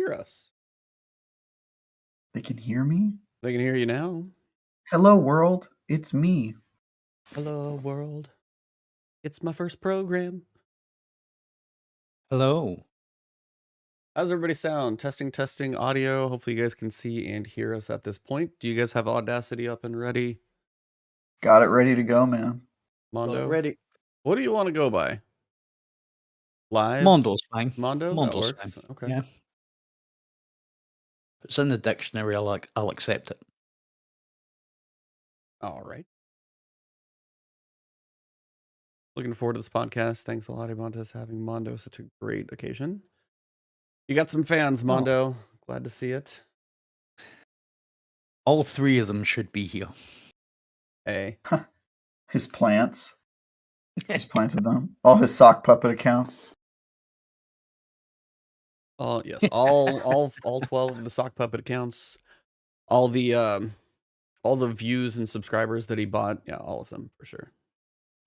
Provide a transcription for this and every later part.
hear us? They can hear me? They can hear you now. Hello, world. It's me. Hello, world. It's my first program. Hello. How's everybody sound? Testing audio. Hopefully you guys can see and hear us at this point. Do you guys have Audacity up and ready? Got it ready to go, man. Mondo? Ready. What do you want to go by? Live? Mondo's fine. Mondo? That Mondo's works. fine. Okay. Yeah. If it's in the dictionary, I'll accept it. All right. Looking forward to this podcast. Thanks a lot, Ebontis, having Mondo. Such a great occasion. You got some fans, Mondo. Glad to see it. All three of them should be here. Hey. His plants. He's planted them. All his sock puppet accounts. Yes, all 12 of the sock puppet accounts, all the views and subscribers that he bought, yeah, all of them for sure.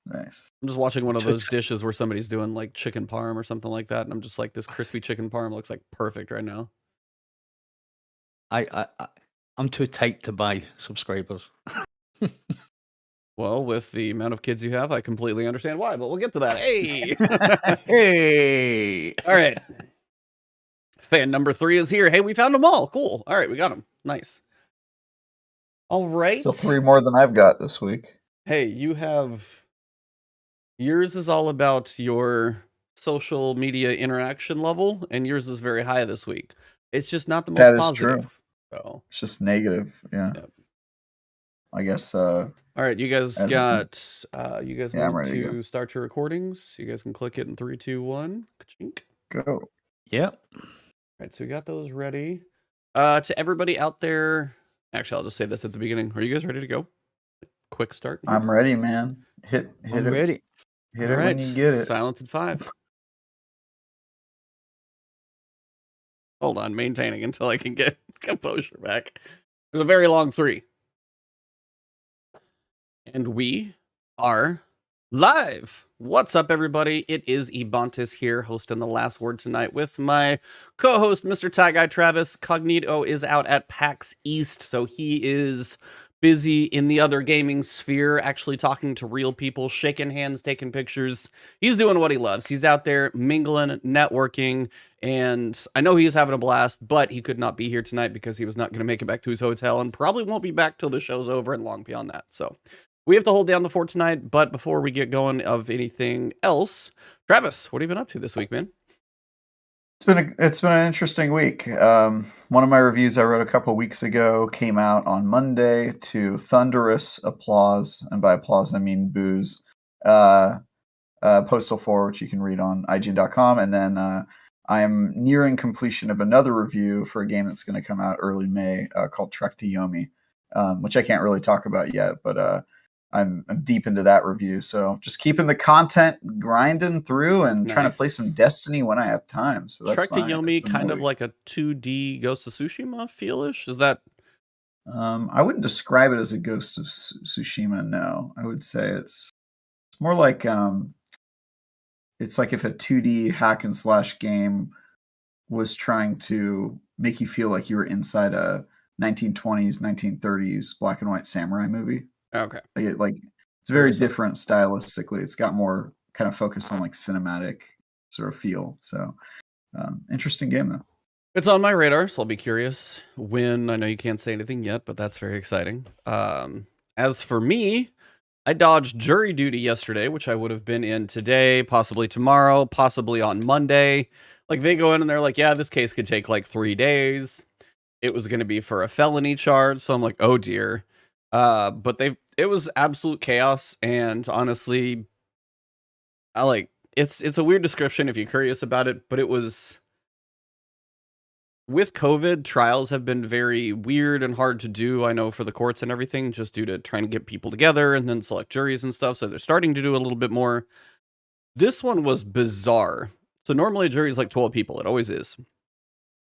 Nice. I'm just watching one of those dishes where somebody's doing like chicken parm or something like that, and I'm just like, this crispy chicken parm looks like perfect right now. I'm too tight to buy subscribers. Well, with the amount of kids you have, I completely understand why, but we'll get to that. Hey! Hey! All right. Fan number 3 is here. Hey, we found them all. Cool. All right, we got them. Nice. All right. So 3 more than I've got this week. Hey, you have... Yours is all about your social media interaction level, and yours is very high this week. It's just not the most That is positive. true. So. It's just negative. Yeah. Yep. I guess. All right, you guys got. You guys Yeah, want to start your recordings? You guys can click it in 3, 2, 1. Ka-chink. Go. Yep. All right, so we got those ready. To everybody out there, actually, I'll just say this at the beginning. Are you guys ready to go? Quick start. Here. I'm ready, man. Hit I'm it. ready. Hit it when you get it. Silence at 5. Hold on, maintaining until I can get composure back. There's a very long 3. And we are live. What's up, everybody? It is Ebontis here, hosting The Last Word tonight with my co-host, Mr. Tie Guy Travis. Cognito is out at PAX East, so he is busy in the other gaming sphere, actually talking to real people, shaking hands, taking pictures. He's doing what he loves. He's out there mingling, networking, and I know he's having a blast, but he could not be here tonight because he was not going to make it back to his hotel and probably won't be back till the show's over and long beyond that. So we have to hold down the fort tonight, but before we get going of anything else, Travis, what have you been up to this week, man? It's been an interesting week. One of my reviews I wrote a couple weeks ago came out on Monday to thunderous applause, and by applause I mean boos. Postal 4, which you can read on IGN.com, and then I am nearing completion of another review for a game that's going to come out early May called Trek to Yomi, which I can't really talk about yet, but I'm deep into that review, so just keeping the content grinding through and trying to play some Destiny when I have time. So that's Trek to Yomi, kind of like a 2D Ghost of Tsushima feel-ish? Is that? I wouldn't describe it as a Ghost of Tsushima. No, I would say it's more like it's like if a 2D hack and slash game was trying to make you feel like you were inside a 1920s, 1930s black and white samurai movie. Okay. Like it's very different stylistically. It's got more kind of focus on like cinematic sort of feel. So interesting game though. It's on my radar, so I'll be curious when. I know you can't say anything yet, but that's very exciting. As for me, I dodged jury duty yesterday, which I would have been in today, possibly tomorrow, possibly on Monday. Like they go in and they're like, yeah, this case could take like 3 days. It was going to be for a felony charge. So I'm like, oh dear. But it was absolute chaos, and honestly, it's a weird description if you're curious about it, but it was, with COVID, trials have been very weird and hard to do, I know, for the courts and everything, just due to trying to get people together and then select juries and stuff, so they're starting to do a little bit more. This one was bizarre. So normally a jury is like 12 people, it always is.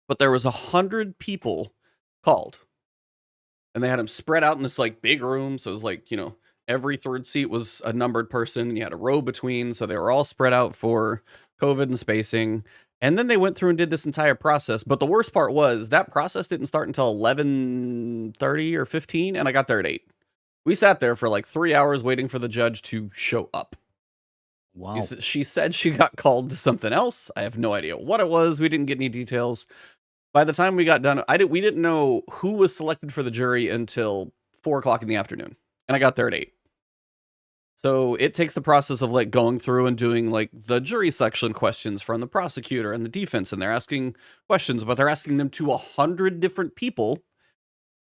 But there was 100 people called. And they had them spread out in this like big room. So it was like, you know, every third seat was a numbered person. You had a row between. So they were all spread out for COVID and spacing. And then they went through and did this entire process. But the worst part was that process didn't start until 11:30 or 15, and I got there at 8. We sat there for like 3 hours waiting for the judge to show up. Wow. She said she got called to something else. I have no idea what it was. We didn't get any details. By the time we got done, we didn't know who was selected for the jury until 4 o'clock in the afternoon. And I got there at 8. So it takes the process of like going through and doing like the jury selection questions from the prosecutor and the defense. And they're asking questions, but they're asking them to 100 different people.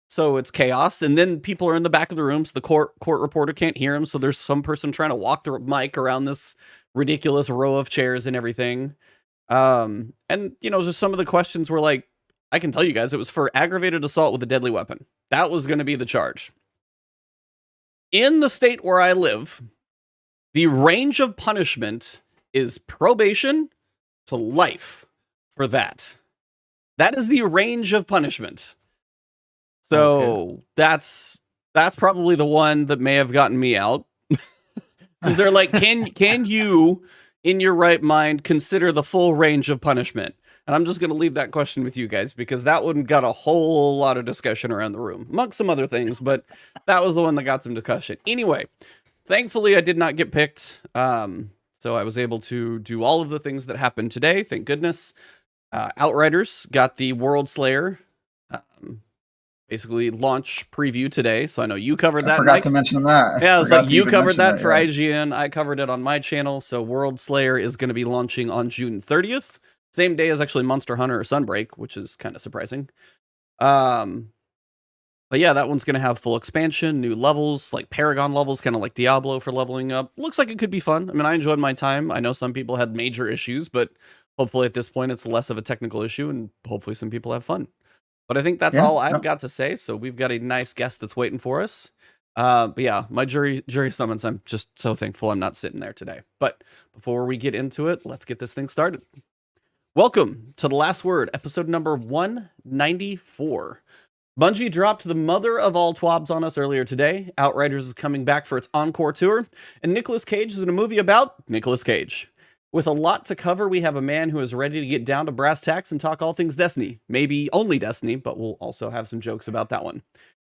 So it's chaos. And then people are in the back of the room. So the court reporter can't hear them. So there's some person trying to walk the mic around this ridiculous row of chairs and everything. And you know, just some of the questions were like, I can tell you guys, it was for aggravated assault with a deadly weapon. That was going to be the charge. In the state where I live, the range of punishment is probation to life for that. That is the range of punishment. So that's probably the one that may have gotten me out. They're like, can you, in your right mind, consider the full range of punishment? And I'm just going to leave that question with you guys, because that one got a whole lot of discussion around the room, amongst some other things, but that was the one that got some discussion. Anyway, thankfully, I did not get picked, so I was able to do all of the things that happened today, thank goodness. Outriders got the World Slayer, basically launch preview today, so I know you covered that. I forgot to mention that. Yeah, it's like you covered that for IGN, I covered it on my channel, so World Slayer is going to be launching on June 30th. Same day as actually Monster Hunter or Sunbreak, which is kind of surprising. But yeah, that one's going to have full expansion, new levels, like Paragon levels, kind of like Diablo for leveling up. Looks like it could be fun. I mean, I enjoyed my time. I know some people had major issues, but hopefully at this point it's less of a technical issue, and hopefully some people have fun. But I think that's all I've got to say. So we've got a nice guest that's waiting for us. But yeah, my jury summons, I'm just so thankful I'm not sitting there today. But before we get into it, let's get this thing started. Welcome to The Last Word, episode number 194. Bungie dropped the mother of all TWABs on us earlier today. Outriders is coming back for its encore tour, and Nicolas Cage is in a movie about Nicolas Cage. With a lot to cover, we have a man who is ready to get down to brass tacks and talk all things Destiny. Maybe only Destiny, but we'll also have some jokes about that one.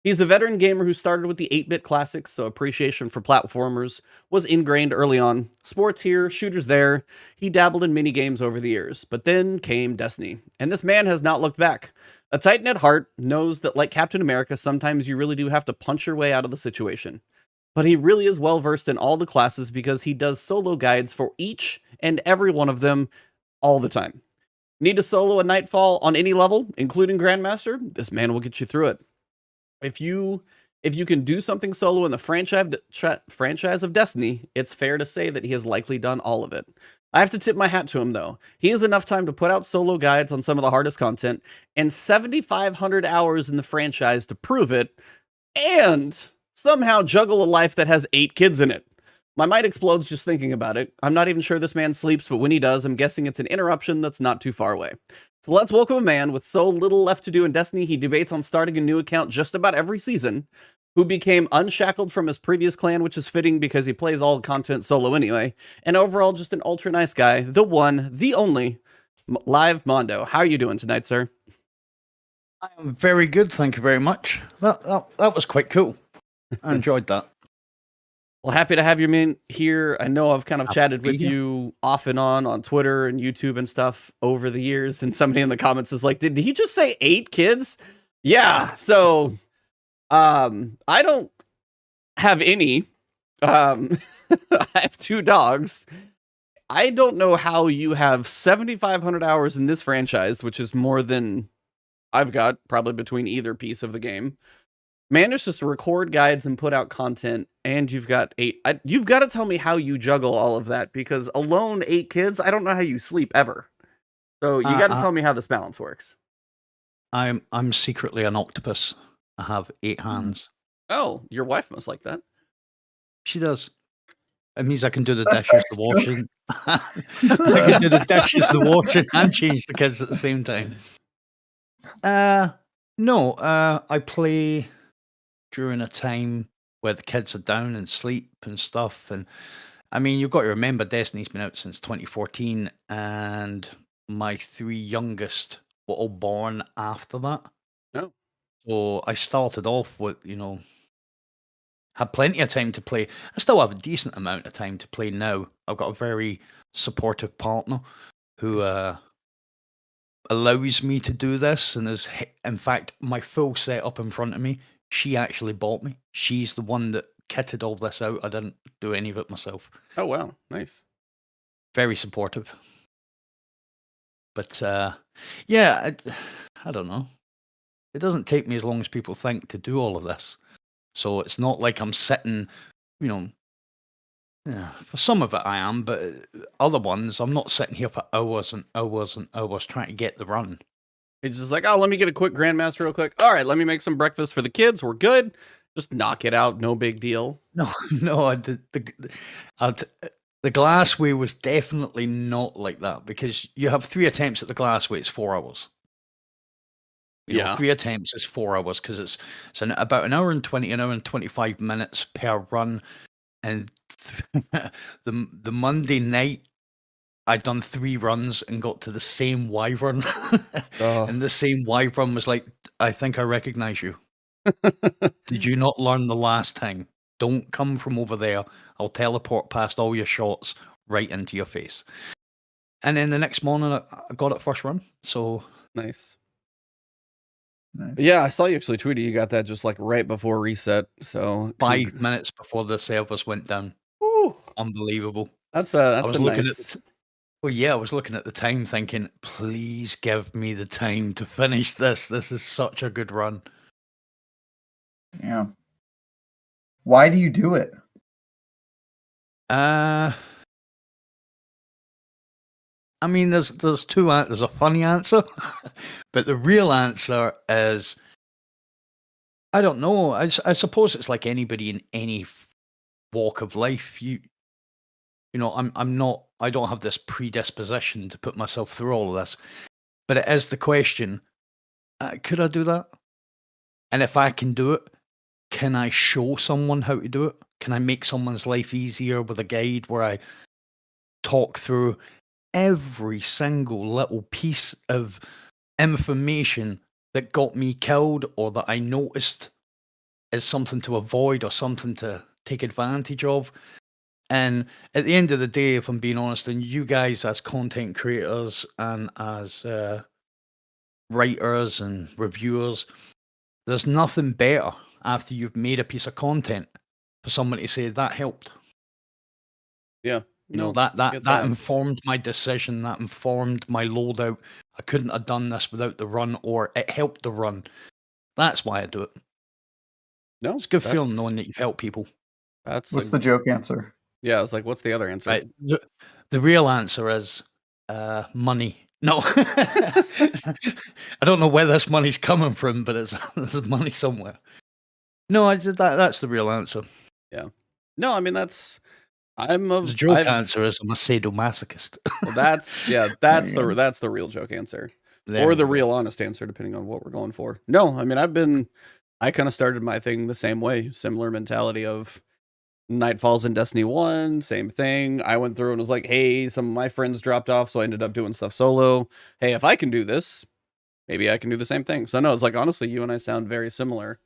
He's a veteran gamer who started with the 8-bit classics, so appreciation for platformers was ingrained early on. Sports here, shooters there. He dabbled in mini games over the years, but then came Destiny, and this man has not looked back. A tight knit heart knows that, like Captain America, sometimes you really do have to punch your way out of the situation. But he really is well versed in all the classes because he does solo guides for each and every one of them all the time. Need to solo a Nightfall on any level, including Grandmaster? This man will get you through it. If you can do something solo in the franchise of Destiny, it's fair to say that he has likely done all of it. I have to tip my hat to him, though. He has enough time to put out solo guides on some of the hardest content, and 7,500 hours in the franchise to prove it, and somehow juggle a life that has 8 kids in it. My mind explodes just thinking about it. I'm not even sure this man sleeps, but when he does, I'm guessing it's an interruption that's not too far away. So let's welcome a man with so little left to do in Destiny, he debates on starting a new account just about every season, who became unshackled from his previous clan, which is fitting because he plays all the content solo anyway, and overall just an ultra nice guy, the one, the only, LiveMondo. How are you doing tonight, sir? I am very good, thank you very much. That was quite cool. I enjoyed that. Well, happy to have you in here. I know I've kind of chatted with you off and on Twitter and YouTube and stuff over the years, and somebody in the comments is like, did he just say 8 kids? Yeah, so I don't have any. I have 2 dogs. I don't know how you have 7,500 hours in this franchise, which is more than I've got, probably between either piece of the game. Managed to record guides and put out content, and you've got 8. You've got to tell me how you juggle all of that, because alone 8 kids, I don't know how you sleep ever. So you got to tell me how this balance works. I'm secretly an octopus. I have 8 hands. Oh, your wife must like that. She does. It means I can do the dishes, the washing. I can do the dishes, the washing, and change the kids at the same time. No, I play during a time where the kids are down and sleep and stuff. And I mean, you've got to remember Destiny's been out since 2014, and my 3 youngest were all born after that. Oh. So I started off with, had plenty of time to play. I still have a decent amount of time to play now. I've got a very supportive partner who Nice. allows me to do this, and in fact, my full setup in front of me, she actually bought me. She's the one that kitted all this out. I didn't do any of it myself. Oh, wow. Nice. Very supportive. But yeah, I don't know. It doesn't take me as long as people think to do all of this. So it's not like I'm sitting, for some of it I am, but other ones, I'm not sitting here for hours and hours and hours trying to get the run. It's just like, oh, let me get a quick Grandmaster real quick. All right, let me make some breakfast for the kids. We're good. Just knock it out. No big deal. No, the glassway was definitely not like that, because you have 3 attempts at the glassway, it's 4 hours. Yeah. 3 attempts is 4 hours, because it's about an hour and 20, an hour and 25 minutes per run. And the Monday night, I'd done 3 runs and got to the same wyvern. Oh. And the same wyvern was like, I think I recognize you. Did you not learn the last time? Don't come from over there. I'll teleport past all your shots right into your face. And then the next morning, I got it first run. So Nice. Nice. Yeah, I saw you actually tweeted. You got that just like right before reset. So 5 minutes before the servers went down. Woo. Unbelievable. That's I was a looking nice. I was looking at the time thinking, please give me the time to finish this. This is such a good run. Yeah. Why do you do it? I mean, there's two there's a funny answer, but the real answer is, I don't know. I suppose it's like anybody in any walk of life. I'm not. I don't have this predisposition to put myself through all of this, but it is the question: could I do that? And if I can do it, can I show someone how to do it? Can I make someone's life easier with a guide where I talk through every single little piece of information that got me killed, or that I noticed as something to avoid or something to take advantage of? And at the end of the day, if I'm being honest, and you guys as content creators and as writers and reviewers, there's nothing better after you've made a piece of content for somebody to say that helped. Yeah. That informed my decision. That informed my loadout. I couldn't have done this without the run, or it helped the run. That's why I do it. No, It's a good feeling knowing that you've helped people. What's the joke answer? Yeah, I was like, what's the other answer? Right. The real answer is money. No, I don't know where this money's coming from, but there's money somewhere. No, that's the real answer. Yeah. No, I mean the joke answer is I'm a sadomasochist. Well, that's the real joke answer, or the real honest answer, depending on what we're going for. No, I mean I kind of started my thing the same way, similar mentality of Nightfalls in Destiny 1, same thing. I went through and was like, hey, some of my friends dropped off, so I ended up doing stuff solo. Hey, if I can do this, maybe I can do the same thing. So no, it's like, honestly, you and I sound very similar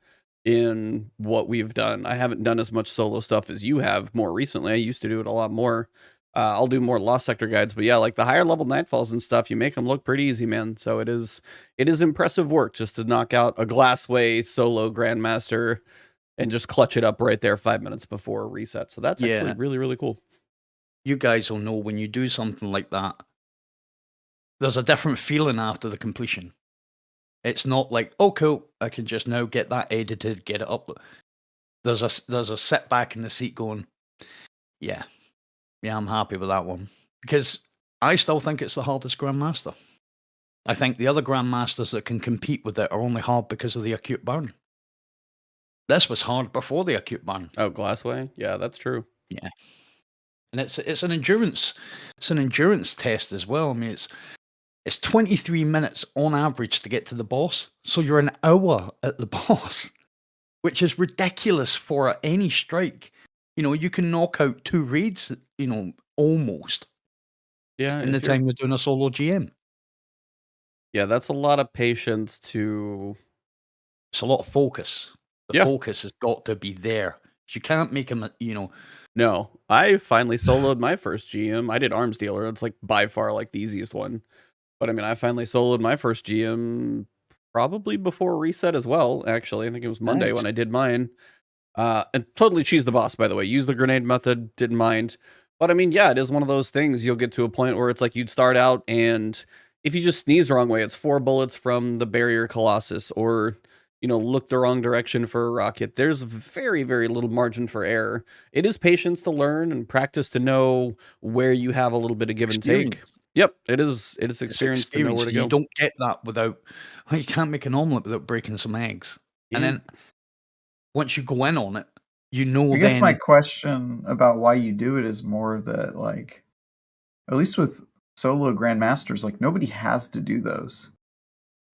in what we've done. I haven't done as much solo stuff as you have more recently. I used to do it a lot more. I'll do more Lost Sector guides, but yeah, like the higher level Nightfalls and stuff, you make them look pretty easy, man. So it is impressive work just to knock out a Glassway solo Grandmaster and just clutch it up right there 5 minutes before reset. So that's actually really, really cool. You guys will know when you do something like that, there's a different feeling after the completion. It's not like, oh, cool, I can just now get that edited, get it up. There's a sit back in the seat going, yeah, I'm happy with that one. Because I still think it's the hardest Grandmaster. I think the other Grandmasters that can compete with it are only hard because of the acute burn. This was hard before the acute burn. Oh, Glassway? Yeah, that's true. Yeah. And it's an endurance test as well. I mean, it's 23 minutes on average to get to the boss. So you're an hour at the boss, which is ridiculous for any strike. You can knock out 2 raids, almost. Yeah. In the time you're doing a solo GM. Yeah, that's a lot of patience to... It's a lot of focus. The Yeah. focus has got to be there. You can't make him, No, I finally soloed my first GM. I did Arms Dealer. It's like by far like the easiest one. But I mean, I finally soloed my first GM probably before reset as well, actually. I think it was Monday Nice. when I did mine. And totally cheese the boss, by the way. Use the grenade method, didn't mind. But I mean, yeah, it is one of those things. You'll get to a point where it's like you'd start out, and if you just sneeze the wrong way, it's 4 bullets from the Barrier Colossus, or, you know, look the wrong direction for a rocket. There's very, very little margin for error. It is patience to learn and practice to know where you have a little bit of give and take. Experience. Yep, it is experience to know where to go. You don't get that without... Well, you can't make an omelet without breaking some eggs. And Yeah. then once you go in on it, you know I guess then... my question about why you do it is more that, like, at least with solo grandmasters, like, nobody has to do those.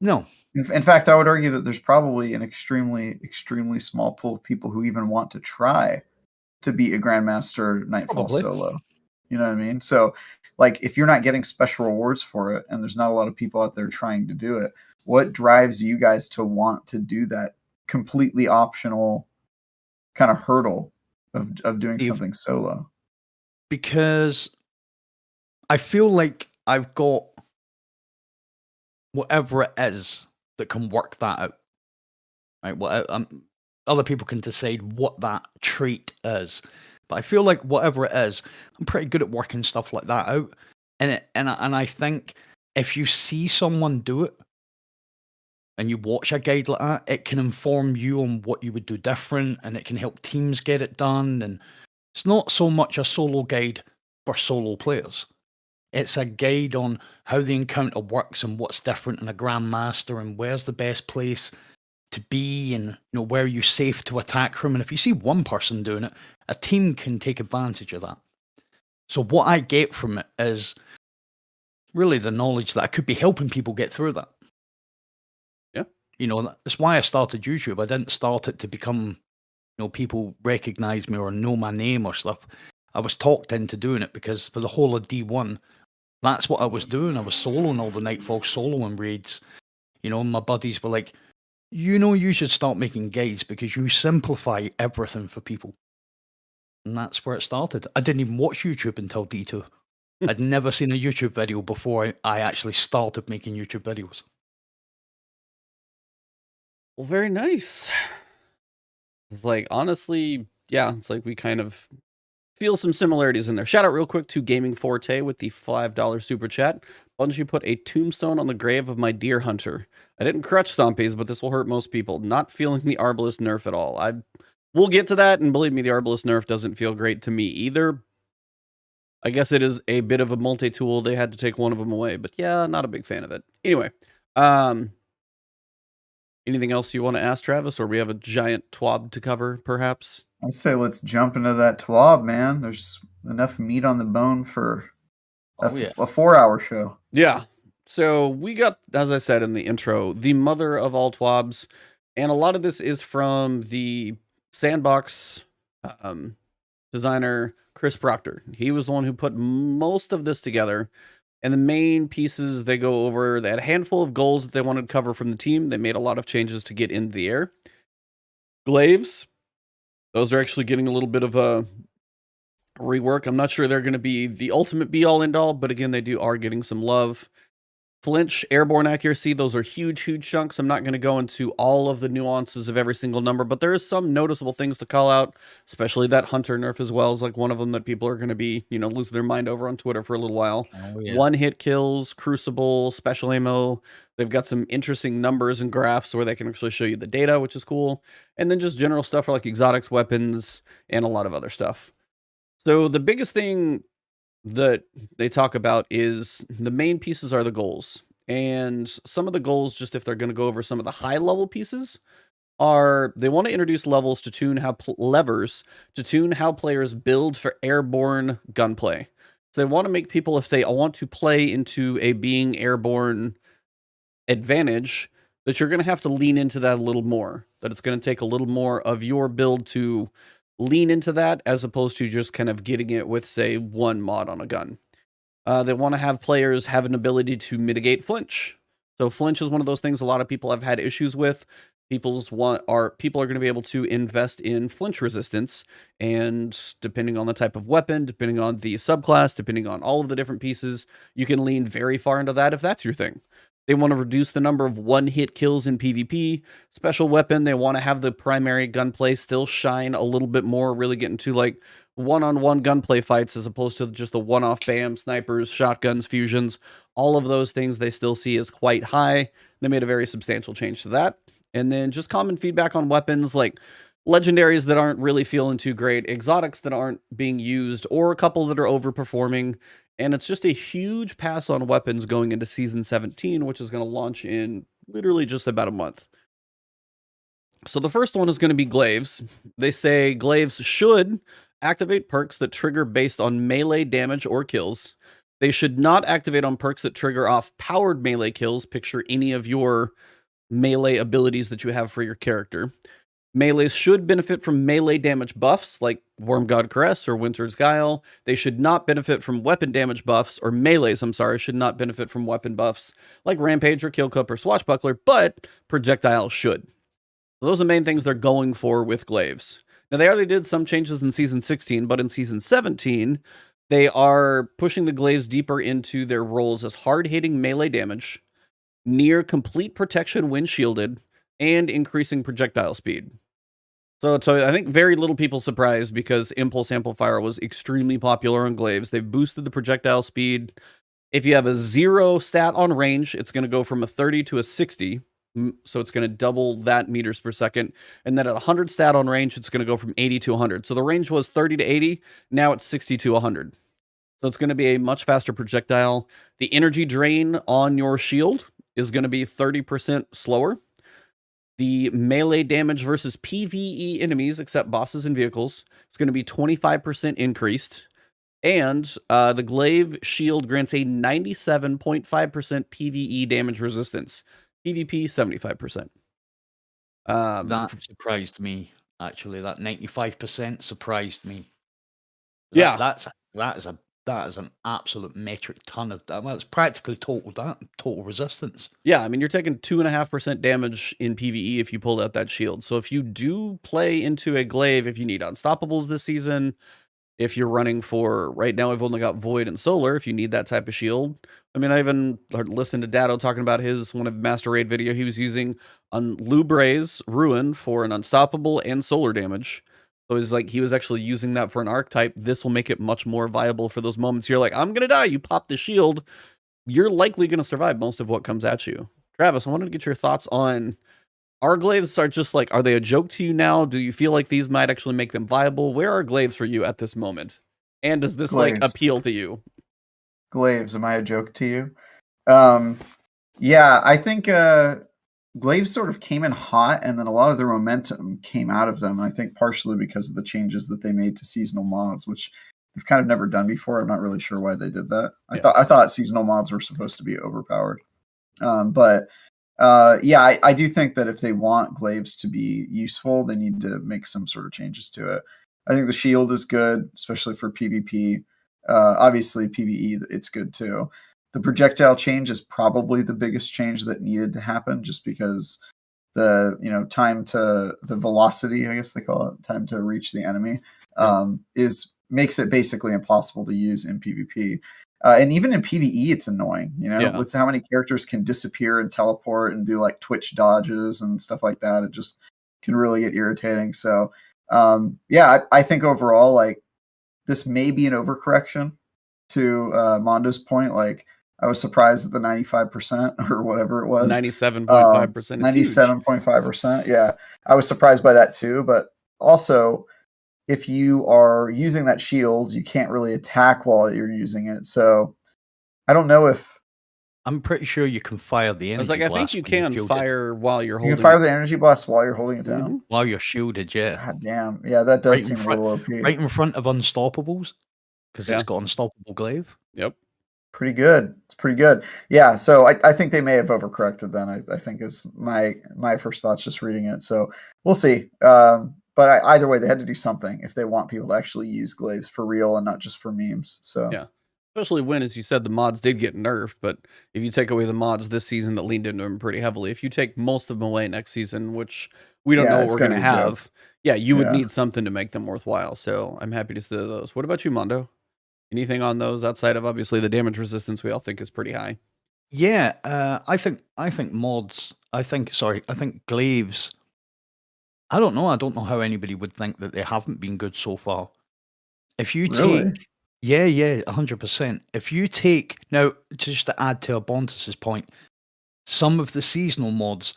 No. In fact, I would argue that there's probably an extremely, extremely small pool of people who even want to try to be a Grandmaster Nightfall Probably. solo. You know what I mean? So, like, if you're not getting special rewards for it, and there's not a lot of people out there trying to do it, what drives you guys to want to do that completely optional kind of hurdle of doing something solo? Because I feel like I've got whatever it is that can work that out. Right? Well, other people can decide what that trait is, but I feel like whatever it is, I'm pretty good at working stuff like that out. And I think if you see someone do it and you watch a guide like that, it can inform you on what you would do different, and it can help teams get it done. And it's not so much a solo guide for solo players. It's a guide on how the encounter works and what's different in a Grandmaster, and where's the best place to be, and where you're safe to attack from. And if you see one person doing it, a team can take advantage of that. So what I get from it is really the knowledge that I could be helping people get through that. Yeah. That's why I started YouTube. I didn't start it to become, people recognize me or know my name or stuff. I was talked into doing it because for the whole of D1, that's what I was doing. I was soloing all the Nightfall soloing raids. My buddies were like, you should start making guides because you simplify everything for people. And that's where it started. I didn't even watch YouTube until D2. I'd never seen a YouTube video before I actually started making YouTube videos. Well, very nice. It's like, honestly, yeah, it's like we kind of feel some similarities in there. Shout out real quick to Gaming Forte with the $5 super chat. Bungie put a tombstone on the grave of my deer hunter. I didn't crutch stompies, but this will hurt most people. Not feeling the Arbalest nerf at all. We'll get to that, and believe me, the Arbalest nerf doesn't feel great to me either. I guess it is a bit of a multi-tool. They had to take one of them away, but yeah, not a big fan of it. Anyway, anything else you want to ask, Travis, or we have a giant TWAB to cover, perhaps? I say let's jump into that TWAB, man. There's enough meat on the bone for a 4-hour show. Yeah. So we got, as I said in the intro, the mother of all TWABs, and a lot of this is from the Sandbox designer, Chris Proctor. He was the one who put most of this together. And the main pieces they go over, they had a handful of goals that they wanted to cover from the team. They made a lot of changes to get into the air. Glaives, those are actually getting a little bit of a rework. I'm not sure they're going to be the ultimate be-all, end-all, but again, they are getting some love. Flinch, airborne accuracy, those are huge, huge chunks. I'm not going to go into all of the nuances of every single number, but there is some noticeable things to call out, especially that Hunter nerf as well is like one of them that people are going to be, losing their mind over on Twitter for a little while. Oh, yeah. One-hit kills, Crucible, special ammo. They've got some interesting numbers and graphs where they can actually show you the data, which is cool. And then just general stuff for like exotics, weapons, and a lot of other stuff. So the biggest thing that they talk about is the main pieces are the goals. And some of the goals, just if they're going to go over some of the high level pieces, are they want to introduce levels to tune how levers to tune how players build for airborne gunplay. So they want to make people, if they want to play into a being airborne advantage, that you're going to have to lean into that a little more, that it's going to take a little more of your build to lean into that, as opposed to just kind of getting it with, say, one mod on a gun. They want to have players have an ability to mitigate flinch. So flinch is one of those things a lot of people have had issues with. People are going to be able to invest in flinch resistance, and depending on the type of weapon, depending on the subclass, depending on all of the different pieces, you can lean very far into that if that's your thing. They want to reduce the number of one-hit kills in PvP. Special weapon, they want to have the primary gunplay still shine a little bit more, really get into like one-on-one gunplay fights as opposed to just the one-off bam, snipers, shotguns, fusions. All of those things they still see as quite high. They made a very substantial change to that. And then just common feedback on weapons, like legendaries that aren't really feeling too great, exotics that aren't being used, or a couple that are overperforming. And it's just a huge pass on weapons going into Season 17, which is going to launch in literally just about a month. So the first one is going to be glaives. They say glaives should activate perks that trigger based on melee damage or kills. They should not activate on perks that trigger off powered melee kills. Picture any of your melee abilities that you have for your character. Melees should benefit from melee damage buffs like Worm God Caress or Winter's Guile. They should not benefit from weapon damage buffs, or melees, should not benefit from weapon buffs like Rampage or Kill Cup or Swashbuckler, but projectile should. So those are the main things they're going for with glaives. Now, they already did some changes in Season 16, but in Season 17, they are pushing the glaives deeper into their roles as hard-hitting melee damage, near complete protection when shielded, and increasing projectile speed. So I think very little people surprised because Impulse Amplifier was extremely popular on glaives. They've boosted the projectile speed. If you have a 0 stat on range, it's going to go from a 30 to a 60. So it's going to double that meters per second. And then at 100 stat on range, it's going to go from 80 to 100. So the range was 30 to 80. Now it's 60 to 100. So it's going to be a much faster projectile. The energy drain on your shield is going to be 30% slower. The melee damage versus PvE enemies, except bosses and vehicles, is going to be 25% increased. And the glaive shield grants a 97.5% PvE damage resistance. PvP, 75%. That surprised me, actually. That 95% surprised me. Yeah. That is an absolute metric ton of that. Well, it's practically total resistance. Yeah, I mean, you're taking 2.5% damage in PvE if you pulled out that shield. So if you do play into a glaive, if you need unstoppables this season, if you're running for, right now I've only got Void and Solar, if you need that type of shield. I mean, I even listened to Dado talking about one of Master Raid video he was using on Lubre's Ruin for an unstoppable and solar damage. So it's like he was actually using that for an archetype. This will make it much more viable for those moments you're like, I'm going to die. You pop the shield. You're likely going to survive most of what comes at you. Travis, I wanted to get your thoughts on, are glaives are they a joke to you now? Do you feel like these might actually make them viable? Where are glaives for you at this moment? And does this Glaives. appeal to you? Glaives, am I a joke to you? Yeah, I think glaives sort of came in hot, and then a lot of their momentum came out of them. And I think partially because of the changes that they made to seasonal mods, which they've kind of never done before. I'm not really sure why they did that. I thought seasonal mods were supposed to be overpowered. But I do think that if they want glaives to be useful, they need to make some sort of changes to it. I think the shield is good, especially for PvP. Obviously, PvE, it's good too. The projectile change is probably the biggest change that needed to happen, just because the time to the velocity, I guess they call it, time to reach the enemy, makes it basically impossible to use in PvP. And even in PvE, it's annoying, with how many characters can disappear and teleport and do like Twitch dodges and stuff like that. It just can really get irritating. So, I think overall, like, this may be an overcorrection to Mondo's point. Like, I was surprised at the 95% or whatever it was. 97.5%. 97.5%. Yeah. I was surprised by that too. But also, if you are using that shield, you can't really attack while you're using it. So I don't know if... I'm pretty sure you can fire the energy blast. I think you can fire while you're holding it. You can fire the energy blast while you're holding it down? Mm-hmm. While you're shielded, yeah. God damn. Yeah, that does seem a little OP. Right in front of Unstoppables, because it's got Unstoppable Glaive. Yep. Pretty good. It's pretty good. Yeah, so I think they may have overcorrected then, I think is my first thoughts just reading it. So we'll see. But either way, they had to do something if they want people to actually use glaives for real and not just for memes. So yeah. Especially when, as you said, the mods did get nerfed, but if you take away the mods this season that leaned into them pretty heavily, if you take most of them away next season, which we don't know Yeah, what it's we're going gonna to be a joke. have, yeah, you would Yeah. need something to make them worthwhile. So I'm happy to see those. What about you, Mondo? Anything on those outside of obviously the damage resistance we all think is pretty high? Yeah, I think mods. I think glaives. I don't know. I don't know how anybody would think that they haven't been good so far. If you Really? take, yeah, 100%. If you take now, just to add to Ebontis's point, some of the seasonal mods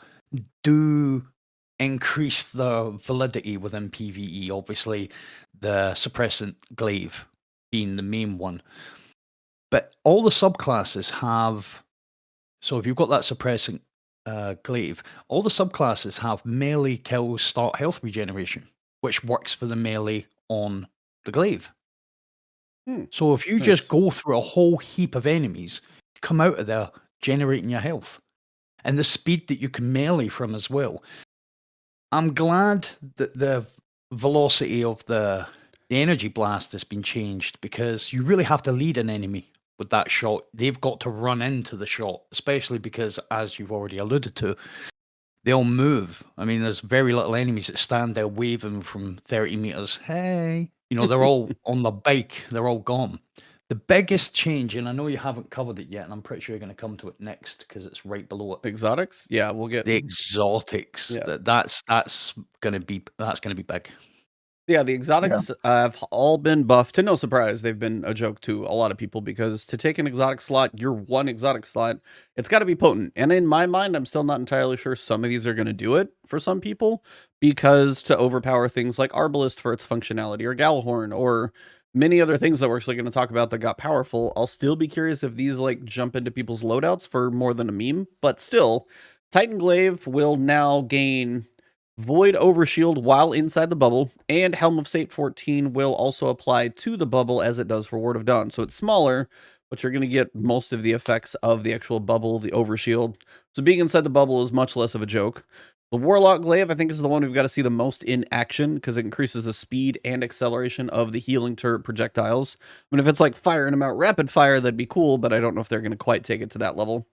do increase the validity within PvE. Obviously, the suppressant glaive being the main one, but all the subclasses have. So if you've got that suppressant glaive, all the subclasses have melee kills start health regeneration, which works for the melee on the glaive. So if you just Nice. go through a whole heap of enemies, come out of there generating your health, and the speed that you can melee from as well. I'm glad that the velocity of the energy blast has been changed, because you really have to lead an enemy with that shot. They've got to run into the shot, especially because, as you've already alluded to, they'll move. I mean, there's very little enemies that stand there waving from 30 meters. Hey, they're all on the bike. They're all gone. The biggest change, and I know you haven't covered it yet, and I'm pretty sure you're going to come to it next because it's right below it. Exotics? Yeah, we'll get The exotics. Yeah. That's gonna be big. Yeah, the exotics have all been buffed. To no surprise, they've been a joke to a lot of people, because to take an exotic slot, your one exotic slot, it's got to be potent. And in my mind, I'm still not entirely sure some of these are going to do it for some people, because to overpower things like Arbalist for its functionality, or Galahorn, or many other things that we're actually going to talk about that got powerful, I'll still be curious if these like jump into people's loadouts for more than a meme. But still, Titan Glaive will now gain Void Overshield while inside the bubble, and Helm of Sate 14 will also apply to the bubble as it does for Ward of Dawn. So it's smaller, but you're going to get most of the effects of the actual bubble, the overshield. So being inside the bubble is much less of a joke. The Warlock Glaive, I think, is the one we've got to see the most in action, because it increases the speed and acceleration of the healing turret projectiles. I mean, if it's like firing them out rapid fire, that'd be cool, but I don't know if they're going to quite take it to that level.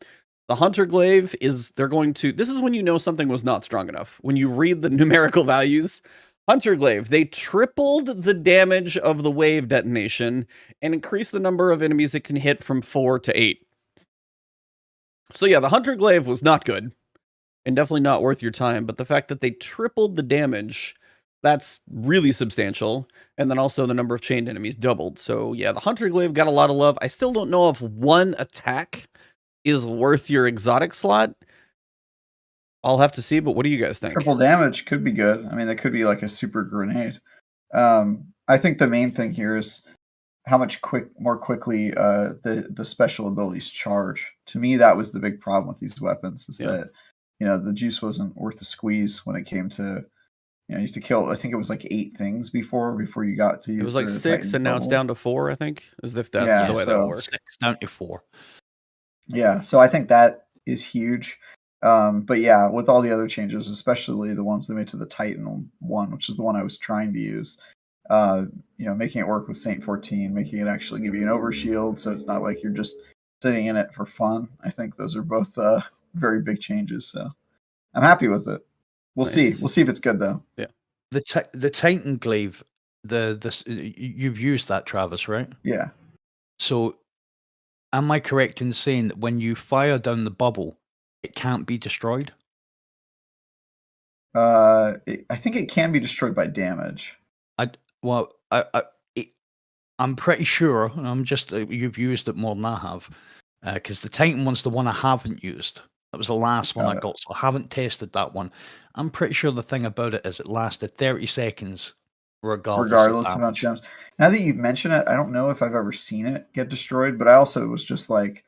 The Hunter Glaive is, this is when you know something was not strong enough. When you read the numerical values, Hunter Glaive, they tripled the damage of the wave detonation and increased the number of enemies it can hit from 4 to 8. So yeah, the Hunter Glaive was not good, and definitely not worth your time, but the fact that they tripled the damage, that's really substantial. And then also the number of chained enemies doubled. So yeah, the Hunter Glaive got a lot of love. I still don't know if one attack is worth your exotic slot. I'll have to see, but what do you guys think? Triple damage could be good. I mean, that could be like a super grenade. I think the main thing here is how much more quickly the special abilities charge. To me, that was the big problem with these weapons, is that the juice wasn't worth the squeeze when it came to you used to kill. I think it was like 8 things before you got to use. It was like 6, and now it's down to 4. I think, as if that's the way that works. 6 down to 4. Yeah, so I think that is huge. But yeah, with all the other changes, especially the ones they made to the Titan one, which is the one I was trying to use, making it work with Saint 14, making it actually give you an overshield, so it's not like you're just sitting in it for fun. I think those are both very big changes. So I'm happy with it. We'll see. We'll see if it's good though. Yeah. The Titan Glaive, you've used that, Travis, right? Yeah. So, am I correct in saying that when you fire down the bubble, it can't be destroyed? I think it can be destroyed by damage. I'm pretty sure. You've used it more than I have, because the Titan one's the one I haven't used. That was the last one I got, so I haven't tested that one. I'm pretty sure the thing about it is it lasted 30 seconds, regardless of how much damage. Now that you've mentioned it, I don't know if I've ever seen it get destroyed, but I also was just like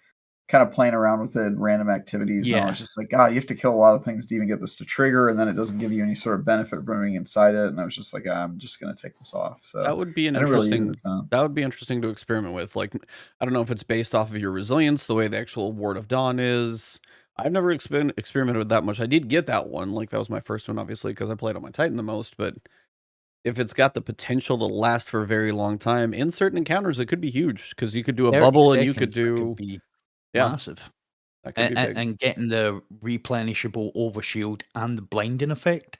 kind of playing around with it in random activities. Yeah. And I was just like, God, you have to kill a lot of things to even get this to trigger, and then it doesn't give you any sort of benefit from being inside it. And I was just like, I'm just going to take this off. So that would be that would be interesting to experiment with. Like, I don't know if it's based off of your resilience, the way the actual Ward of Dawn is. I've never experimented with that much. I did get that one. Like, that was my first one, obviously, because I played on my Titan the most. But if it's got the potential to last for a very long time, in certain encounters, it could be huge because you could do a 30 bubble and you could seconds, that do be yeah, massive. that could be big. And getting the replenishable overshield and the blinding effect.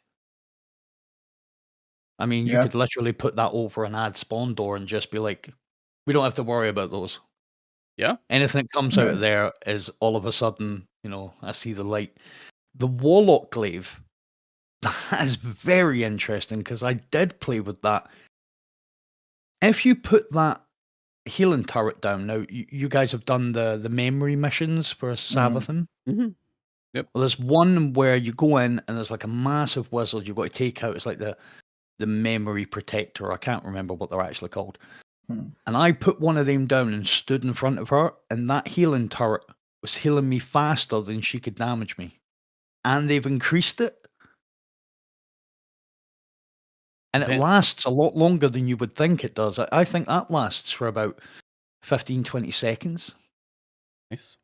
I mean, you Yeah. could literally put that over an ad spawn door and just be like, we don't have to worry about those. Yeah. Anything that comes Yeah. out of there is all of a sudden, you know, I see the light. The Warlock glaive, that is very interesting because I did play with that. If you put that healing turret down, now you guys have done the memory missions for Savathan. Mm-hmm. Yep. Well, there's one where you go in and there's like a massive wizard you've got to take out. It's like the memory protector. I can't remember what they're actually called. And I put one of them down and stood in front of her, and that healing turret was healing me faster than she could damage me. And they've increased it. And it lasts a lot longer than you would think it does. I think that lasts for about 15, 20 seconds. Nice.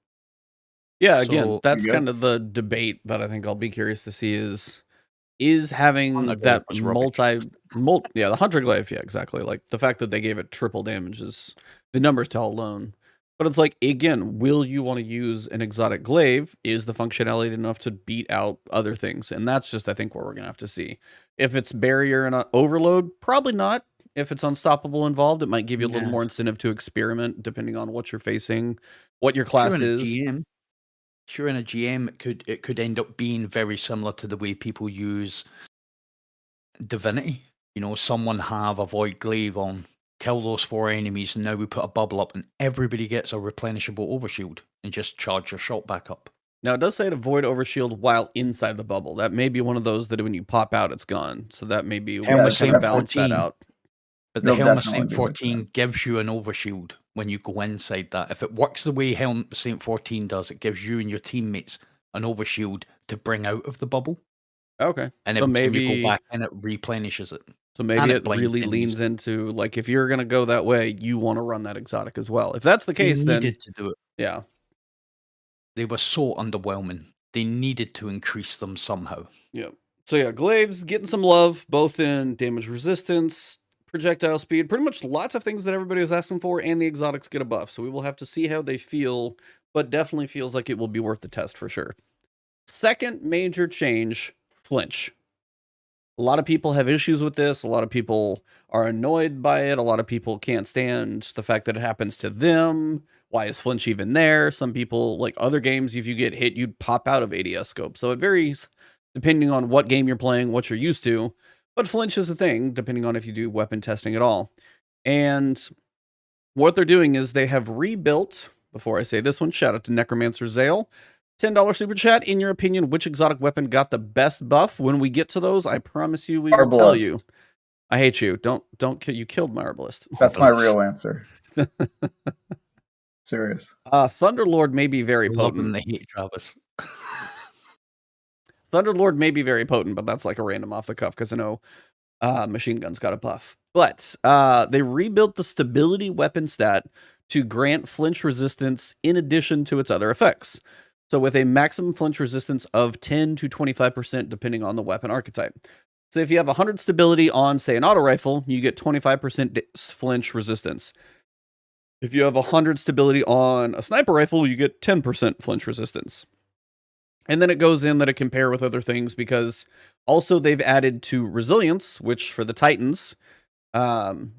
Yeah, again, So- that's kind of the debate that I think I'll be curious to see is having Hunter that glaive was rubbish. yeah, the Hunter glaive, yeah, exactly. Like the fact that they gave it triple damage is the numbers tell alone. But it's like, again, will you want to use an exotic glaive? Is the functionality enough to beat out other things? And that's just, I think, what we're going to have to see. If it's barrier and overload, probably not. If it's unstoppable involved, it might give you a little Yeah. more incentive to experiment depending on what you're facing, what your class is. If you're in a GM, it could end up being very similar to the way people use Divinity. You know, someone have a Void Glaive on, kill those 4 enemies, and now we put a bubble up and everybody gets a replenishable overshield and just charge your shot back up. Now, it does say to avoid overshield while inside the bubble. That may be one of those that when you pop out, it's gone. So that may be Yeah, one but to balance that 14. out. But the It'll Helm of definitely Saint be like 14 gives you an overshield when you go inside that. If it works the way Helm of Saint 14 does, it gives you and your teammates an overshield to bring out of the bubble. Okay. And so every time maybe you go back in, it replenishes it. So maybe and it blinds really enemies. leans into, like, if you're going to go that way, you want to run that exotic as well. If that's the They case, then needed to do it. yeah. They were so underwhelming. They needed to increase them somehow. Yep. So yeah, glaives getting some love, both in damage resistance, projectile speed, pretty much lots of things that everybody was asking for, and the exotics get a buff. So we will have to see how they feel, but definitely feels like it will be worth the test for sure. Second major change, flinch. A lot of people have issues with this. A lot of people are annoyed by it. A lot of people can't stand the fact that it happens to them. Why is flinch even there? Some people, like other games, if you get hit, you'd pop out of ADS scope. So it varies depending on what game you're playing, what you're used to. But flinch is a thing, depending on if you do weapon testing at all. And what they're doing is they have rebuilt, before I say this one, shout out to Necromancer Zale, $10 super chat. In your opinion, which exotic weapon got the best buff? When we get to those, I promise you we will tell Arbalest. you. I hate you. Don't kill. You killed my Arbalest. That's my real answer. Serious. Thunderlord may be very Loving potent. the hate, Travis. Thunderlord may be very potent, but that's like a random off the cuff because I know Machine Gun's got a buff. But they rebuilt the stability weapon stat to grant flinch resistance in addition to its other effects. So with a maximum flinch resistance of 10 to 25% depending on the weapon archetype. So if you have 100 stability on, say, an auto rifle, you get 25% flinch resistance. If you have 100 stability on a sniper rifle, you get 10% flinch resistance. And then it goes in that it can pair with other things because also they've added to resilience, which for the Titans, oh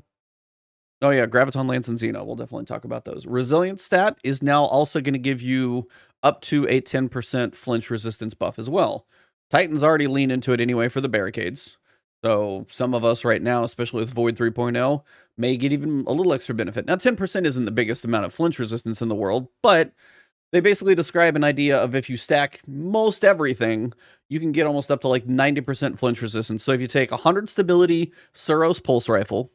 yeah, Graviton, Lance, and Xeno. We'll definitely talk about those. Resilience stat is now also going to give you up to a 10% flinch resistance buff as well. Titans already lean into it anyway for the barricades. So some of us right now, especially with Void 3.0, may get even a little extra benefit. Now 10% isn't the biggest amount of flinch resistance in the world, but they basically describe an idea of if you stack most everything, you can get almost up to like 90% flinch resistance. So if you take 100 stability Suros pulse rifle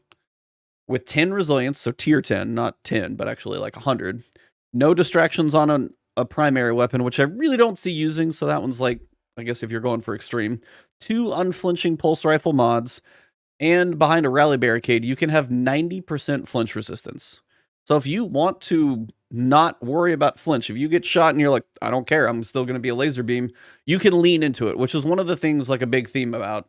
with 10 resilience, so tier 10, not 10, but actually like 100, no distractions on a primary weapon, which I really don't see using. So that one's like, I guess if you're going for extreme, 2 unflinching pulse rifle mods, and behind a rally barricade, you can have 90% flinch resistance. So if you want to not worry about flinch, if you get shot and you're like, I don't care, I'm still going to be a laser beam, you can lean into it, which is one of the things, like a big theme about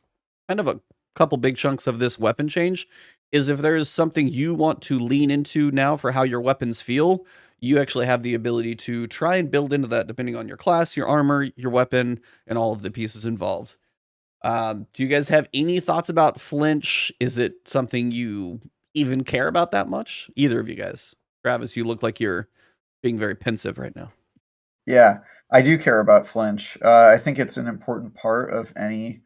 kind of a couple big chunks of this weapon change is if there is something you want to lean into now for how your weapons feel, you actually have the ability to try and build into that depending on your class, your armor, your weapon, and all of the pieces involved. Do you guys have any thoughts about flinch? Is it something you even care about that much? Either of you guys. Travis, you look like you're being very pensive right now. Yeah, I do care about flinch. I think it's an important part of any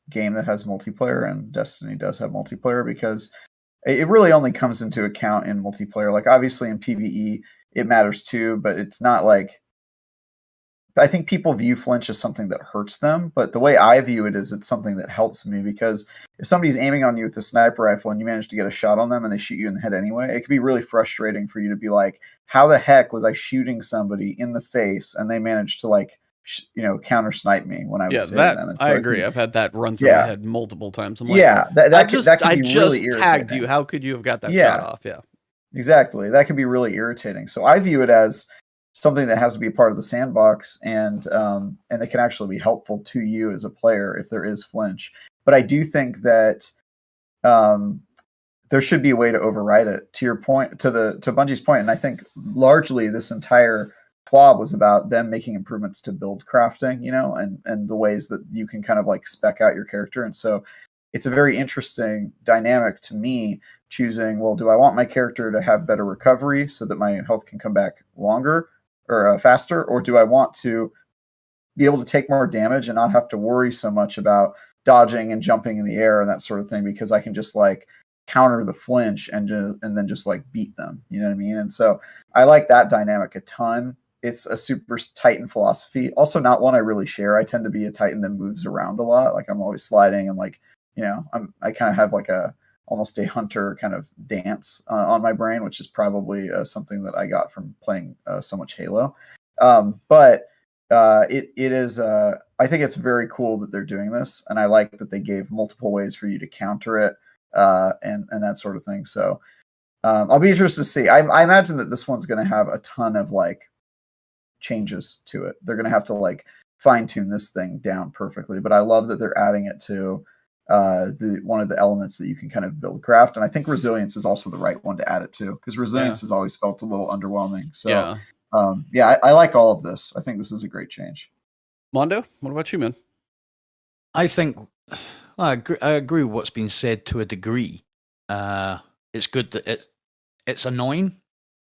game that has multiplayer, and Destiny does have multiplayer, because it really only comes into account in multiplayer. Like, obviously in PvE, it matters too, but it's not like... I think people view flinch as something that hurts them, but the way I view it is it's something that helps me, because if somebody's aiming on you with a sniper rifle and you manage to get a shot on them and they shoot you in the head anyway, it can be really frustrating for you to be like, how the heck was I shooting somebody in the face and they managed to, like, counter snipe me when I was hitting them? And so I agree. I've had that run through my head multiple times. I'm like, that can be really irritating. Tagged you. How could you have got that shot off? Yeah, exactly. That can be really irritating. So I view it as something that has to be a part of the sandbox, and it can actually be helpful to you as a player if there is flinch. But I do think that there should be a way to override it. To your point, to Bungie's point, and I think largely this entire TWAB was about them making improvements to build crafting, and the ways that you can kind of like spec out your character. And so it's a very interesting dynamic to me, choosing, well, do I want my character to have better recovery so that my health can come back longer or faster, or do I want to be able to take more damage and not have to worry so much about dodging and jumping in the air and that sort of thing, because I can just like counter the flinch and then just like beat them, you know what I mean? And so I like that dynamic a ton. It's a super Titan philosophy, also not one I really share. I tend to be a Titan that moves around a lot. Like, I'm always sliding, and like, I kind of have like almost a hunter kind of dance on my brain, which is probably something that I got from playing so much Halo. But it is, I think it's very cool that they're doing this, and I like that they gave multiple ways for you to counter it, and that sort of thing. So I'll be interested to see. I imagine that this one's going to have a ton of like changes to it. They're going to have to like fine tune this thing down perfectly, but I love that they're adding it to one of the elements that you can kind of build craft. And I think resilience is also the right one to add it to, because resilience has always felt a little underwhelming. So I like all of this. I think this is a great change. Mondo, what about you, man? I think I agree with what's been said to a degree. It's good that it's annoying,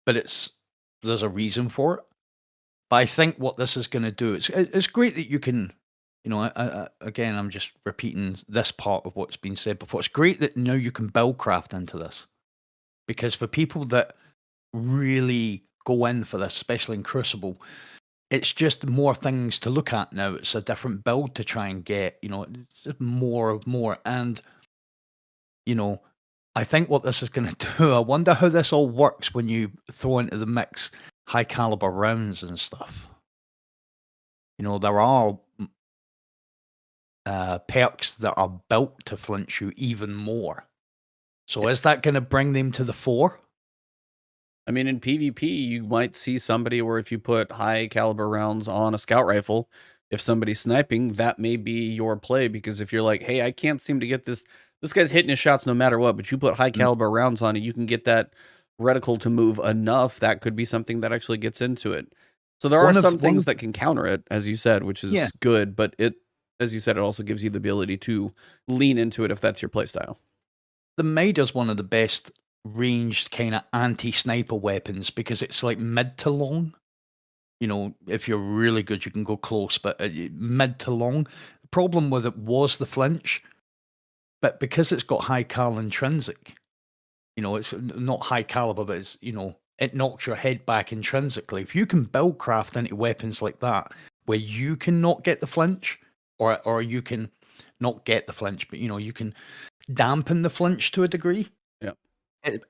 but there's a reason for it. But I think what this is going to do, it's great that you can, again, I'm just repeating this part of what's been said before. It's great that now you can build craft into this, because for people that really go in for this, especially in Crucible, it's just more things to look at now. It's a different build to try and get, it's just more. And, I think what this is going to do, I wonder how this all works when you throw into the mix high caliber rounds and stuff. There are perks that are built to flinch you even more. So is that going to bring them to the fore? I mean, in PvP, you might see somebody where if you put high caliber rounds on a scout rifle, if somebody's sniping, that may be your play, because if you're like, hey, I can't seem to get this guy's hitting his shots no matter what, but you put high caliber rounds on it, you can get that reticle to move enough. That could be something that actually gets into it. So there are some things that can counter it, as you said, which is good, but as you said, it also gives you the ability to lean into it if that's your playstyle. The Maid is one of the best ranged kind of anti-sniper weapons, because it's like mid to long. If you're really good, you can go close, but mid to long. The problem with it was the flinch, but because it's got high cal intrinsic, it's not high caliber, but it's, it knocks your head back intrinsically. If you can build craft into weapons like that, where you can not get the flinch, or you can not get the flinch, but you can dampen the flinch to a degree. Yeah, it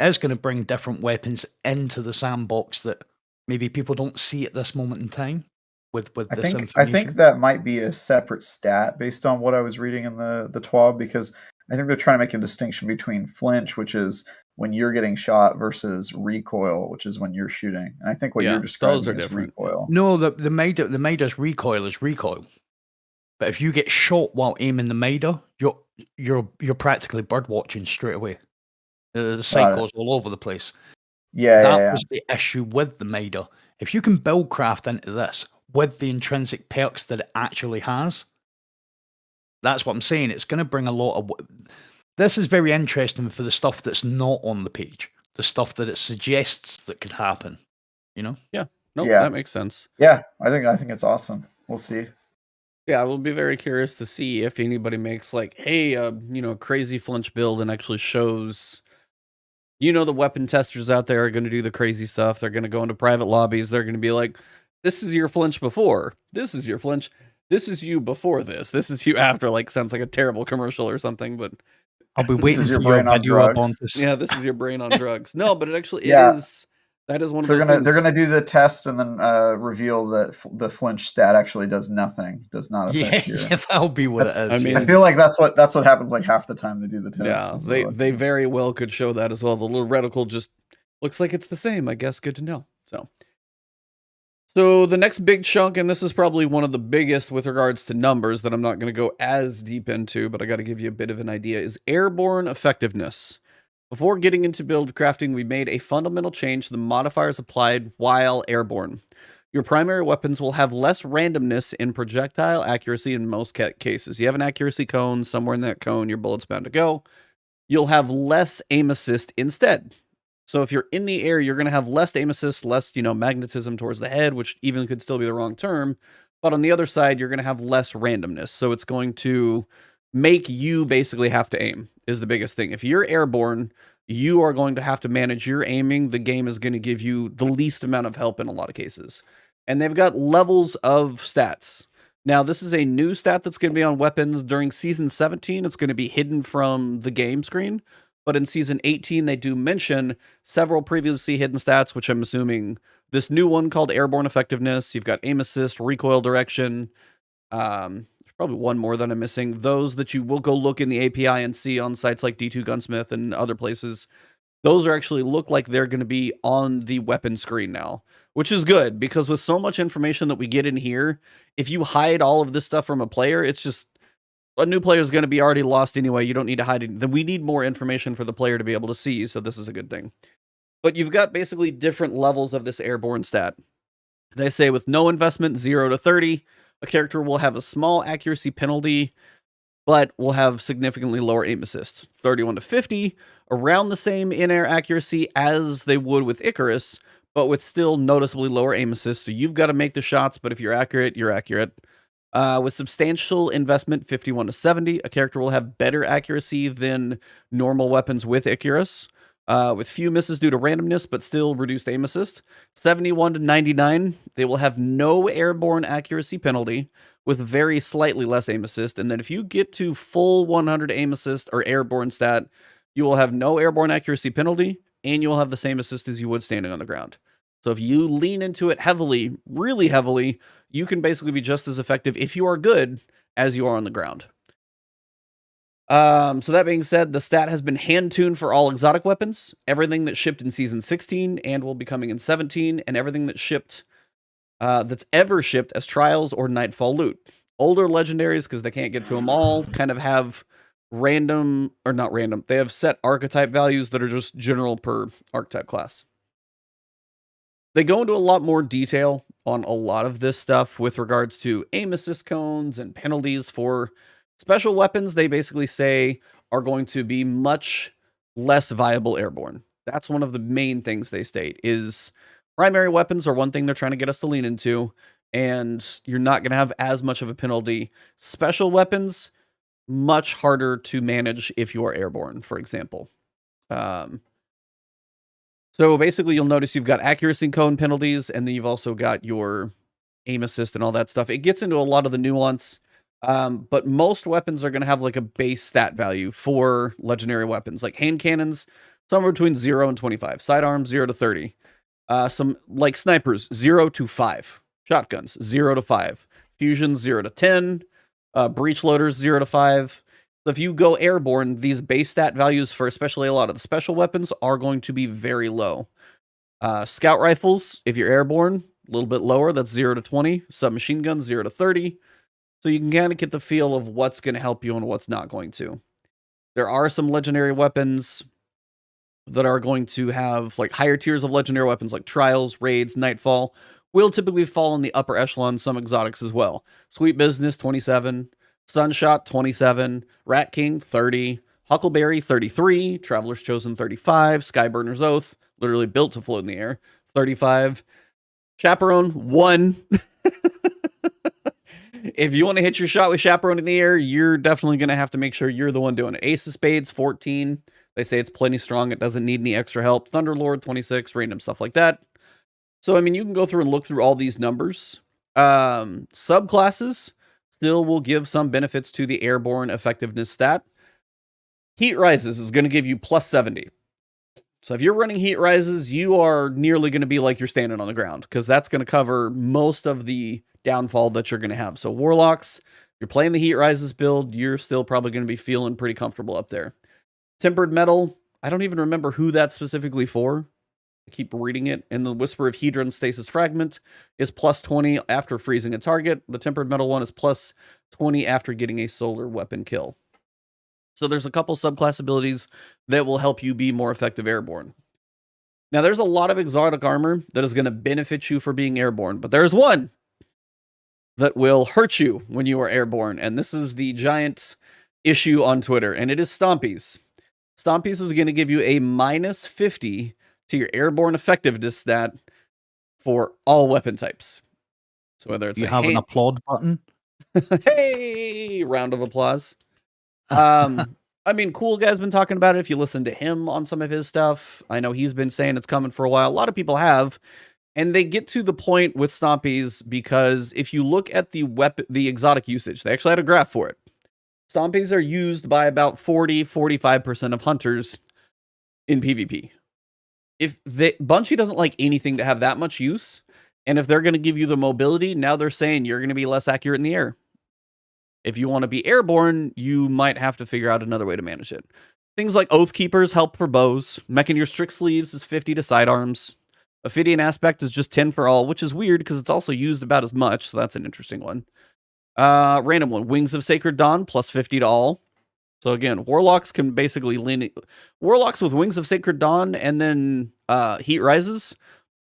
is going to bring different weapons into the sandbox that maybe people don't see at this moment in time. With this information, I think that might be a separate stat based on what I was reading in the TWAB, because I think they're trying to make a distinction between flinch, which is when you're getting shot, versus recoil, which is when you're shooting. And I think what you're describing is recoil. No, the Maida's recoil is recoil. But if you get shot while aiming the Mida, you're practically bird watching straight away. The sight goes all over the place. Yeah, was the issue with the Mida. If you can build craft into this with the intrinsic perks that it actually has, that's what I'm saying. It's going to bring a lot of... This is very interesting for the stuff that's not on the page. The stuff that it suggests that could happen. You know? Yeah. Nope, Yeah. that makes sense. Yeah, I think it's awesome. We'll see. Yeah, I will be very curious to see if anybody makes like, hey, crazy flinch build and actually shows, the weapon testers out there are going to do the crazy stuff. They're going to go into private lobbies. They're going to be like, this is your flinch before. This is your flinch. This is you before this. This is you after. Like, sounds like a terrible commercial or something, but I'll be waiting your for brain your on video drugs. on this. yeah, this is your brain on drugs. No, but it actually Yeah. is. That is one of They're those gonna things. they're gonna do the test and then reveal that the flinch stat actually does not affect you. Yeah, that'll be what it is. I mean, I feel like that's what happens like half the time they do the test. Yeah, they very well could show that as well. The little reticle just looks like it's the same. I guess good to know. So the next big chunk, and this is probably one of the biggest with regards to numbers that I'm not going to go as deep into, but I got to give you a bit of an idea, is airborne effectiveness. Before getting into build crafting, we made a fundamental change to the modifiers applied while airborne. Your primary weapons will have less randomness in projectile accuracy in most cases. You have an accuracy cone, somewhere in that cone, your bullet's bound to go. You'll have less aim assist instead. So if you're in the air, you're going to have less aim assist, less, magnetism towards the head, which even could still be the wrong term. But on the other side, you're going to have less randomness. So it's going to make you basically have to aim, is the biggest thing. If you're airborne, you are going to have to manage your aiming. The game is going to give you the least amount of help in a lot of cases. And they've got levels of stats. Now, this is a new stat that's going to be on weapons. During Season 17, it's going to be hidden from the game screen. But in Season 18, they do mention several previously hidden stats, which I'm assuming this new one called Airborne Effectiveness. You've got aim assist, recoil direction. There's probably one more that I'm missing. Those that you will go look in the API and see on sites like D2 Gunsmith and other places. Those are actually look like they're going to be on the weapon screen now, which is good because with so much information that we get in here, if you hide all of this stuff from a player, it's just a new player is going to be already lost anyway. You don't need to hide it. Then we need more information for the player to be able to see. So this is a good thing. But you've got basically different levels of this airborne stat. They say with no investment, 0 to 30, a character will have a small accuracy penalty, but will have significantly lower aim assist. 31 to 50, around the same in-air accuracy as they would with Icarus, but with still noticeably lower aim assist. So you've got to make the shots, but if you're accurate, you're accurate. With substantial investment, 51 to 70, a character will have better accuracy than normal weapons with Icarus. With few misses due to randomness, but still reduced aim assist. 71 to 99, they will have no airborne accuracy penalty with very slightly less aim assist. And then if you get to full 100 aim assist or airborne stat, you will have no airborne accuracy penalty, and you will have the same assist as you would standing on the ground. So if you lean into it heavily, really heavily, you can basically be just as effective if you are good as you are on the ground. So that being said, the stat has been hand-tuned for all exotic weapons, everything that shipped in Season 16 and will be coming in 17, and everything that shipped, that's ever shipped as trials or Nightfall loot. Older legendaries, because they can't get to them all, kind of have random, or not random, they have set archetype values that are just general per archetype class. They go into a lot more detail on a lot of this stuff with regards to aim assist cones and penalties for special weapons. They basically say are going to be much less viable airborne. That's one of the main things they state is primary weapons are one thing they're trying to get us to lean into, and you're not going to have as much of a penalty. Special weapons, much harder to manage if you are airborne, for example. So basically, you'll notice you've got accuracy cone penalties, and then you've also got your aim assist and all that stuff. It gets into a lot of the nuance, but most weapons are going to have like a base stat value for legendary weapons, like hand cannons, somewhere between 0 and 25. Sidearms, 0 to 30. Some like snipers, 0 to 5. Shotguns, 0 to 5. Fusions, 0 to 10. Breach loaders, 0 to 5. So if you go airborne, these base stat values for especially a lot of the special weapons are going to be very low. Scout rifles, if you're airborne, a little bit lower, that's 0 to 20. Submachine guns, 0 to 30. So you can kind of get the feel of what's going to help you and what's not going to. There are some legendary weapons that are going to have like higher tiers of legendary weapons like Trials, Raids, Nightfall will typically fall in the upper echelon, some exotics as well. Sweet Business, 27. Sunshot, 27. Rat King, 30. Huckleberry, 33. Traveler's Chosen, 35. Skyburner's Oath, literally built to float in the air, 35. Chaperone, 1. If you want to hit your shot with Chaperone in the air, you're definitely going to have to make sure you're the one doing it. Ace of Spades, 14. They say it's plenty strong. It doesn't need any extra help. Thunderlord, 26. Random stuff like that. So, I mean, you can go through and look through all these numbers. Subclasses still will give some benefits to the airborne effectiveness stat. Heat Rises is going to give you plus 70. So if you're running Heat Rises, you are nearly going to be like you're standing on the ground, because that's going to cover most of the downfall that you're going to have. So Warlocks, if you're playing the Heat Rises build, you're still probably going to be feeling pretty comfortable up there. Tempered Metal, I don't even remember who that's specifically for. I keep reading it. And the Whisper of Hedron Stasis Fragment is plus 20 after freezing a target. The Tempered Metal one is plus 20 after getting a solar weapon kill. So there's a couple subclass abilities that will help you be more effective airborne. Now, there's a lot of exotic armor that is going to benefit you for being airborne, but there's one that will hurt you when you are airborne, and this is the giant issue on Twitter, and it is Stompies. Stompies is going to give you a minus 50 to your airborne effectiveness stat for all weapon types. So whether it's you have an applaud button, hey, round of applause. I mean, Cool Guy's been talking about it. If you listen to him on some of his stuff, I know he's been saying it's coming for a while. A lot of people have, and they get to the point with Stompies because if you look at the exotic usage, they actually had a graph for it. Stompies are used by about 40-45% of hunters in PvP. If Bungie doesn't like anything to have that much use, and if they're going to give you the mobility, now they're saying you're going to be less accurate in the air. If you want to be airborne, you might have to figure out another way to manage it. Things like Oath Keepers help for bows. Mechanier Strict Sleeves is 50 to sidearms. Ophidian Aspect is just 10 for all, which is weird because it's also used about as much, so that's an interesting one. Random one, Wings of Sacred Dawn, plus 50 to all. So again, Warlocks can basically Warlocks with Wings of Sacred Dawn and then Heat Rises,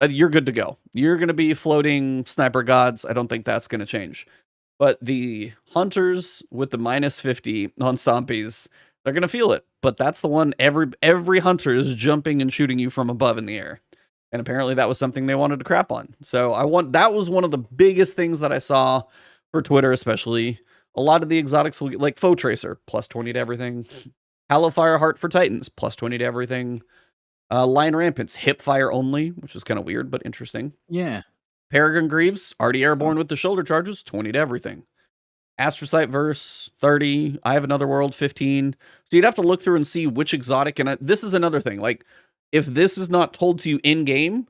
you're good to go. You're going to be floating Sniper Gods. I don't think that's going to change. But the Hunters with the minus 50 on Stompies, they're going to feel it. But that's the one every Hunter is jumping and shooting you from above in the air. And apparently that was something they wanted to crap on. So that was one of the biggest things that I saw for Twitter, especially. A lot of the exotics will get, like Foe Tracer, plus 20 to everything. Hallowfire Heart for Titans, plus 20 to everything. Lion Rampants, hip fire only, which is kind of weird, but interesting. Yeah. Peregrine Greaves, already airborne with the shoulder charges, 20 to everything. Astrocyte Verse, 30. I Have Another World, 15. So you'd have to look through and see which exotic, and this is another thing. Like, if this is not told to you in-game,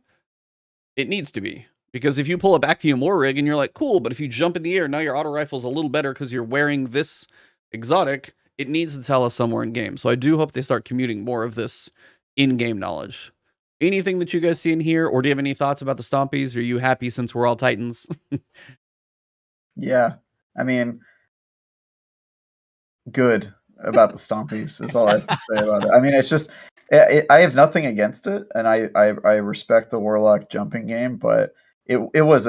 it needs to be. Because if you pull a Bactium War Rig and you're like, cool, but if you jump in the air, now your auto rifle's a little better because you're wearing this exotic, it needs to tell us somewhere in-game. So I do hope they start commuting more of this in-game knowledge. Anything that you guys see in here, or do you have any thoughts about the Stompies? Are you happy since we're all Titans? Yeah, I mean, good about the Stompies is all I have to say about it. I mean, it's just, I have nothing against it, and I respect the Warlock jumping game, but it was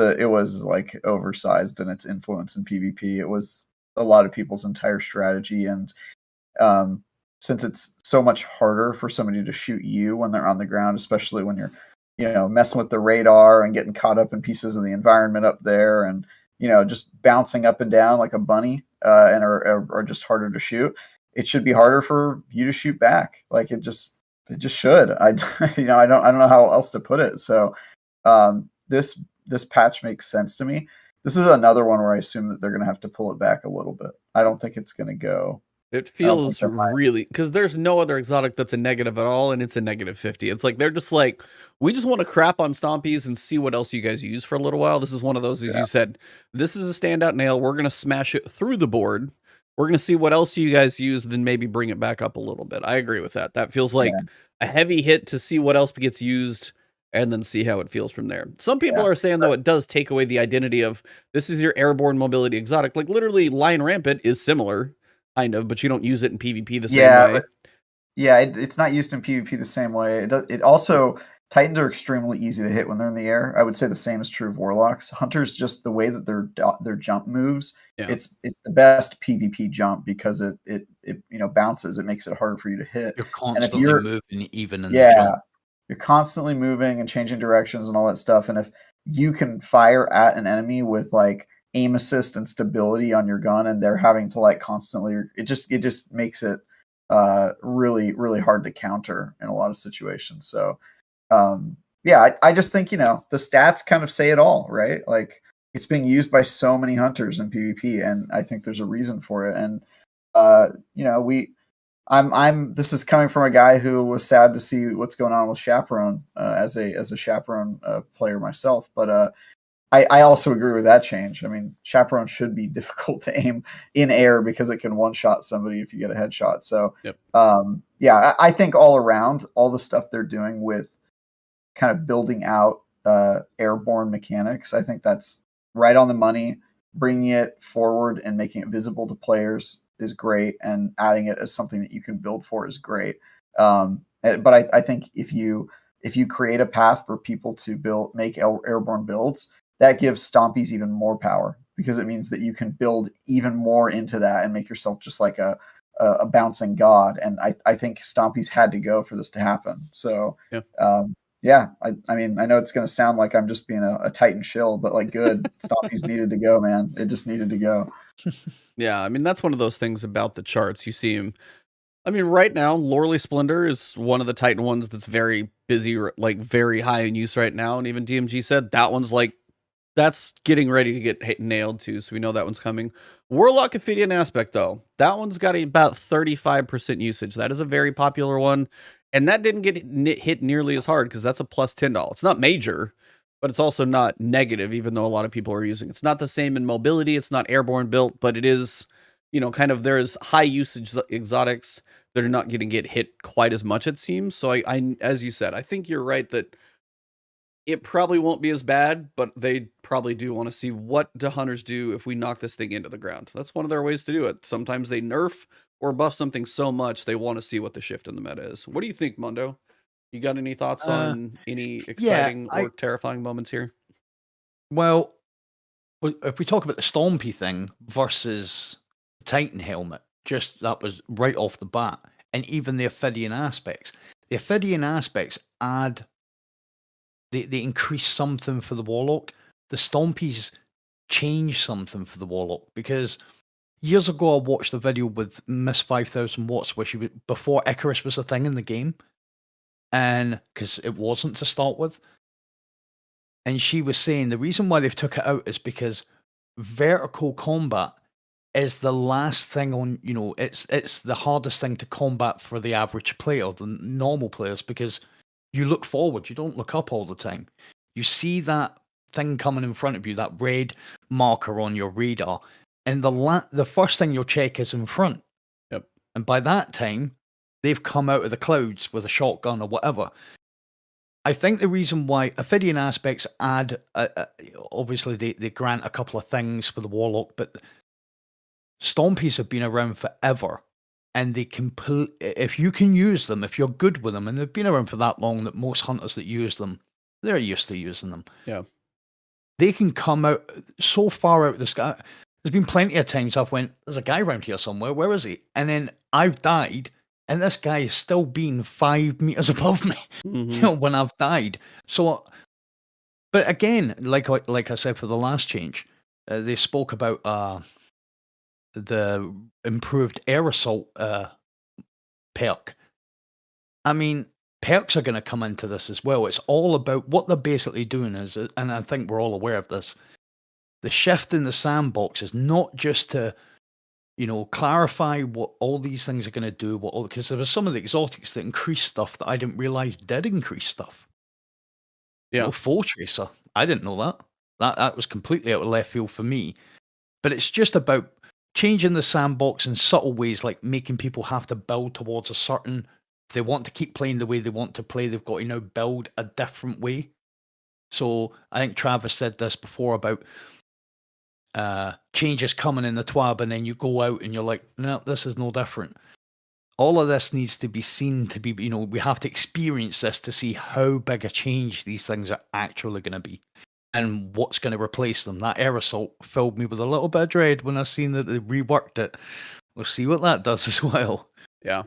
like oversized in its influence in PvP. It was a lot of people's entire strategy, and since it's so much harder for somebody to shoot you when they're on the ground, especially when you're, messing with the radar and getting caught up in pieces of the environment up there, and just bouncing up and down like a bunny, and are just harder to shoot. It should be harder for you to shoot back. Like it just should. I don't know how else to put it. So this patch makes sense to me. This is another one where I assume that they're going to have to pull it back a little bit. I don't think it's going to go. It feels really, because there's no other exotic that's a negative at all, and it's a negative 50. It's like they're just like, we just want to crap on Stompies and see what else you guys use for a little while. This is one of those, as you said, this is a standout nail. We're going to smash it through the board. We're going to see what else you guys use, then maybe bring it back up a little bit. I agree with that. That feels like a heavy hit to see what else gets used, and then see how it feels from there. Some people Yeah. are saying, though, it does take away the identity of this is your airborne mobility exotic. Like, literally, Lion Rampant is similar, kind of, but you don't use it in PvP the same way. Yeah, it's not used in PvP the same way. It also, Titans are extremely easy to hit when they're in the air. I would say the same is true of Warlocks. Hunters, just the way that their jump moves, it's the best PvP jump because it bounces. It makes it harder for you to hit. You're constantly moving, even in the jump. You're constantly moving and changing directions and all that stuff. And if you can fire at an enemy with like aim assist and stability on your gun, and they're having to like constantly, it just makes it really, really hard to counter in a lot of situations. So, I just think, the stats kind of say it all, right? Like, it's being used by so many hunters in PvP, and I think there's a reason for it. And, this is coming from a guy who was sad to see what's going on with Chaperone, as a Chaperone player myself. But, I also agree with that change. I mean, Chaperone should be difficult to aim in air because it can one-shot somebody if you get a headshot. So, I think all around, all the stuff they're doing with kind of building out airborne mechanics, I think that's right on the money. Bringing it forward and making it visible to players is great, and adding it as something that you can build for is great. But I think if you create a path for people to make airborne builds, that gives Stompies even more power, because it means that you can build even more into that and make yourself just like a bouncing god. And I think Stompies had to go for this to happen. So, I mean, I know it's going to sound like I'm just being a Titan shill, but like, good, Stompies needed to go, man. It just needed to go. Yeah, I mean, that's one of those things about the charts. You see him. I mean, right now, Loreley Splendor is one of the Titan ones that's very busy, like very high in use right now. And even DMG said that one's like, that's getting ready to get nailed too, so we know that one's coming. Warlock Ophidian Aspect, though, that one's got about 35% usage. That is a very popular one, and that didn't get hit nearly as hard because that's a plus $10. It's not major, but it's also not negative, even though a lot of people are using it. It's not the same in mobility. It's not airborne built, but it is, kind of, there's high usage exotics that are not going to get hit quite as much, it seems. So I, as you said, I think you're right that it probably won't be as bad, but they probably do want to see what do hunters do if we knock this thing into the ground. That's one of their ways to do it. Sometimes they nerf or buff something so much they want to see what the shift in the meta is. What do you think, Mondo? You got any thoughts on any exciting or terrifying moments here? Well, if we talk about the Stompy thing versus the Titan helmet, just that was right off the bat, and even the Ophidian aspects. The Ophidian aspects add, they increase something for the Warlock. The Stompies change something for the Warlock, because years ago I watched a video with Miss 5000 Watts where she was, before Icarus was a thing in the game, and because it wasn't to start with, and she was saying the reason why they've took it out is because vertical combat is the last thing on, it's the hardest thing to combat for the average player, the normal players, because you look forward, you don't look up all the time. You see that thing coming in front of you, that red marker on your radar, and the first thing you'll check is in front. Yep. And by that time, they've come out of the clouds with a shotgun or whatever. I think the reason why Ophidian aspects add, obviously they grant a couple of things for the Warlock, but Stompies have been around forever. And they if you can use them, if you're good with them, and they've been around for that long that most hunters that use them, they're used to using them. Yeah. They can come out so far out of the sky. There's been plenty of times I've went, there's a guy around here somewhere, where is he? And then I've died, and this guy is still being 5 meters above me, when I've died. So, but again, like I said for the last change, they spoke about the improved air assault perk. I mean, perks are going to come into this as well. It's all about what they're basically doing is, and I think we're all aware of this, the shift in the sandbox is not just to, clarify what all these things are going to do, because there were some of the exotics that increase stuff that I didn't realize did increase stuff. Yeah. Full Tracer. I didn't know that. That was completely out of left field for me. But it's just about changing the sandbox in subtle ways, like making people have to build towards a certain if they want to keep playing the way they want to play, they've got to now build a different way. So I think Travis said this before about changes coming in the TWAB, and then you go out and you're like, no, this is no different. All of this needs to be seen to be, we have to experience this to see how big a change these things are actually going to be and what's going to replace them. That Air Assault filled me with a little bit of dread when I seen that they reworked it. We'll see what that does as well. Yeah.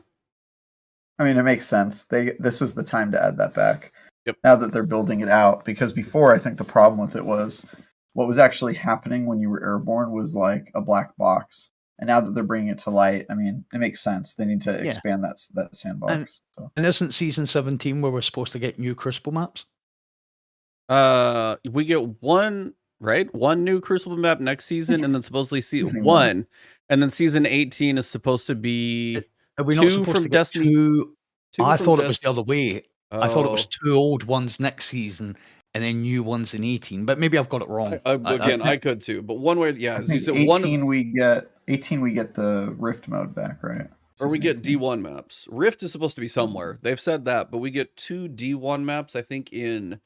I mean, it makes sense. This is the time to add that back. Yep. Now that they're building it out, because before I think the problem with it was what was actually happening when you were airborne was like a black box. And now that they're bringing it to light, I mean, it makes sense. They need to expand that sandbox. And isn't season 17 where we're supposed to get new Crucible maps? We get one new Crucible map next season, and then supposedly one, and then season 18 is supposed to be Are we not supposed from to get Destiny. two? I from thought it was the other way. Oh. I thought it was 2 old ones next season and then new ones in 18. But maybe I've got it wrong. I could too. But one way, yeah. I think 18 we get the Rift mode back, right? Or we get D1 maps. Rift is supposed to be somewhere. They've said that, but we get 2 D1 maps, I think, in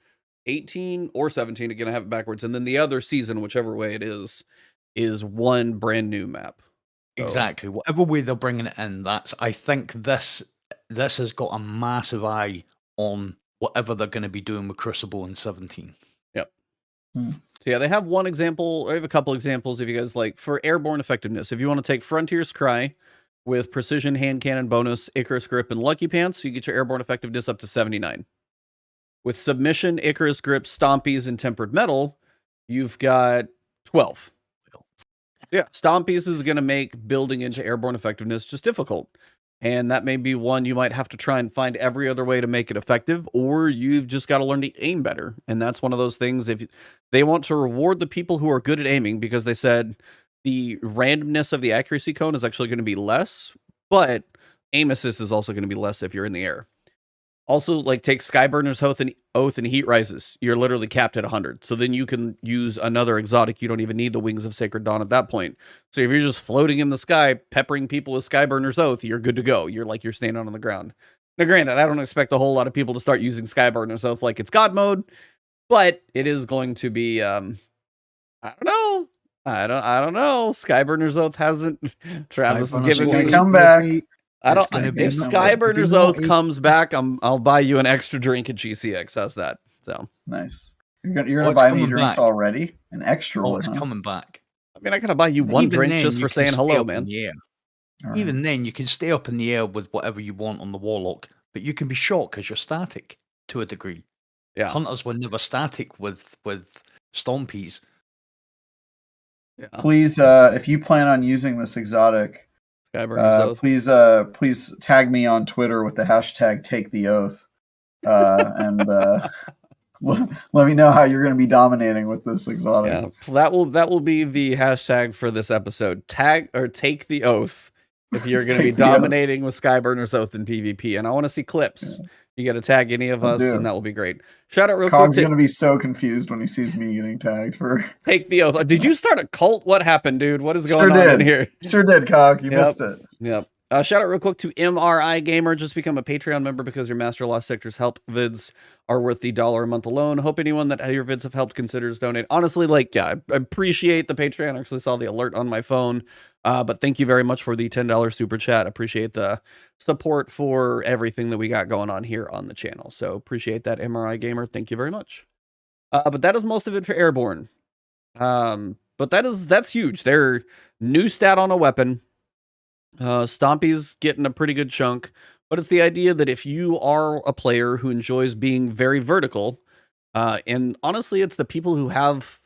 18 or 17. Again, I have it backwards. And then the other season, whichever way it is one brand new map. So. Exactly. Whatever way they're bringing it in, I think this has got a massive eye on whatever they're going to be doing with Crucible in 17. Yep. So yeah, they have one example. I have a couple examples if you guys like. For airborne effectiveness, if you want to take Frontier's Cry with precision hand cannon bonus, Icarus Grip, and Lucky Pants, you get your airborne effectiveness up to 79. With Submission, Icarus Grip, Stompies, and Tempered Metal, you've got 12. Yeah, Stompies is going to make building into airborne effectiveness just difficult. And that may be one you might have to try and find every other way to make it effective, or you've just got to learn to aim better. And that's one of those things. If they want to reward the people who are good at aiming, because they said the randomness of the accuracy cone is actually going to be less, but aim assist is also going to be less if you're in the air. Also, like, take Skyburner's Oath and Heat Rises. You're literally capped at 100. So then you can use another exotic. You don't even need the Wings of Sacred Dawn at that point. So if you're just floating in the sky, peppering people with Skyburner's Oath, you're good to go. You're staying on the ground. Now, granted, I don't expect a whole lot of people to start using Skyburner's Oath like it's God mode, but it is going to be, I don't know. Skyburner's Oath hasn't. Travis is giving me come back. I don't. If Skyburner's Oath comes back, I'll buy you an extra drink at GCX. How's that? So nice. You're gonna buy me drinks already? An extra one? It's coming back. I mean, I gotta buy you one drink just for saying hello, man. Right. Even then, you can stay up in the air with whatever you want on the Warlock, but you can be shot because you're static to a degree. Yeah, Hunters were never static with Stompies. Yeah. Please, if you plan on using this exotic. Please tag me on Twitter with the hashtag #TakeTheOath, and let me know how you're going to be dominating with this exotic. Yeah, that will be the hashtag for this episode. Tag or take the oath if you're going to be dominating with Skyburner's Oath in PvP, and I want to see clips. Yeah. You got to tag any of us, and that will be great. Shout out real quick. Cog's going to be so confused when he sees me getting tagged for take the oath. Did you start a cult? What happened, dude? What is going on in here? Sure did, Cog. You missed it. Yep. Shout out real quick to MRI Gamer. Just become a Patreon member because your Master Lost Sectors help vids are worth the $1 a month alone. Hope anyone that your vids have helped considers donate. Honestly, I appreciate the Patreon. I actually saw the alert on my phone. But thank you very much for the $10 super chat. Appreciate the support for everything that we got going on here on the channel. So appreciate that, MRI Gamer. Thank you very much. But that is most of it for Airborne. But that's huge. Their new stat on a weapon. Stompy's getting a pretty good chunk. But it's the idea that if you are a player who enjoys being very vertical, and honestly, it's the people who have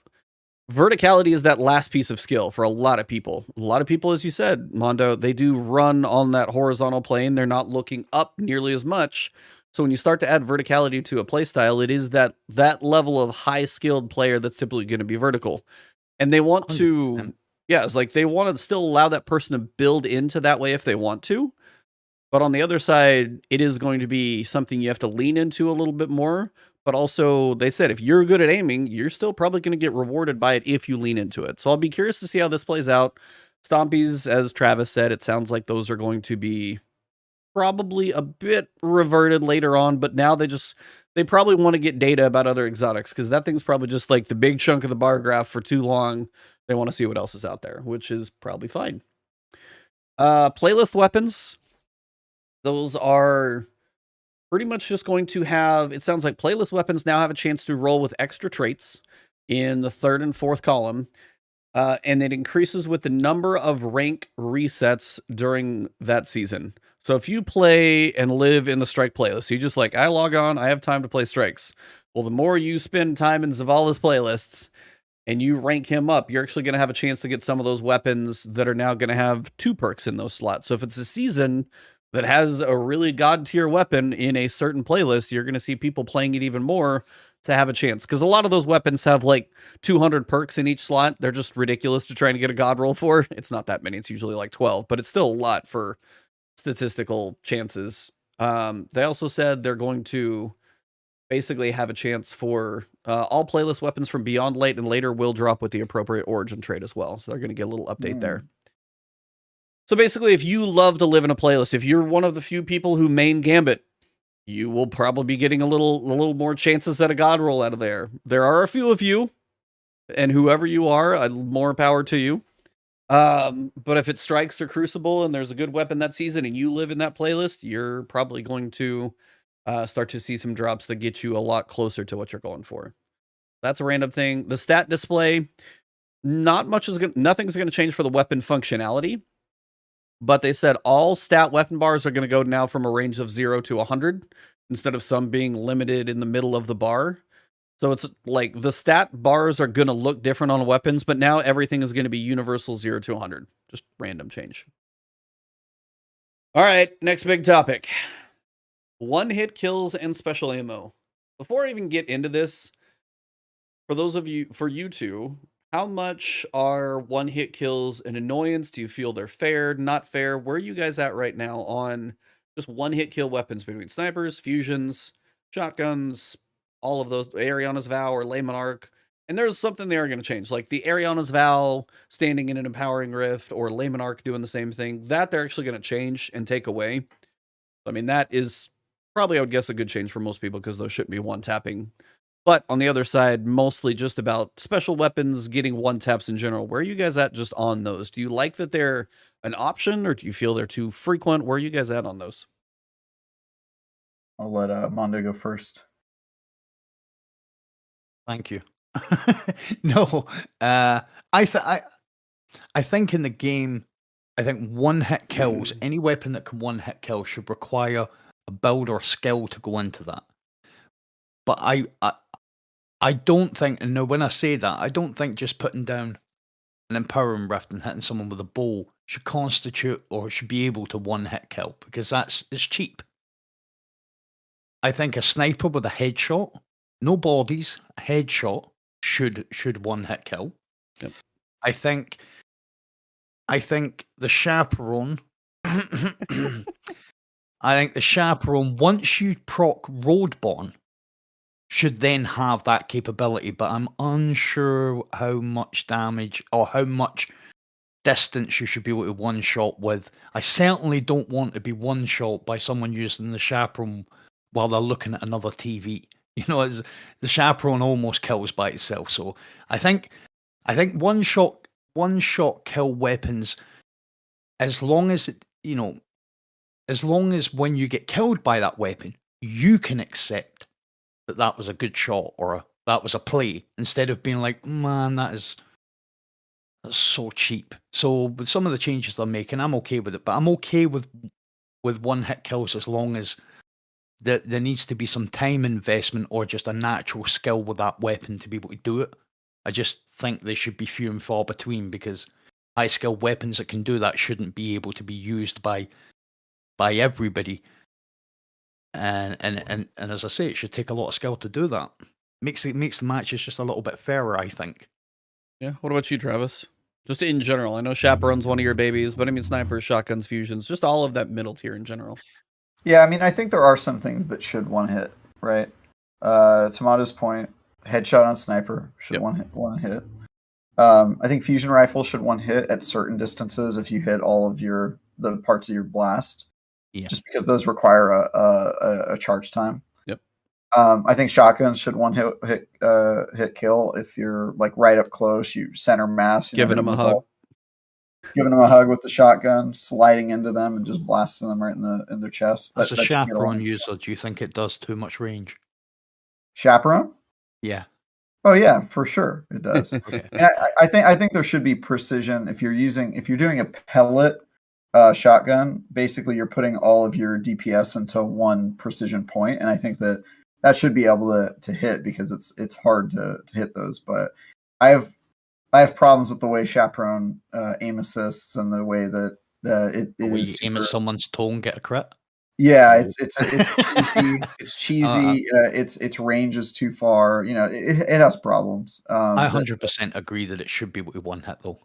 verticality is that last piece of skill for a lot of people. A lot of people, as you said, Mondo, they do run on that horizontal plane. They're not looking up nearly as much. So when you start to add verticality to a playstyle, it is that level of high-skilled player that's typically going to be vertical. And they want 100%. To... Yeah, it's like they want to still allow that person to build into that way if they want to. But on the other side, it is going to be something you have to lean into a little bit more. But also, they said, if you're good at aiming, you're still probably going to get rewarded by it if you lean into it. So I'll be curious to see how this plays out. Stompies, as Travis said, it sounds like those are going to be probably a bit reverted later on, but now they probably want to get data about other exotics, because that thing's probably just like the big chunk of the bar graph for too long. They want to see what else is out there, which is probably fine. Playlist weapons. Those are pretty much just going to have, it sounds like playlist weapons now have a chance to roll with extra traits in the 3rd and 4th column. And it increases with the number of rank resets during that season. So if you play and live in the strike playlist, you just like, I log on, I have time to play strikes. Well, the more you spend time in Zavala's playlists and you rank him up, you're actually going to have a chance to get some of those weapons that are now going to have 2 perks in those slots. So if it's a season that has a really god tier weapon in a certain playlist, you're going to see people playing it even more to have a chance. Because a lot of those weapons have like 200 perks in each slot. They're just ridiculous to try and get a god roll for. It's not that many. It's usually like 12, but it's still a lot for statistical chances. They also said they're going to basically have a chance for all playlist weapons from Beyond Late and later will drop with the appropriate origin trait as well. So they're going to get a little update there. So basically, if you love to live in a playlist, if you're one of the few people who main Gambit, you will probably be getting a little more chances at a god roll out of there. There are a few of you, and whoever you are, more power to you. But if it strikes or Crucible and there's a good weapon that season and you live in that playlist, you're probably going to start to see some drops that get you a lot closer to what you're going for. That's a random thing. The stat display, nothing's going to change for the weapon functionality. But they said all stat weapon bars are going to go now from a range of 0 to 100 instead of some being limited in the middle of the bar. So it's like the stat bars are going to look different on weapons, but now everything is going to be universal 0 to 100. Just random change. All right, next big topic. One-hit kills and special ammo. Before I even get into this, for you two, how much are one-hit kills an annoyance? Do you feel they're fair, not fair? Where are you guys at right now on just one-hit kill weapons between snipers, fusions, shotguns, all of those, Ariana's Vow or Le Monarch? And there's something they are going to change, like the Ariana's Vow standing in an empowering rift or Le Monarch doing the same thing. That they're actually going to change and take away. I mean, that is probably, I would guess, a good change for most people because those shouldn't be one-tapping. But on the other side, mostly just about special weapons getting one-taps in general. Where are you guys at just on those? Do you like that they're an option, or do you feel they're too frequent? Where are you guys at on those? I'll let Mondo go first. Thank you. No, I think in the game, I think one-hit kills, any weapon that can one-hit kill should require a build or skill to go into that. But I don't think, and no, when I say that, I don't think just putting down an empowering rift and hitting someone with a bow should constitute or should be able to one-hit kill, because it's cheap. I think a sniper with a headshot, no bodies, a headshot should one-hit kill. Yep. I think the chaperone. I think the chaperone, once you proc Roadborn, should then have that capability, but I'm unsure how much damage or how much distance you should be able to one-shot with. I certainly don't want to be one-shot by someone using the chaperone while they're looking at another TV. You know, the chaperone almost kills by itself. So I think one-shot kill weapons, as long as when you get killed by that weapon, you can accept that was a good shot or that was a play, instead of being like, man, that's so cheap. So with some of the changes they're making, I'm okay with it, but I'm okay with one-hit kills as long as there needs to be some time investment or just a natural skill with that weapon to be able to do it. I just think they should be few and far between, because high-skill weapons that can do that shouldn't be able to be used by everybody. And as I say, it should take a lot of skill to do that. Makes the matches just a little bit fairer, I think. Yeah. What about you, Travis? Just in general, I know Chaperone's one of your babies, but I mean snipers, shotguns, fusions, just all of that middle tier in general. Yeah, I mean, I think there are some things that should one hit, right? Tomato's point, headshot on sniper should one hit. I think fusion rifle should one hit at certain distances if you hit all of the parts of your blast. Yeah. just because those require a charge time. Yep. I think shotguns should one hit kill if you're like right up close. You center mass, Giving them a hug. Giving them a hug with the shotgun, sliding into them, and just blasting them right in their chest. As a chaperone user, do you think it does too much range? Chaperone? Yeah. Oh yeah, for sure it does. Okay. And I think there should be precision if you're doing a pellet shotgun. Basically, you're putting all of your DPS into one precision point, and I think that should be able to hit because it's hard to hit those. But I have problems with the way Chaperone aim assists and the way that it is. Aim at someone's toe and get a crit. Yeah, it's cheesy. It's cheesy. Its range is too far. It has problems. I 100% agree that it should be one hit though.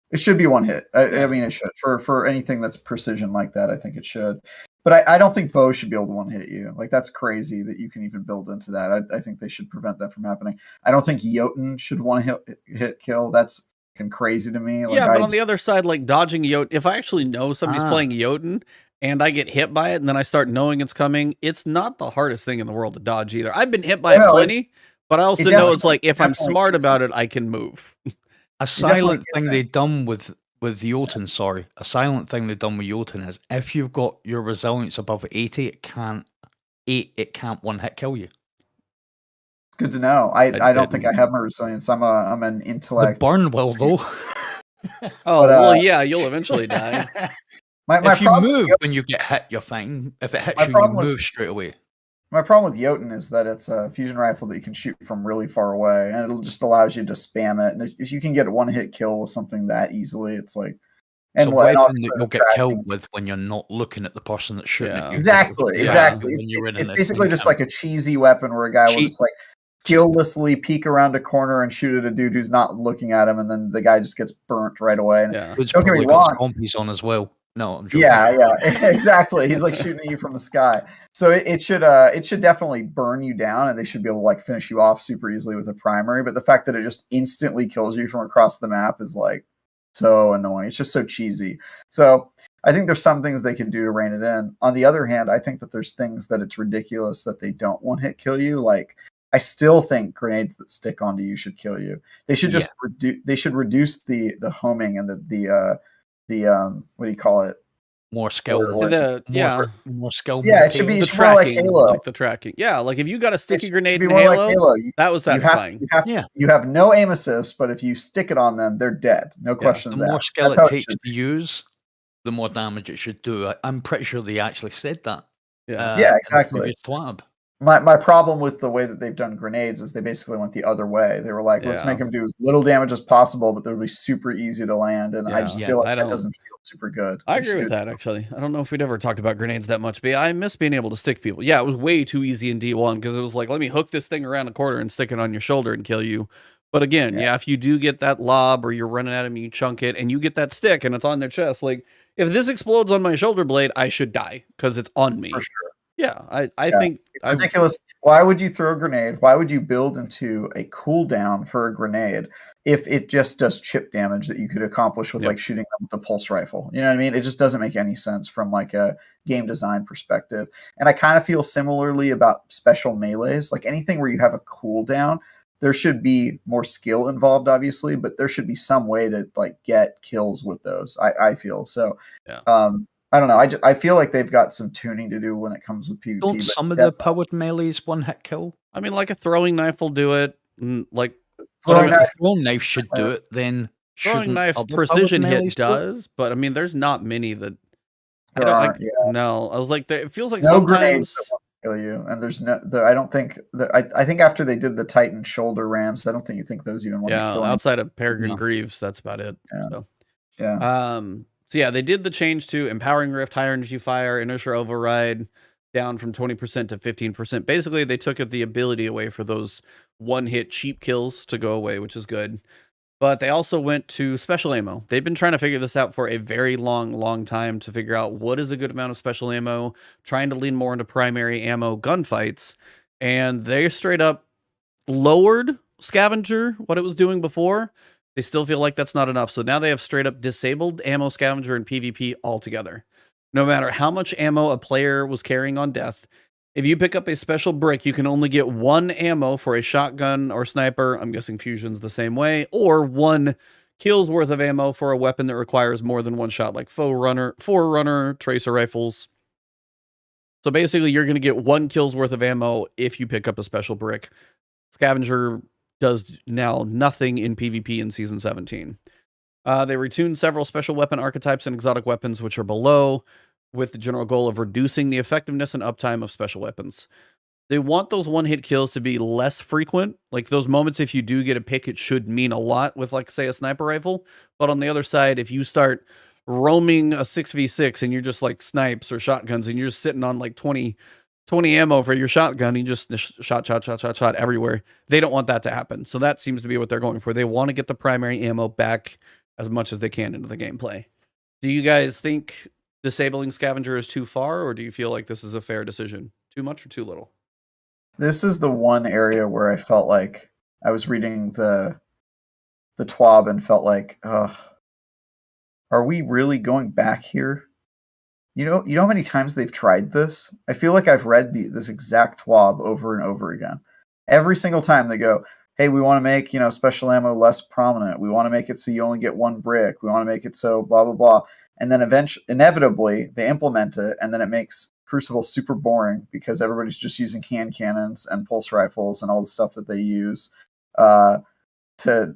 It should be one hit. I mean, it should for anything that's precision like that. I think it should. But I don't think bow should be able to one hit you. Like that's crazy that you can even build into that. I think they should prevent that from happening. I don't think Jotun should one hit kill. That's fucking crazy to me. Like, yeah, but on the other side, like dodging Jotun, if I actually know somebody's playing Jotun and I get hit by it and then I start knowing it's coming, it's not the hardest thing in the world to dodge either. I've been hit by it plenty, but I also know it's like if I'm smart about it, I can move. A silent thing they done with Jotun, a silent thing they done with Jotun is if you've got your resilience above 80, it can't one hit kill you. It's good to know. I don't think I have my resilience. I'm an intellect. The burn will though. Well, yeah, you'll eventually die. If you move when you get hit, you're fine. If it hits you, you move straight away. My problem with Jotun is that it's a fusion rifle that you can shoot from really far away, and it just allows you to spam it. And if you can get one hit kill with something that easily, it's like it's a weapon that you'll get killed with when you're not looking at the person that's shooting at you. Exactly. It's basically just like a cheesy weapon where a guy will just like skilllessly peek around a corner and shoot at a dude who's not looking at him, and then the guy just gets burnt right away. And don't get me wrong, zombies on as well. No, I'm joking. Yeah, exactly. He's like shooting at you from the sky. So it should definitely burn you down, and they should be able to like finish you off super easily with a primary. But the fact that it just instantly kills you from across the map is like so annoying. It's just so cheesy. So I think there's some things they can do to rein it in. On the other hand, I think that there's things that it's ridiculous that they don't one hit kill you. Like I still think grenades that stick onto you should kill you. They should just reduce the homing and the what do you call it? More skill. More skill. Yeah, it should be the tracking, like Halo. Like the tracking. Yeah, like if you got a sticky grenade in Halo, that was satisfying. You have no aim assist, but if you stick it on them, they're dead. No questions asked. The more skill it takes to use, the more damage it should do. I'm pretty sure they actually said that. Yeah, exactly. TWAB. My problem with the way that they've done grenades is they basically went the other way. They were like, let's make them do as little damage as possible, but they'll be super easy to land. And I just feel like that doesn't feel super good. I agree with that, actually. I don't know if we'd ever talked about grenades that much, but I miss being able to stick people. Yeah, it was way too easy in D1 because it was like, let me hook this thing around a corner and stick it on your shoulder and kill you. But again, if you do get that lob or you're running at them, you chunk it, and you get that stick and it's on their chest, like, if this explodes on my shoulder blade, I should die because it's on me. For sure. Yeah, I think it's ridiculous. Why would you throw a grenade? Why would you build into a cooldown for a grenade if it just does chip damage that you could accomplish with like shooting them with a pulse rifle? You know what I mean? It just doesn't make any sense from like a game design perspective. And I kind of feel similarly about special melees. Like anything where you have a cooldown, there should be more skill involved, obviously, but there should be some way to like get kills with those. I feel so. Yeah. I don't know. I feel like they've got some tuning to do when it comes with PvP. Don't some of the powered melees one hit kill? I mean, like a throwing knife will do it. Like throwing knife should do it. Then throwing knife precision hit does, but I mean, there's not many that. No, I was like, it feels like no sometimes grenades that won't kill you, and there's no. I don't think. I think after they did the Titan shoulder rams, I don't think you think those even. Outside of Peregrine Greaves, that's about it. So yeah, they did the change to Empowering Rift, Higher Energy Fire, Inertia Override, down from 20% to 15%. Basically, they took the ability away for those one-hit cheap kills to go away, which is good. But they also went to special ammo. They've been trying to figure this out for a very long time to figure out what is a good amount of special ammo, trying to lean more into primary ammo gunfights. And they straight up lowered Scavenger, what it was doing before. They still feel like that's not enough. So now they have straight up disabled ammo scavenger and PvP altogether. No matter how much ammo a player was carrying on death, if you pick up a special brick, you can only get 1 ammo for a shotgun or sniper. I'm guessing fusion's the same way, or 1 kills worth of ammo for a weapon that requires more than 1 shot, like Forerunner, tracer rifles. So basically, you're going to get 1 kill's worth of ammo if you pick up a special brick. Scavenger does now nothing in PvP in Season 17. They retuned several special weapon archetypes and exotic weapons, which are below, with the general goal of reducing the effectiveness and uptime of special weapons. They want those one-hit kills to be less frequent. Like those moments, if you do get a pick, it should mean a lot with, like, say, a sniper rifle. But on the other side, if you start roaming a 6v6 and you're just like snipes or shotguns and you're just sitting on like 20 ammo for your shotgun and you just shot everywhere, they don't want that to happen. So that seems to be what they're going for. They want to get the primary ammo back as much as they can into the gameplay. Do you guys think disabling Scavenger is too far, or do you feel like this is a fair decision? Too much or too little? This is the one area where I felt like I was reading the TWAB and felt like, are we really going back here? You know how many times they've tried this? I feel like I've read this exact TWAB over and over again. Every single time they go, hey, we want to make, special ammo less prominent. We want to make it so you only get 1 brick. We want to make it so blah, blah, blah. And then inevitably, they implement it, and then it makes Crucible super boring because everybody's just using hand cannons and pulse rifles and all the stuff that they use to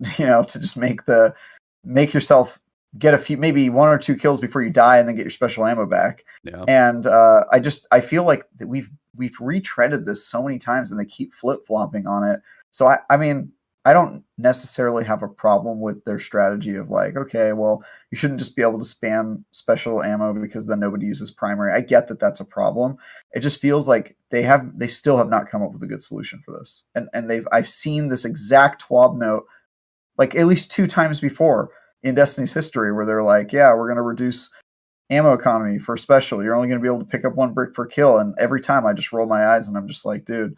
just make yourself get a few, maybe 1 or 2 kills before you die and then get your special ammo back. Yeah. And I feel like that we've retreaded this so many times and they keep flip-flopping on it. So I mean, I don't necessarily have a problem with their strategy of like, okay, well, you shouldn't just be able to spam special ammo because then nobody uses primary. I get that that's a problem. It just feels like they still have not come up with a good solution for this. And I've seen this exact TWAB note like at least 2 times before in Destiny's history where they're like, yeah, we're going to reduce ammo economy for special. You're only going to be able to pick up 1 brick per kill. And every time I just roll my eyes and I'm just like, dude,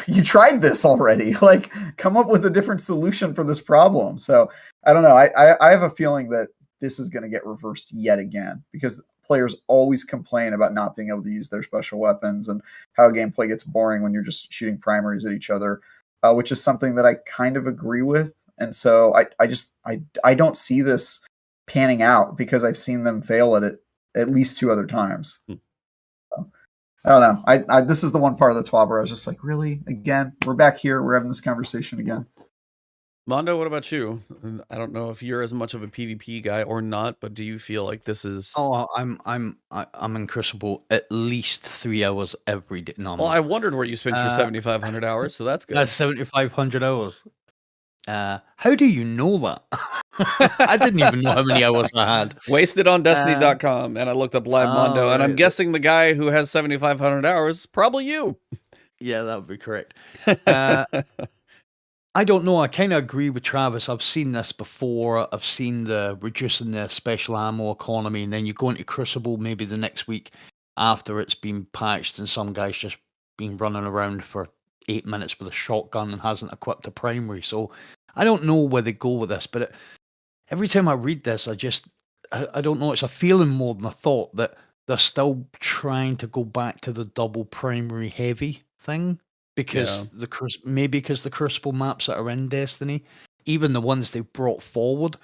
you tried this already. Like, come up with a different solution for this problem. So I don't know. I have a feeling that this is going to get reversed yet again because players always complain about not being able to use their special weapons and how gameplay gets boring when you're just shooting primaries at each other, which is something that I kind of agree with. And so I don't see this panning out because I've seen them fail at it at least 2 other times. I don't know. This is the one part of the TWAB where I was just like, really? Again? We're back here. We're having this conversation again. Mondo, what about you? I don't know if you're as much of a PvP guy or not, but do you feel like this is... Oh, I'm in Crucible at least 3 hours every day. No, well, I wondered where you spent your 7,500 hours, so that's good. That's 7,500 hours. How do you know that? I didn't even know how many hours I had. Wasted on Destiny.com, and I looked up LiveMondo, and I'm guessing the guy who has 7,500 hours, probably you. Yeah, that would be correct. I don't know. I kind of agree with Travis. I've seen this before. I've seen the reducing the special ammo economy, and then you go into Crucible maybe the next week after it's been patched, and some guy's just been running around for 8 minutes with a shotgun and hasn't equipped a primary. So I don't know where they go with this, but every time I read this, I don't know. It's a feeling more than a thought that they're still trying to go back to the double primary heavy thing because because the Crucible maps that are in Destiny, even the ones they brought forward,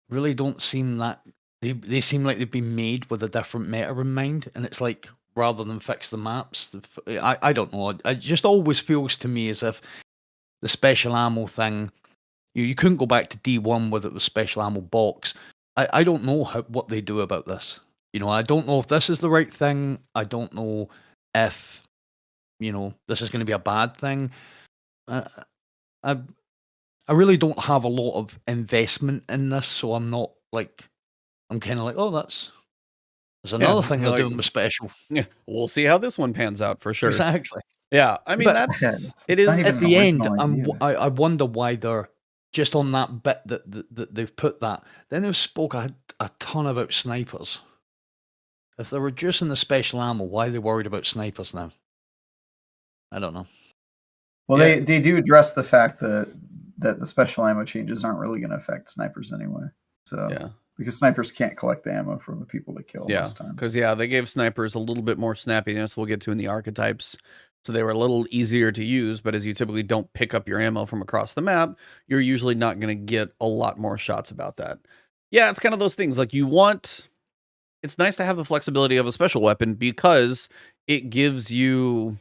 really don't seem that they seem like they've been made with a different meta in mind, and it's like rather than fix the maps, I don't know. It just always feels to me as if the special ammo thing. You couldn't go back to D1 with it was special ammo box. I don't know what they do about this. I don't know if this is the right thing. I don't know if this is going to be a bad thing. I really don't have a lot of investment in this, so I'm not like I'm kind of like, oh, there's another thing they're doing with special. Yeah, we'll see how this one pans out for sure. Exactly. Yeah, I mean it is at the end. I wonder why they're just on that bit that they've put that. Then they've spoke a ton about snipers. If they're reducing the special ammo, why are they worried about snipers now? I don't know. Well, they do address the fact that the special ammo changes aren't really going to affect snipers anyway. So yeah, because snipers can't collect the ammo from the people they kill most times. Because they gave snipers a little bit more snappiness. We'll get to in the archetypes. So they were a little easier to use, but as you typically don't pick up your ammo from across the map, you're usually not going to get a lot more shots about that. Yeah, it's kind of those things. Like it's nice to have the flexibility of a special weapon because it gives you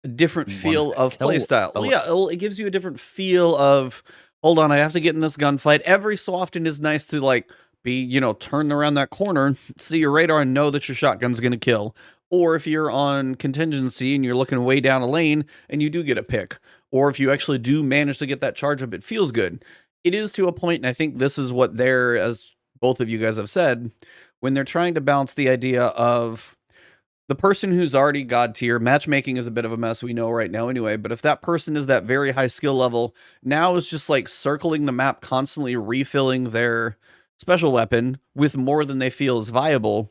a different feel of playstyle. Well, it gives you a different feel of, hold on, I have to get in this gunfight. Every so often is nice to like be, turn around that corner, see your radar and know that your shotgun's going to kill. Or if you're on contingency and you're looking way down a lane and you do get a pick. Or if you actually do manage to get that charge up, it feels good. It is to a point, and I think this is what as both of you guys have said, when they're trying to balance the idea of the person who's already god tier. Matchmaking is a bit of a mess, we know right now anyway, but if that person is that very high skill level, now is just like circling the map, constantly refilling their special weapon with more than they feel is viable,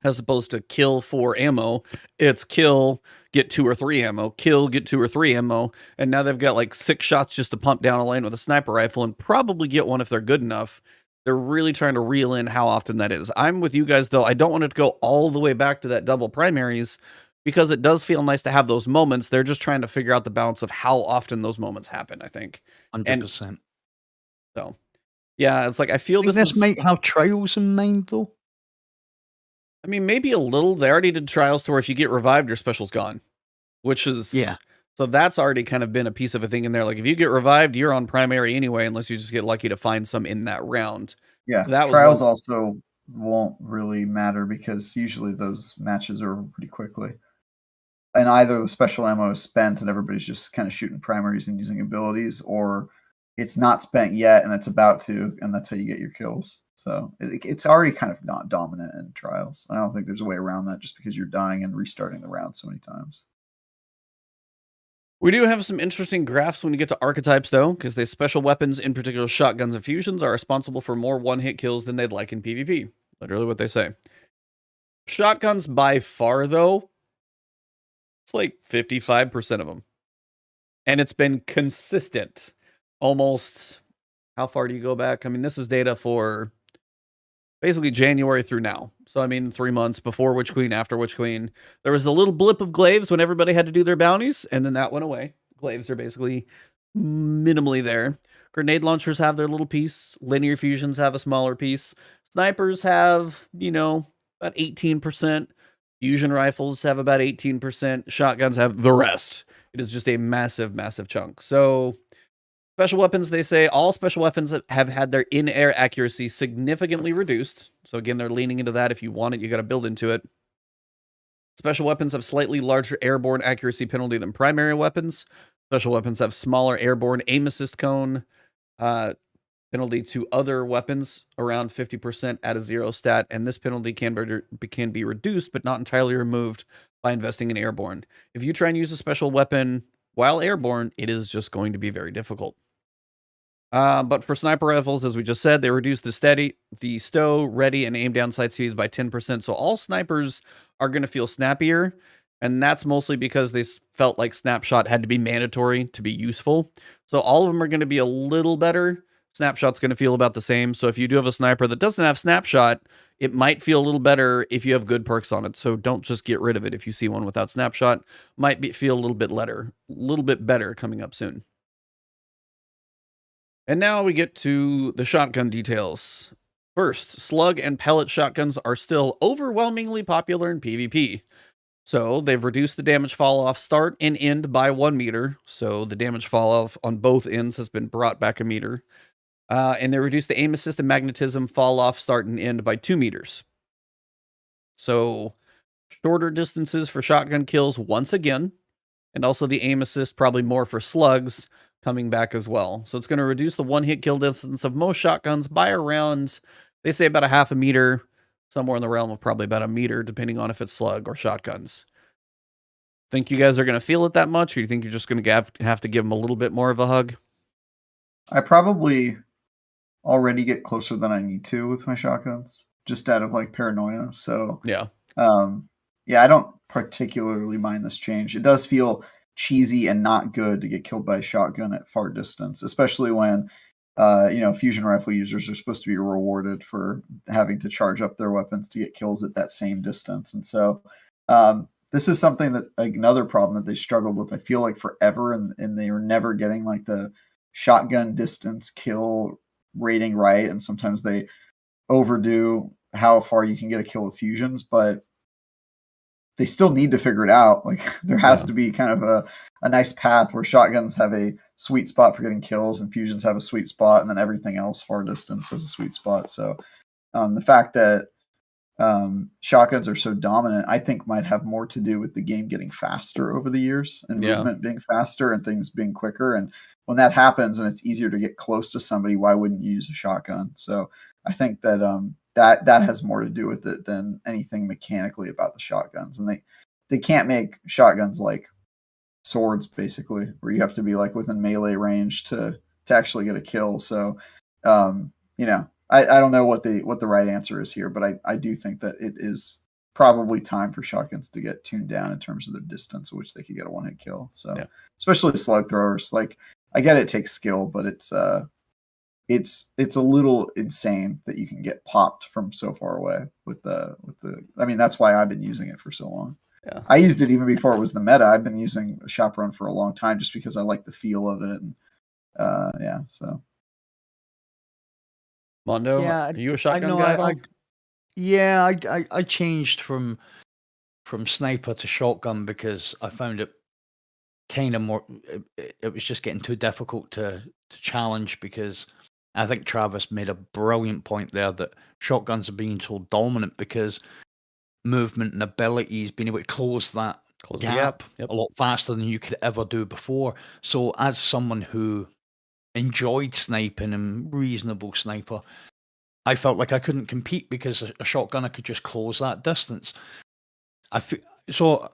as opposed to kill 4 ammo, it's kill, get 2 or 3 ammo, kill, get 2 or 3 ammo, and now they've got like 6 shots just to pump down a lane with a sniper rifle and probably get one if they're good enough. They're really trying to reel in how often that is. I'm with you guys, though. I don't want it to go all the way back to that double primaries because it does feel nice to have those moments. They're just trying to figure out the balance of how often those moments happen, I think. 100%. So, yeah, it's like I feel this might have trials in mind, though. I mean, maybe a little. They already did trials to where if you get revived, your special's gone, which is... Yeah. So that's already kind of been a piece of a thing in there. Like if you get revived, you're on primary anyway, unless you just get lucky to find some in that round. Yeah, so that trials also won't really matter because usually those matches are over pretty quickly. And either the special ammo is spent and everybody's just kind of shooting primaries and using abilities, or it's not spent yet and it's about to, and that's how you get your kills. So it's already kind of not dominant in trials. I don't think there's a way around that just because you're dying and restarting the round so many times. We do have some interesting graphs when you get to archetypes, though, because the special weapons, in particular shotguns and fusions, are responsible for more one-hit kills than they'd like in PvP. Literally what they say. Shotguns, by far, though, it's like 55% of them. And it's been consistent. Almost, how far do you go back? I mean, this is data for basically January through now. So, I mean, 3 months before Witch Queen, after Witch Queen. There was a little blip of glaives when everybody had to do their bounties, and then that went away. Glaives are basically minimally there. Grenade launchers have their little piece. Linear fusions have a smaller piece. Snipers have, about 18%. Fusion rifles have about 18%. Shotguns have the rest. It is just a massive, massive chunk. So... special weapons, they say all special weapons have had their in-air accuracy significantly reduced. So again, they're leaning into that. If you want it, you got to build into it. Special weapons have slightly larger airborne accuracy penalty than primary weapons. Special weapons have smaller airborne aim assist cone penalty to other weapons, around 50% at a 0 stat. And this penalty can be reduced, but not entirely removed by investing in airborne. If you try and use a special weapon while airborne, it is just going to be very difficult. But for sniper rifles, as we just said, they reduced the stow, ready, and aim down sight speeds by 10%. So all snipers are going to feel snappier, and that's mostly because they felt like snapshot had to be mandatory to be useful. So all of them are going to be a little better. Snapshot's going to feel about the same. So if you do have a sniper that doesn't have snapshot, it might feel a little better if you have good perks on it. So don't just get rid of it if you see one without snapshot. Might feel a little bit better coming up soon. And now we get to the shotgun details. First, slug and pellet shotguns are still overwhelmingly popular in PvP. So they've reduced the damage fall off start and end by 1 meter. So the damage fall off on both ends has been brought back a meter. And they reduced the aim assist and magnetism fall off start and end by 2 meters. So shorter distances for shotgun kills once again. And also the aim assist probably more for slugs coming back as well. So it's going to reduce the one-hit kill distance of most shotguns by around, they say about a half a meter, somewhere in the realm of probably about a meter, depending on if it's slug or shotguns. Think you guys are going to feel it that much, or you think you're just going to have to give them a little bit more of a hug? I probably already get closer than I need to with my shotguns, just out of like paranoia. So yeah, I don't particularly mind this change. It does feel cheesy and not good to get killed by a shotgun at far distance, especially when fusion rifle users are supposed to be rewarded for having to charge up their weapons to get kills at that same distance. And so this is something that, like, another problem that they struggled with, I feel like, forever, and they were never getting like the shotgun distance kill rating right, and sometimes they overdo how far you can get a kill with fusions, but they still need to figure it out. Like, there has to be kind of a nice path where shotguns have a sweet spot for getting kills and fusions have a sweet spot, and then everything else far distance has a sweet spot. So the fact that shotguns are so dominant, I think, might have more to do with the game getting faster over the years and movement being faster and things being quicker. And when that happens and it's easier to get close to somebody, why wouldn't you use a shotgun? So I think that that has more to do with it than anything mechanically about the shotguns. And they can't make shotguns like swords, basically, where you have to be like within melee range to actually get a kill. So I don't know what the right answer is here, but I do think that it is probably time for shotguns to get tuned down in terms of their distance at which they could get a one-hit kill. So especially slug throwers, like, I get it takes skill, but it's a little insane that you can get popped from so far away with the. I mean, that's why I've been using it for so long. Yeah. I used it even before it was the meta. I've been using a shotgun for a long time just because I like the feel of it. And, so. Mondo, are you a shotgun guy at all? I changed from sniper to shotgun because I found it kind of more. It was just getting too difficult to challenge, because I think Travis made a brilliant point there that shotguns are being so dominant because movement and abilities, being able to close the gap a lot faster than you could ever do before. So as someone who enjoyed sniping and reasonable sniper, I felt like I couldn't compete because a shotgunner could just close that distance. So,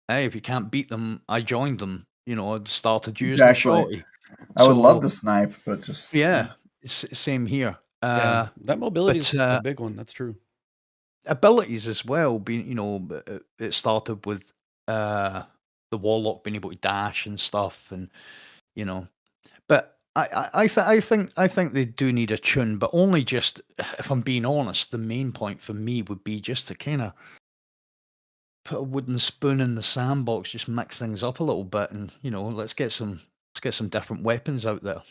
hey, if you can't beat them, I joined them. Started using a shotty. I would love to snipe, but just same here. That mobility is a big one. That's true. Abilities as well. It started with the Warlock being able to dash and stuff, and but I think they do need a tune, but only just, if I'm being honest, the main point for me would be just to kind of put a wooden spoon in the sandbox, just mix things up a little bit, and let's get some different weapons out there.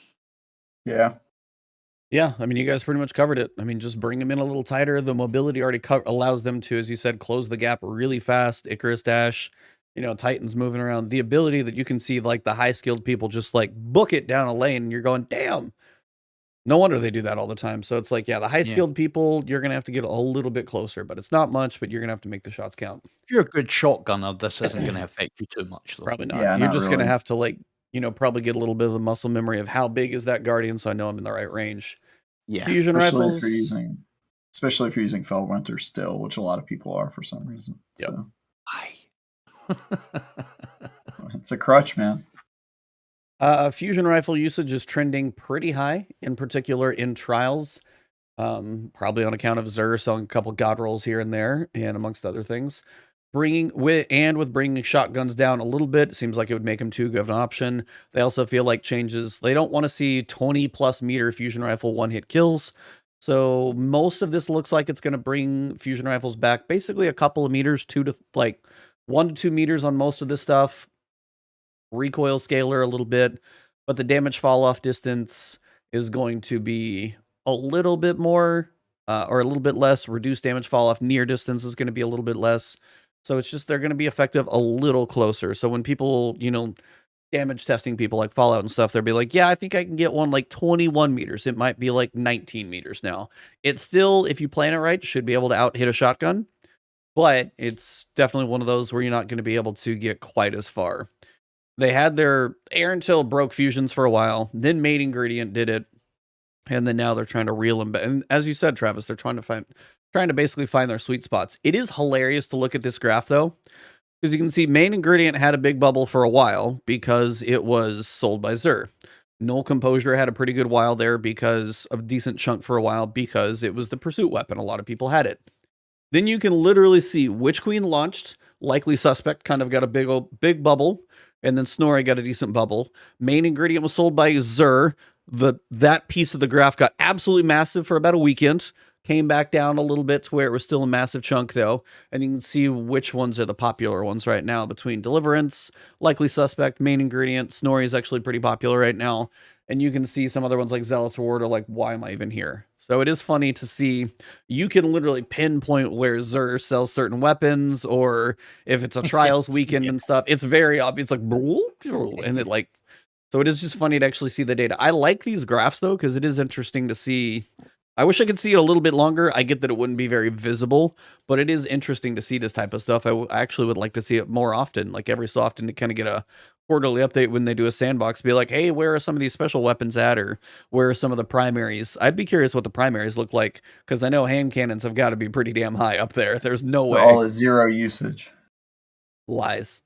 Yeah, I mean, you guys pretty much covered it. I mean, just bring them in a little tighter. The mobility already allows them to, as you said, close the gap really fast. Icarus dash, Titans moving around. The ability that you can see, like, the high-skilled people just, like, book it down a lane, and you're going, damn. No wonder they do that all the time. So it's like, the high-skilled people, you're going to have to get a little bit closer, but it's not much, but you're going to have to make the shots count. If you're a good shotgunner, this isn't going to affect you too much, though. Probably not. Yeah, you're just going to have to, like, probably get a little bit of the muscle memory of how big is that Guardian, so I know I'm in the right range. Yeah, fusion rifles. Especially if you're using Felwinter still, which a lot of people are for some reason. Yep. So. Why? It's a crutch, man. Fusion rifle usage is trending pretty high, in particular in trials. Probably on account of Xur selling a couple god rolls here and there, and amongst other things. With bringing shotguns down a little bit, it seems like it would make them too good of an option. They also feel like changes. They don't want to see 20+ meter fusion rifle one-hit kills. So most of this looks like it's going to bring fusion rifles back basically a couple of meters, 1 to 2 meters on most of this stuff. Recoil scaler a little bit, but the damage fall off distance is going to be a little bit more or a little bit less. Reduced damage fall off near distance is going to be a little bit less. So it's just they're going to be effective a little closer. So when people, damage testing people like Fallout and stuff, they'll be like, yeah, I think I can get one like 21 meters. It might be like 19 meters now. It's still, if you plan it right, should be able to out hit a shotgun, but it's definitely one of those where you're not going to be able to get quite as far. They had their Till broke fusions for a while, then Main Ingredient did it, and then now they're trying to reel them back. And as you said, Travis, they're trying to basically find their sweet spots. It is hilarious to look at this graph, though, because you can see Main Ingredient had a big bubble for a while because it was sold by Xur. Null Composure had a pretty good while there because of a decent chunk for a while because it was the pursuit weapon. A lot of people had it. Then you can literally see Witch Queen launched, Likely Suspect kind of got a big bubble, and then Snorri got a decent bubble. Main Ingredient was sold by Xur. that piece of the graph got absolutely massive for about a weekend, came back down a little bit to where it was still a massive chunk though, and you can see which ones are the popular ones right now between Deliverance, Likely Suspect, Main Ingredient. Snorri is actually pretty popular right now, and you can see some other ones like Zealot's Reward are like, why am I even here? So it is funny to see you can literally pinpoint where Xur sells certain weapons, or if it's a trials weekend and stuff, it's very obvious, like, and it like, so it is just funny to actually see the data. I like these graphs though, because it is interesting to see. I wish I could see it a little bit longer. I get that it wouldn't be very visible, but it is interesting to see this type of stuff. I actually would like to see it more often, like every so often, to kind of get a quarterly update when they do a sandbox, be like, hey, where are some of these special weapons at, or where are some of the primaries? I'd be curious what the primaries look like, because I know hand cannons have got to be pretty damn high up there. There's no way. All is 0 usage. Lies.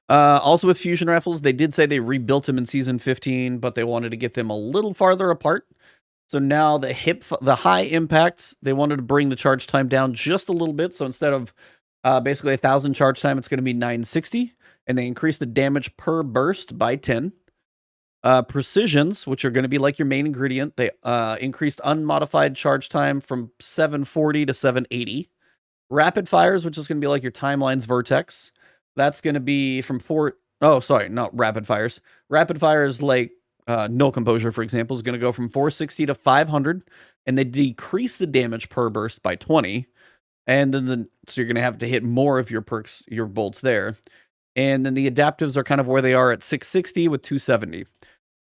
Also with fusion rifles, they did say they rebuilt them in season 15, but they wanted to get them a little farther apart. So now the high impacts, they wanted to bring the charge time down just a little bit. So instead of basically 1,000 charge time, it's going to be 960. And they increased the damage per burst by 10. Precisions, which are going to be like your main ingredient, they increased unmodified charge time from 740 to 780. Rapid fires, which is going to be like your timeline's vertex, that's going to be from not rapid fires. Rapid fires like No Composure, for example, is going to go from 460 to 500, and they decrease the damage per burst by 20. And then so you're going to have to hit more of your perks, your bolts there. And then the adaptives are kind of where they are at 660 with 270.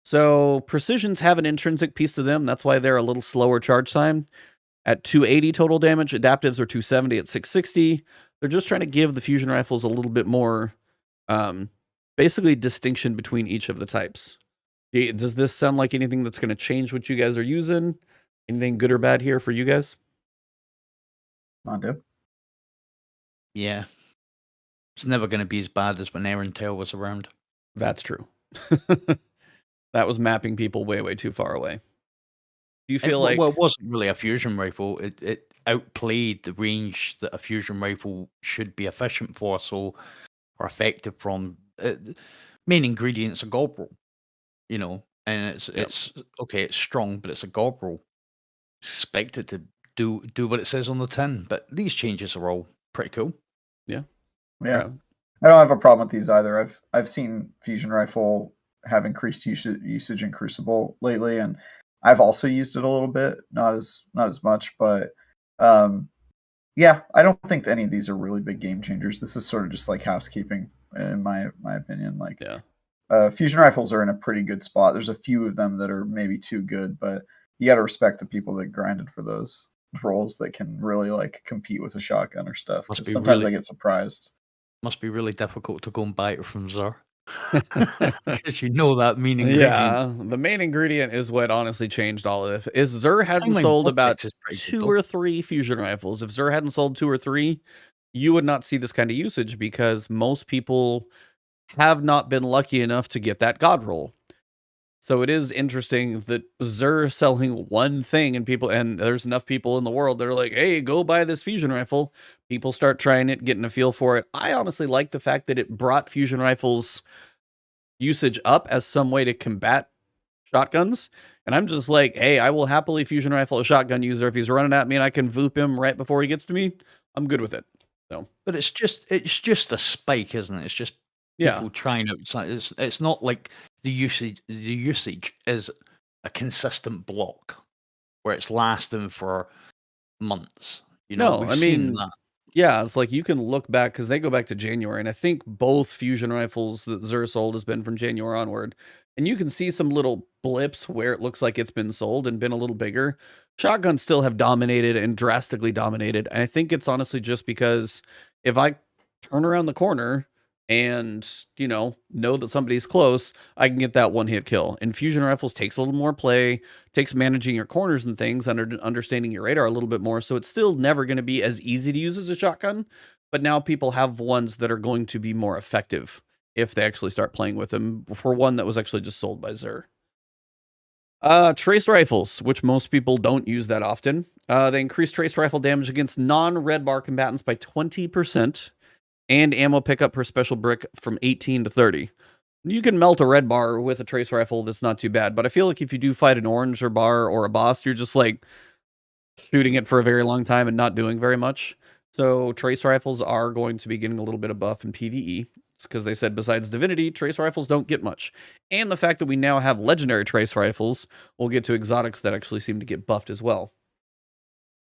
So precisions have an intrinsic piece to them. That's why they're a little slower charge time. At 280 total damage, adaptives are 270 at 660. They're just trying to give the fusion rifles a little bit more, basically distinction between each of the types. Does this sound like anything that's going to change what you guys are using? Anything good or bad here for you guys? Mondo. Yeah. It's never going to be as bad as when Aaron Tail was around. That's true. That was mapping people way, way too far away. Do you feel like... Well, it wasn't really a fusion rifle. It outplayed the range that a fusion rifle should be efficient for, or effective from. Main ingredient's a Gobble, and it's okay, it's strong, but it's a Gobble. Expect it to do what it says on the tin, but these changes are all pretty cool. Yeah. I don't have a problem with these either. I've seen fusion rifle have increased usage in Crucible lately, and I've also used it a little bit, not as much, but yeah, I don't think any of these are really big game changers. This is sort of just like housekeeping, in my opinion. Like, fusion rifles are in a pretty good spot. There's a few of them that are maybe too good, but you got to respect the people that grinded for those roles that can really like compete with a shotgun or stuff. Sometimes I get surprised. Must be really difficult to go and buy it from Xur. Because that main ingredient. Yeah, the main ingredient is what honestly changed all of it. If Xur hadn't sold about 2 or 3 fusion rifles, if Xur hadn't sold 2 or 3, you would not see this kind of usage, because most people have not been lucky enough to get that god roll. So it is interesting that Xur selling one thing, and there's enough people in the world that are like, hey, go buy this fusion rifle. People start trying it, getting a feel for it. I honestly like the fact that it brought fusion rifles usage up as some way to combat shotguns. And I'm just like, hey, I will happily fusion rifle a shotgun user. If he's running at me and I can voop him right before he gets to me, I'm good with it. So, but it's just a spike, isn't it? It's just people trying out. It's not like the usage is a consistent block where it's lasting for months. No, I mean, yeah, it's like you can look back, because they go back to January, and I think both fusion rifles that Xur sold has been from January onward, and you can see some little blips where it looks like it's been sold and been a little bigger. Shotguns still have dominated and drastically dominated, and I think it's honestly just because if I turn around the corner and, know that somebody's close, I can get that one-hit kill. And fusion rifles takes a little more play, takes managing your corners and things, understanding your radar a little bit more, so it's still never going to be as easy to use as a shotgun, but now people have ones that are going to be more effective if they actually start playing with them, for one that was actually just sold by Xur. Trace rifles, which most people don't use that often. They increase trace rifle damage against non-red bar combatants by 20%. And ammo pickup per special brick from 18 to 30. You can melt a red bar with a trace rifle. That's not too bad. But I feel like if you do fight an orange or bar or a boss, you're just like shooting it for a very long time and not doing very much. So trace rifles are going to be getting a little bit of buff in PvE. It's because they said besides Divinity, trace rifles don't get much. And the fact that we now have legendary trace rifles, we'll get to exotics that actually seem to get buffed as well.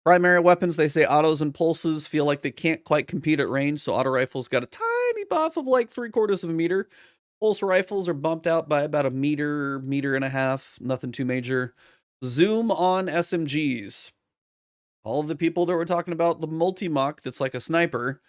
Primary weapons, they say autos and pulses feel like they can't quite compete at range, so auto rifles got a tiny buff of like 3/4 of a meter. Pulse rifles are bumped out by about a meter, meter and a half, nothing too major. Zoom on SMGs. All of the people that were talking about the multi-mock that's like a sniper,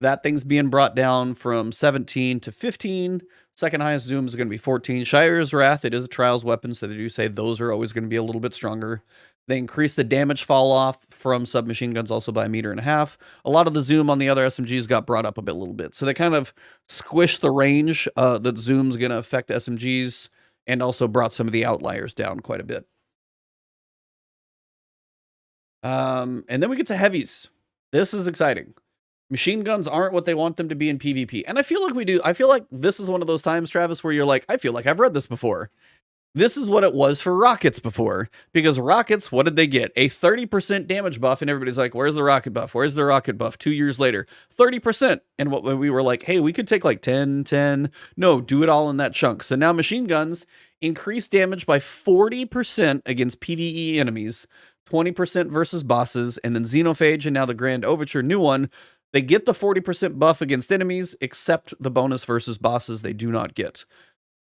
that thing's being brought down from 17 to 15. Second highest zoom is going to be 14. Shire's Wrath, it is a trials weapon, so they do say those are always going to be a little bit stronger. They increase the damage fall off from submachine guns also by 1.5 meters. A lot of the zoom on the other SMGs got brought up a little bit. So they kind of squished the range that zoom's going to affect SMGs and also brought some of the outliers down quite a bit. And then we get to heavies. This is exciting. Machine guns aren't what they want them to be in PvP. And I feel like we do. I feel like this is one of those times, Travis, where you're like, I feel like I've read this before. This is what it was for rockets before. Because rockets, what did they get? A 30% damage buff. And everybody's like, where's the rocket buff? Where's the rocket buff? 2 years later, 30%. And what we were like, hey, we could take like 10. No, do it all in that chunk. So now machine guns increase damage by 40% against PvE enemies. 20% versus bosses, and then Xenophage and now the Grand Overture, new one, they get the 40% buff against enemies, except the bonus versus bosses they do not get.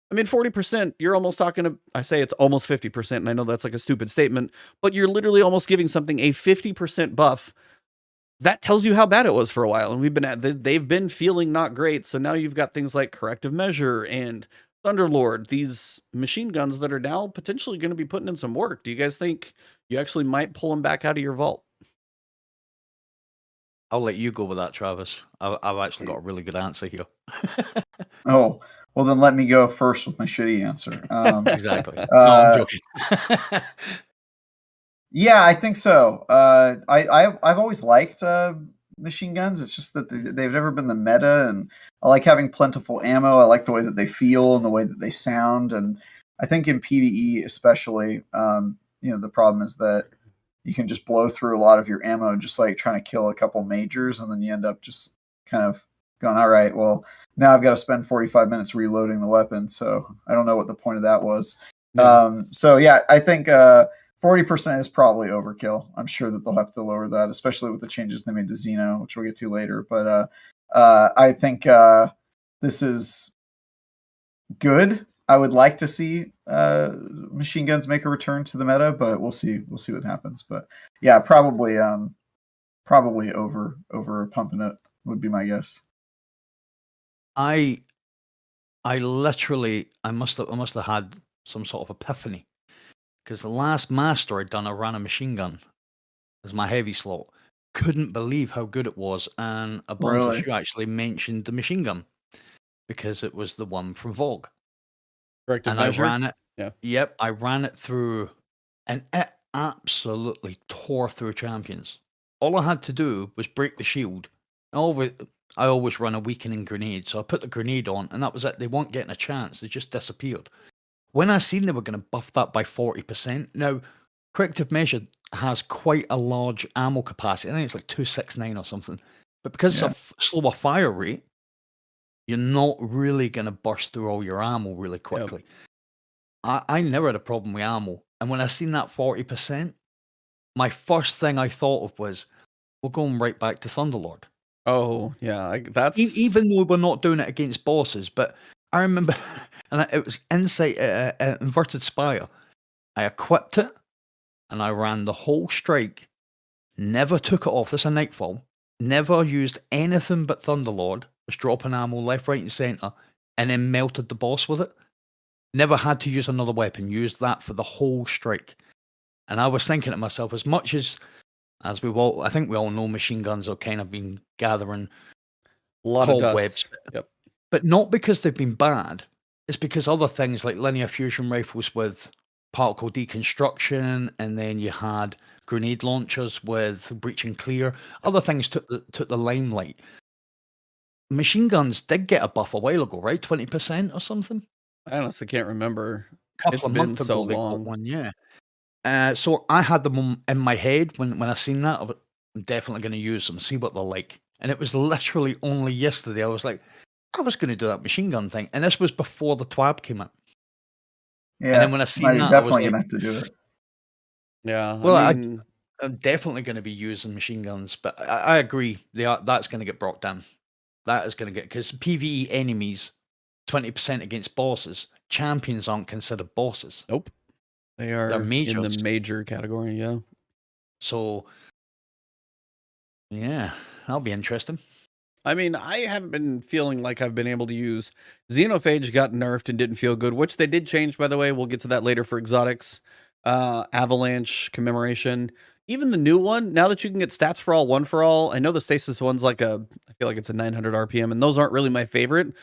I mean, 40%, you're almost talking to, I say it's almost 50%, and I know that's like a stupid statement, but you're literally almost giving something a 50% buff. That tells you how bad it was for a while, and they've been feeling not great, so now you've got things like Corrective Measure and Thunderlord, these machine guns that are now potentially going to be putting in some work. Do you guys think you actually might pull them back out of your vault? I'll let you go with that, Travis. I've actually got a really good answer here. Oh, well then let me go first with my shitty answer. Exactly. No, I'm joking. Yeah, I think so. I've always liked machine guns. It's just that they've never been the meta, and I like having plentiful ammo. I like the way that they feel and the way that they sound. And I think in PvE especially, the problem is that you can just blow through a lot of your ammo just like trying to kill a couple majors, and then you end up just kind of going, all right, well, now I've got to spend 45 minutes reloading the weapon, so I don't know what the point of that was. Yeah. So yeah, I think 40% is probably overkill. I'm sure that they'll have to lower that, especially with the changes they made to Xeno, which we'll get to later. But I think this is good. I would like to see machine guns make a return to the meta, but we'll see. We'll see what happens. But yeah, probably over pumping it would be my guess. I must have had some sort of epiphany, because the last master I'd done, I ran a machine gun as my heavy slot. Couldn't believe how good it was, and a bunch of you actually mentioned the machine gun because it was the one from Vogue. Corrective And Measure? I ran it. Yeah. Yep, I ran it through, and it absolutely tore through champions. All I had to do was break the shield. I always run a weakening grenade, so I put the grenade on, and that was it. They weren't getting a chance. They just disappeared. When I seen they were going to buff that by 40%, now, Corrective Measure has quite a large ammo capacity. I think it's like 269 or something. But because it's a slower fire rate, you're not really going to burst through all your ammo really quickly. Yep. I never had a problem with ammo. And when I seen that 40%, my first thing I thought of was, we're going right back to Thunderlord. Oh, yeah. That's Even though we're not doing it against bosses, but I remember, and it was Insight, Inverted Spire. I equipped it, and I ran the whole strike, never took it off. This is a Nightfall. Never used anything but Thunderlord, was dropping ammo left, right, and centre, and then melted the boss with it. Never had to use another weapon, used that for the whole strike. And I was thinking to myself, as much as I think we all know machine guns have kind of been gathering a lot of dust. Yep. But not because they've been bad. It's because other things like linear fusion rifles with particle deconstruction, and then you had grenade launchers with breach and clear. Other things took the limelight. machine guns did get a buff a while ago, right? 20% or something. I honestly can't remember. A couple It's of been months so ago, they got long. one, yeah. So I had them in my head when I seen that. I'm definitely going to use them, see what they're like. And it was literally only yesterday I was like, I was going to do that machine gun thing, and this was before the TWAB came out. Yeah, And then when I seen you're that, I was definitely like, gonna have to do it. Yeah, well, I mean, I'm definitely going to be using machine guns, but I agree. That's going to get brought down. That is going to get, because PvE enemies, 20% against bosses. Champions aren't considered bosses. nope. They are They're in the majors. major category, yeah. So, yeah, that'll be interesting. I mean, I haven't been feeling like I've been able to use Xenophage got nerfed and didn't feel good, which they did change, by the way. We'll get to that later for exotics. Avalanche, Commemoration. Even the new one, now that you can get stats for all, one for all. I know the Stasis one's like I feel like it's a 900 RPM, and those aren't really my favorite.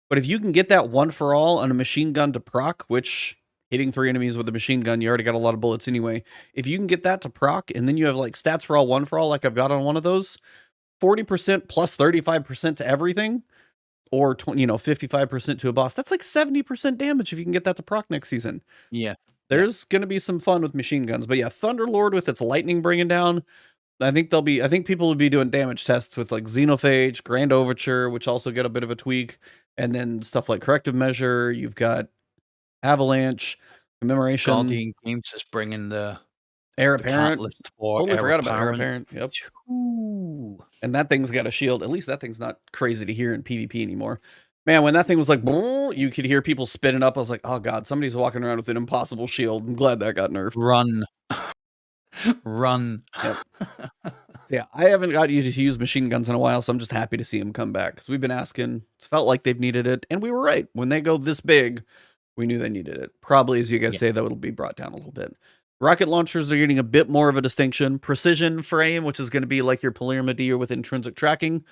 But if you can get that one for all on a machine gun to proc, which hitting 3 enemies with a machine gun, you already got a lot of bullets anyway. If you can get that to proc, and then you have like stats for all, one for all, like I've got on one of those, 40% plus 35% to everything, or 55% to a boss. That's like 70% damage if you can get that to proc next season. Yeah. There's going to be some fun with machine guns. But yeah, Thunderlord with its lightning bringing down, I think people will be doing damage tests with like Xenophage, Grand Overture, which also get a bit of a tweak, and then stuff like Corrective Measure. You've got Avalanche, Commemoration, Guardian Games is bringing the Heir Apparent. catalyst for Totally Heir forgot about Heir Apparent. Apparent. Yep. Ooh. And that thing's got a shield. At least that thing's not crazy to hear in PvP anymore. Man, when that thing was like, you could hear people spinning up. I was like, oh god, somebody's walking around with an impossible shield. I'm glad that got nerfed. Run. Run. Yep. Yeah, I haven't got you to use machine guns in a while, so I'm just happy to see them come back. Because we've been asking. It's felt like they've needed it. And we were right. When they go this big, we knew they needed it. Probably, as you guys say, that it'll be brought down a little bit. Rocket launchers are getting a bit more of a distinction. Precision frame, which is going to be like your Polymer with intrinsic tracking.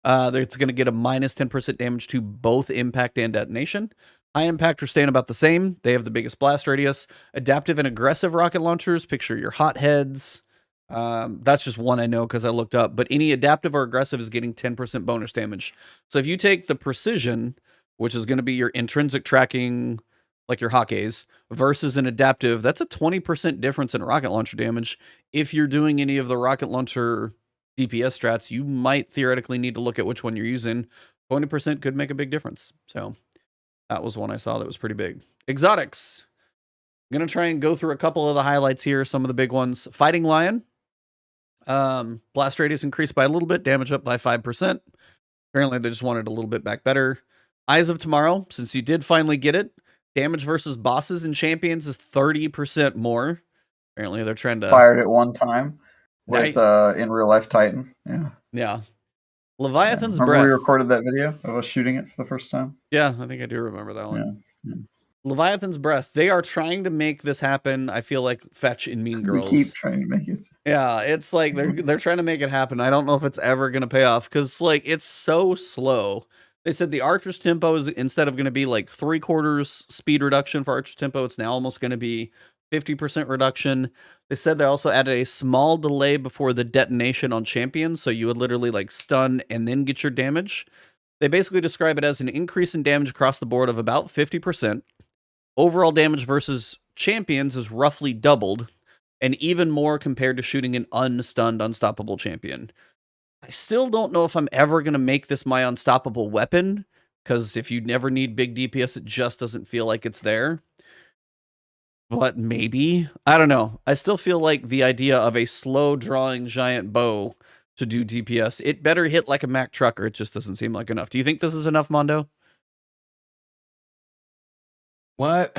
It's going to get a minus 10% damage to both impact and detonation. High impact are staying about the same. They have the biggest blast radius. Adaptive and aggressive rocket launchers, picture your hotheads. That's just one I know because I looked up. But any adaptive or aggressive is getting 10% bonus damage. So if you take the precision, which is going to be your intrinsic tracking, like your Hawkeys, versus an adaptive, that's a 20% difference in rocket launcher damage. If you're doing any of the rocket launcher DPS strats, you might theoretically need to look at which one you're using. 20% could make a big difference. So that was one I saw that was pretty big. Exotics. I'm going to try and go through a couple of the highlights here, some of the big ones. Fighting Lion. Blast radius increased by a little bit, damage up by 5%. Apparently they just wanted a little bit back better. Eyes of Tomorrow, since you did finally get it, damage versus bosses and champions is 30% more. Apparently they're trying to... Fired it one time with in real life Titan. Yeah. Yeah. Leviathan's Remember Breath. we recorded that video of us shooting it for the first time? Yeah, I think I do remember that one. Yeah. Leviathan's Breath. They are trying to make this happen. I feel like Fetch and Mean Girls. We keep trying to make it. Yeah, it's like they're trying to make it happen. I don't know if it's ever going to pay off because like it's so slow. They said the Archer's tempo is, instead of going to be like 3/4 speed reduction for Archer's tempo, it's now almost going to be 50% reduction. They said they also added a small delay before the detonation on champions, so you would literally like stun and then get your damage. They basically describe it as an increase in damage across the board of about 50%. Overall damage versus champions is roughly doubled, and even more compared to shooting an unstunned, unstoppable champion. I still don't know if I'm ever going to make this my unstoppable weapon, because if you never need big DPS, it just doesn't feel like it's there. But maybe. I don't know. I still feel like the idea of a slow-drawing giant bow to do DPS, it better hit like a Mack truck, or it just doesn't seem like enough. Do you think this is enough, Mondo? Well,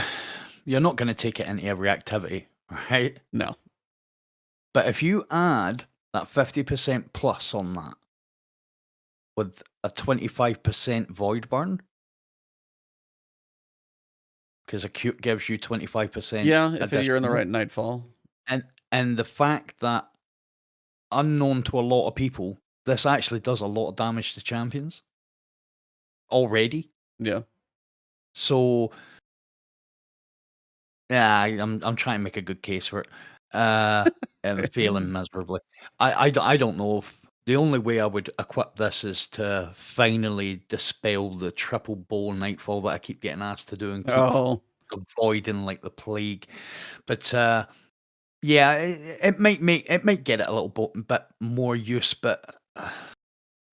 you're not going to take it into every activity, right? No. But if you add that 50% plus on that with a 25% void burn, because Acute gives you 25%. Yeah, if you're in the right Nightfall. And the fact that, unknown to a lot of people, this actually does a lot of damage to champions already. Yeah. So, yeah, I'm trying to make a good case for it. I'm failing miserably. I don't know if The only way I would equip this is to finally dispel the triple bow Nightfall that I keep getting asked to do and keep avoiding like the plague. But yeah, it might get it a little bit more use, but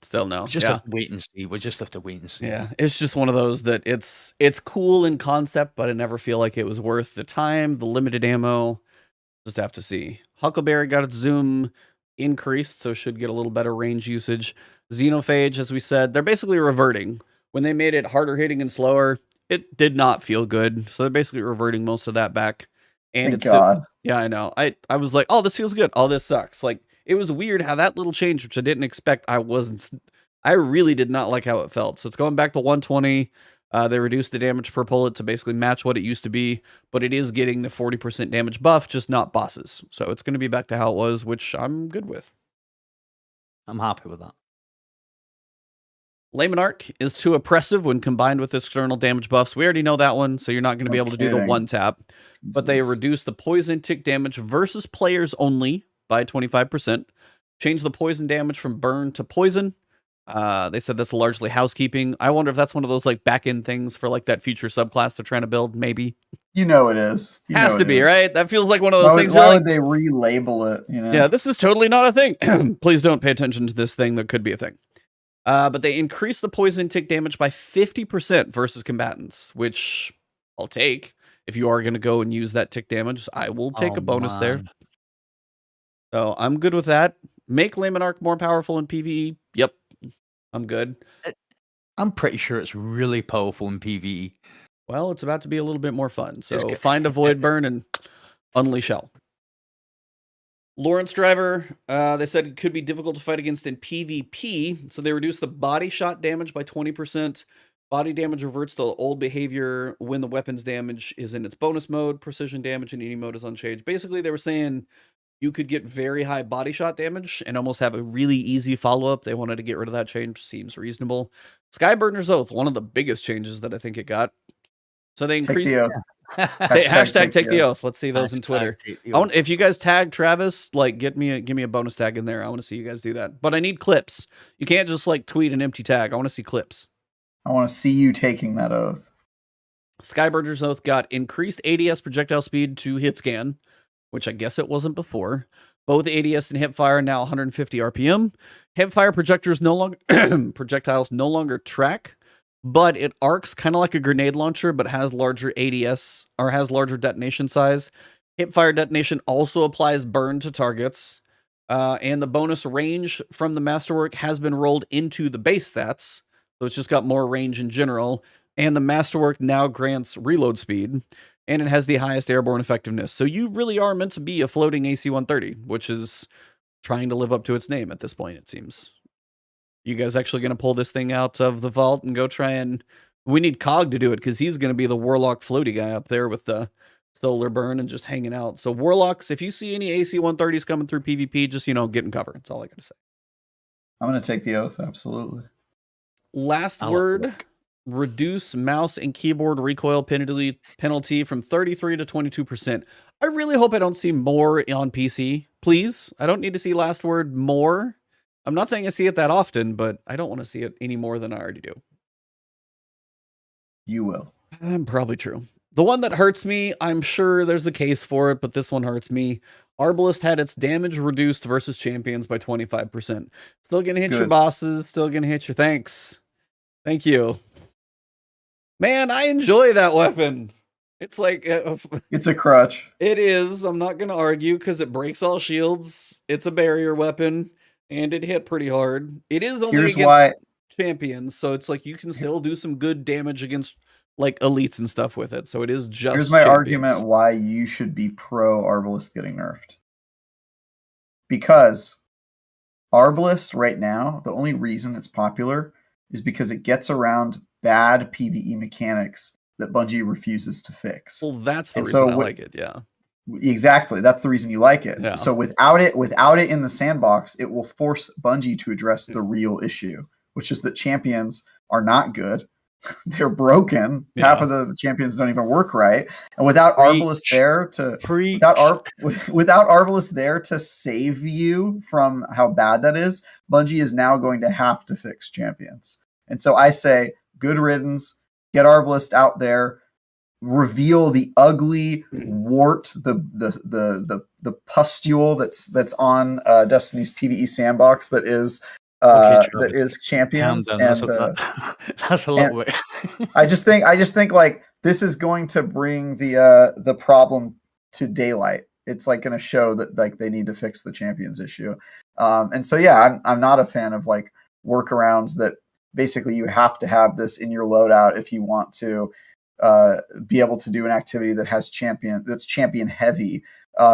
still no. Just have to wait and see. We'll just have to wait and see. Yeah, it's just one of those that it's cool in concept, but I never feel like it was worth the time, the limited ammo. Just have to see. Huckleberry got its zoom increased, so should get a little better range usage. Xenophage, as we said, they're basically reverting. When they made it harder hitting and slower, it did not feel good. So they're basically reverting most of that back. And Thank God. Yeah, I know. I was like, oh, this feels good. Oh, this sucks. Like, it was weird how that little change, which I didn't expect, I really did not like how it felt. So it's going back to 120. They reduced the damage per bullet to basically match what it used to be, but it is getting the 40% damage buff, just not bosses. So it's going to be back to how it was, which I'm good with. I'm happy with that. Layman Arc is too oppressive when combined with external damage buffs. We already know that one, so you're not going to be able to do the one tap. But they reduce the poison tick damage versus players only by 25%. Change the poison damage from burn to poison. They said that's largely housekeeping. I wonder if that's one of those like back-end things for like that future subclass they're trying to build, maybe. You know it is. Has to be, right? That feels like one of those things. Why would they relabel it? You know? Yeah, this is totally not a thing. Please don't pay attention to this thing that could be a thing. But they increase the poison tick damage by 50% versus combatants, which I'll take. If you are going to go and use that tick damage, I will take a bonus there. So I'm good with that. Make Layman Arc more powerful in PvE. Yep. I'm good. I'm pretty sure it's really powerful in PvE. Well, it's about to be a little bit more fun. So find a Void Burn and unleash hell. Lawrence Driver, they said it could be difficult to fight against in PvP. So they reduced the body shot damage by 20%. Body damage reverts to old behavior when the weapon's damage is in its bonus mode. Precision damage in any mode is unchanged. Basically, they were saying you could get very high body shot damage and almost have a really easy follow-up. They wanted to get rid of that change. Seems reasonable. Skyburner's Oath, one of the biggest changes that I think it got. So they increased... Hashtag take the oath. Let's see those in Twitter. If you guys tag Travis, like give me a bonus tag in there. I want to see you guys do that. But I need clips. You can't just like tweet an empty tag. I want to see clips. I want to see you taking that oath. Skyburner's Oath got increased ADS projectile speed to hit scan, which I guess it wasn't before. Both ADS and hipfire now 150 RPM. Hipfire projectiles no longer track, but it arcs kind of like a grenade launcher, but has larger ADS or has larger detonation size. Hipfire detonation also applies burn to targets. And the bonus range from the masterwork has been rolled into the base stats. So it's just got more range in general. And the masterwork now grants reload speed. And it has the highest airborne effectiveness. So you really are meant to be a floating AC-130, which is trying to live up to its name at this point, it seems. You guys actually going to pull this thing out of the vault and go try and... We need Cog to do it, because he's going to be the Warlock floaty guy up there with the solar burn and just hanging out. So Warlocks, if you see any AC-130s coming through PvP, just, get in cover. That's all I got to say. I'm going to take the oath, absolutely. Last word... Reduce mouse and keyboard recoil penalty from 33 to 22%. I really hope I don't see more on PC. Please. I don't need to see last word more. I'm not saying I see it that often, but I don't want to see it any more than I already do. You will. Probably true. The one that hurts me, I'm sure there's a case for it, but this one hurts me. Arbalist had its damage reduced versus champions by 25%. Still gonna hit your bosses, still gonna hit your thanks. Thank you. Man, I enjoy that weapon. It's like... it's a crutch. It is. I'm not going to argue because it breaks all shields. It's a barrier weapon, and it hit pretty hard. It is only against champions, so it's like you can still do some good damage against like elites and stuff with it. So it is just Here's my argument why you should be pro Arbalist getting nerfed. Because Arbalist right now, the only reason it's popular is because it gets around bad PvE mechanics that Bungie refuses to fix. Well, that's the reason I like it, yeah. Exactly. That's the reason you like it. Yeah. So without it in the sandbox, it will force Bungie to address the real issue, which is that champions are not good. they're broken. Yeah. Half of the champions don't even work right. And without Arbalest there to without Arbalest there to save you from how bad that is, Bungie is now going to have to fix champions. And so I say, good riddance. Get Arbalest out there. Reveal the ugly wart, the pustule that's on Destiny's PvE sandbox that is that is champions. And that's a little bit. I just think like this is going to bring the problem to daylight. It's like going to show that like they need to fix the champions issue. And so yeah, I'm not a fan of like workarounds that basically you have to have this in your loadout if you want to be able to do an activity that has champion heavy,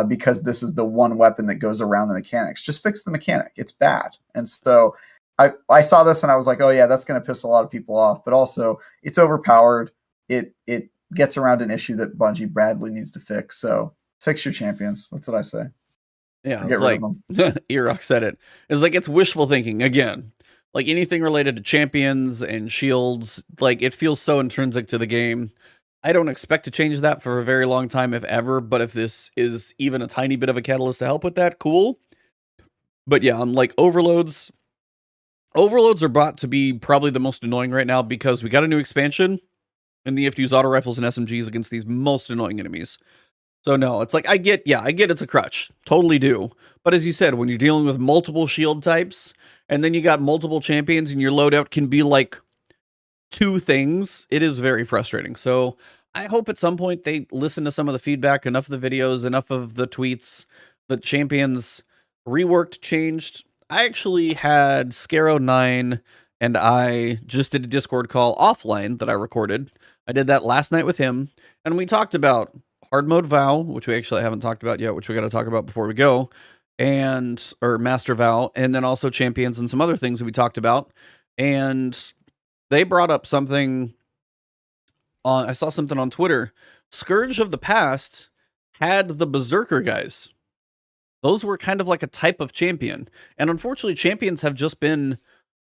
because this is the one weapon that goes around the mechanics. Just fix the mechanic. It's bad. And so I saw this and I was like, oh yeah, that's going to piss a lot of people off, but also it's overpowered. It gets around an issue that Bungie badly needs to fix. So fix your champions. That's what I say. Yeah. It's like Erok said it. It's like, it's wishful thinking again. Like anything related to champions and shields, like it feels so intrinsic to the game. I don't expect to change that for a very long time, if ever. But if this is even a tiny bit of a catalyst to help with that, cool. But yeah, I'm like overloads. Overloads are brought to be probably the most annoying right now because we got a new expansion and you have to use auto rifles and SMGs against these most annoying enemies. So no, it's like, I get it's a crutch. Totally do. But as you said, when you're dealing with multiple shield types, and then you got multiple champions and your loadout can be like 2 things, it is very frustrating. So I hope at some point they listen to some of the feedback, enough of the videos, enough of the tweets, the champions reworked, changed. I actually had Scaro9 and I just did a Discord call offline that I recorded. I did that last night with him, and we talked about hard mode Vow, which we actually haven't talked about yet, which we got to talk about before we go, or Master Vow, and then also champions and some other things that we talked about. And they brought up something I saw something on Twitter. Scourge of the Past had the Berserker guys. Those were kind of like a type of champion. And unfortunately, champions have just been,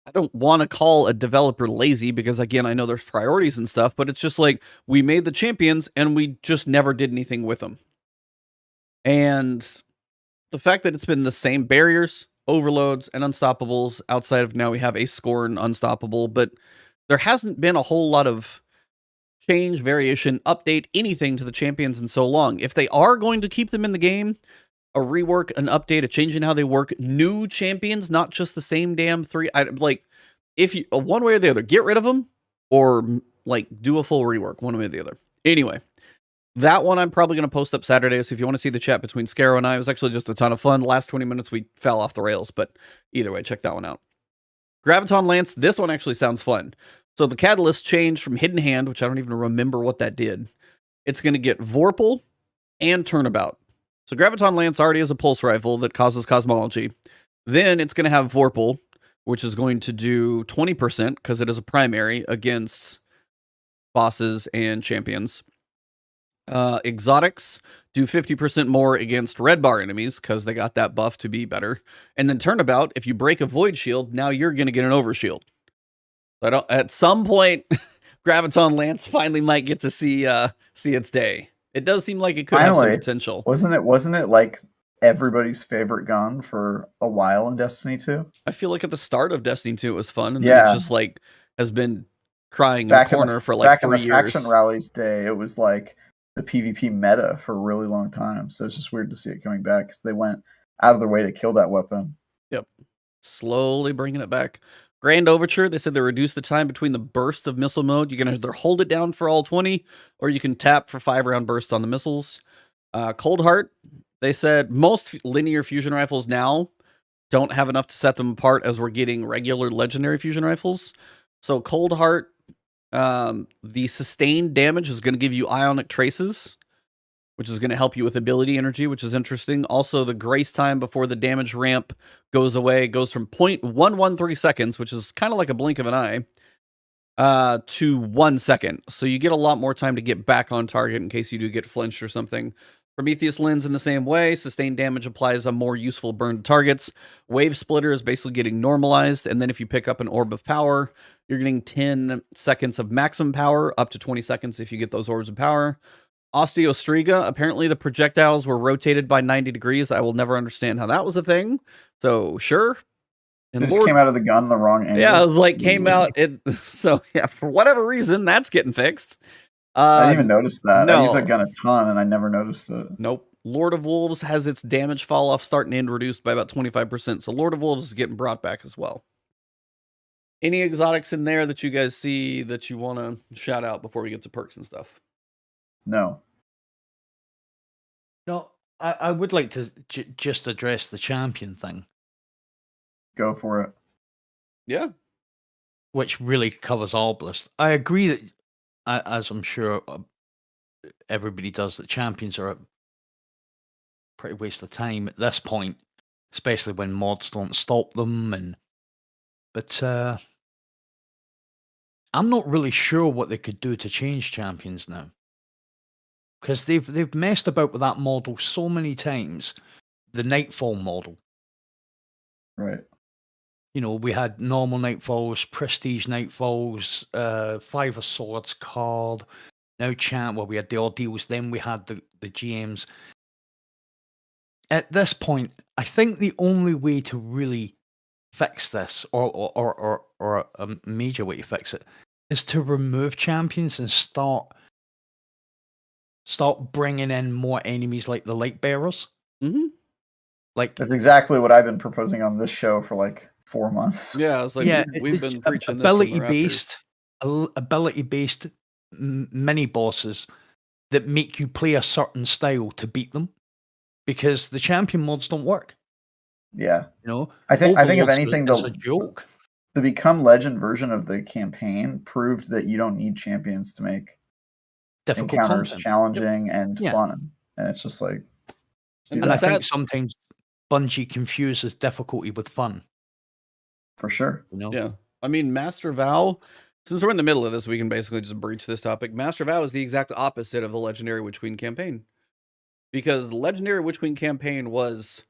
I don't want to call a developer lazy because, again, I know there's priorities and stuff, but it's just like we made the champions and we just never did anything with them. And the fact that it's been the same barriers, overloads, and unstoppables outside of now we have a Scorn unstoppable, but there hasn't been a whole lot of change, variation, update, anything to the champions in so long. If they are going to keep them in the game, a rework, an update, a change in how they work, new champions, not just the same damn 3. If you one way or the other, get rid of them or like do a full rework, one way or the other. Anyway, that one I'm probably going to post up Saturday. So if you want to see the chat between Scaro and I, it was actually just a ton of fun. The last 20 minutes we fell off the rails, but either way, check that one out. Graviton Lance, this one actually sounds fun. So the catalyst changed from Hidden Hand, which I don't even remember what that did. It's going to get Vorpal and Turnabout. So Graviton Lance already has a pulse rifle that causes cosmology. Then it's going to have Vorpal, which is going to do 20% because it is a primary against bosses and champions. Exotics do 50% more against red bar enemies because they got that buff to be better. And then Turnabout, if you break a void shield, now you're going to get an overshield. So at some point, Graviton Lance finally might get to see its day. It does seem like it could have some potential. Wasn't it like everybody's favorite gun for a while in Destiny 2? I feel like at the start of Destiny 2 it was fun, and then it just like has been crying in the corner for like 3 years. Back in the Faction Rallies day, it was like the PvP meta for a really long time. So it's just weird to see it coming back because they went out of their way to kill that weapon. Yep. Slowly bringing it back. Grand Overture, they said they reduced the time between the bursts of missile mode. You can either hold it down for all 20, or you can tap for 5-round burst on the missiles. Cold Heart, they said most linear fusion rifles now don't have enough to set them apart as we're getting regular legendary fusion rifles. So Cold Heart, the sustained damage is going to give you ionic traces, which is going to help you with ability energy, which is interesting. Also, the grace time before the damage ramp goes away goes from 0.113 seconds, which is kind of like a blink of an eye, to 1 second. So you get a lot more time to get back on target in case you do get flinched or something Prometheus Lens in the same way. Sustained damage applies a more useful burn to targets. Wave Splitter is basically getting normalized. And then if you pick up an Orb of Power, you're getting 10 seconds of maximum power, up to 20 seconds if you get those Orbs of Power. Osteostriga, apparently the projectiles were rotated by 90 degrees. I will never understand how that was a thing. So, sure. And this came out of the gun the wrong angle. Yeah, like came out. So, yeah, for whatever reason, that's getting fixed. I didn't even notice that. No. I use that gun a ton, and I never noticed it. Nope. Lord of Wolves has its damage fall off start and end reduced by about 25%. So Lord of Wolves is getting brought back as well. Any exotics in there that you guys see that you want to shout out before we get to perks and stuff? No. No, I would like to just address the champion thing. Go for it. Yeah. Which really covers Obelisk. I agree that, as I'm sure everybody does, that champions are a pretty waste of time at this point, especially when mods don't stop them. But I'm not really sure what they could do to change champions now, because they've messed about with that model so many times. The Nightfall model, right? You know, we had normal Nightfalls, prestige Nightfalls, 5 of Swords card. Now well, we had the ordeals, then we had the GMs. At this point, I think the only way to really fix this, or a major way to fix it, is to remove champions and start bringing in more enemies like the Light Bearers. Mm-hmm. Like, that's exactly what I've been proposing on this show for like 4 months. Yeah, it's like we've been preaching ability-based mini bosses that make you play a certain style to beat them, because the champion mods don't work. Yeah, you know, I think if anything, it's a joke. The Become Legend version of the campaign proved that you don't need champions to make difficult encounters content challenging and fun, and it's just like. And I think sometimes Bungie confuses difficulty with fun. For sure. You know? Yeah. I mean, Master Vow, since we're in the middle of this, we can basically just breach this topic. Master Vow is the exact opposite of the Legendary Witch Queen campaign. Because the Legendary Witch Queen campaign was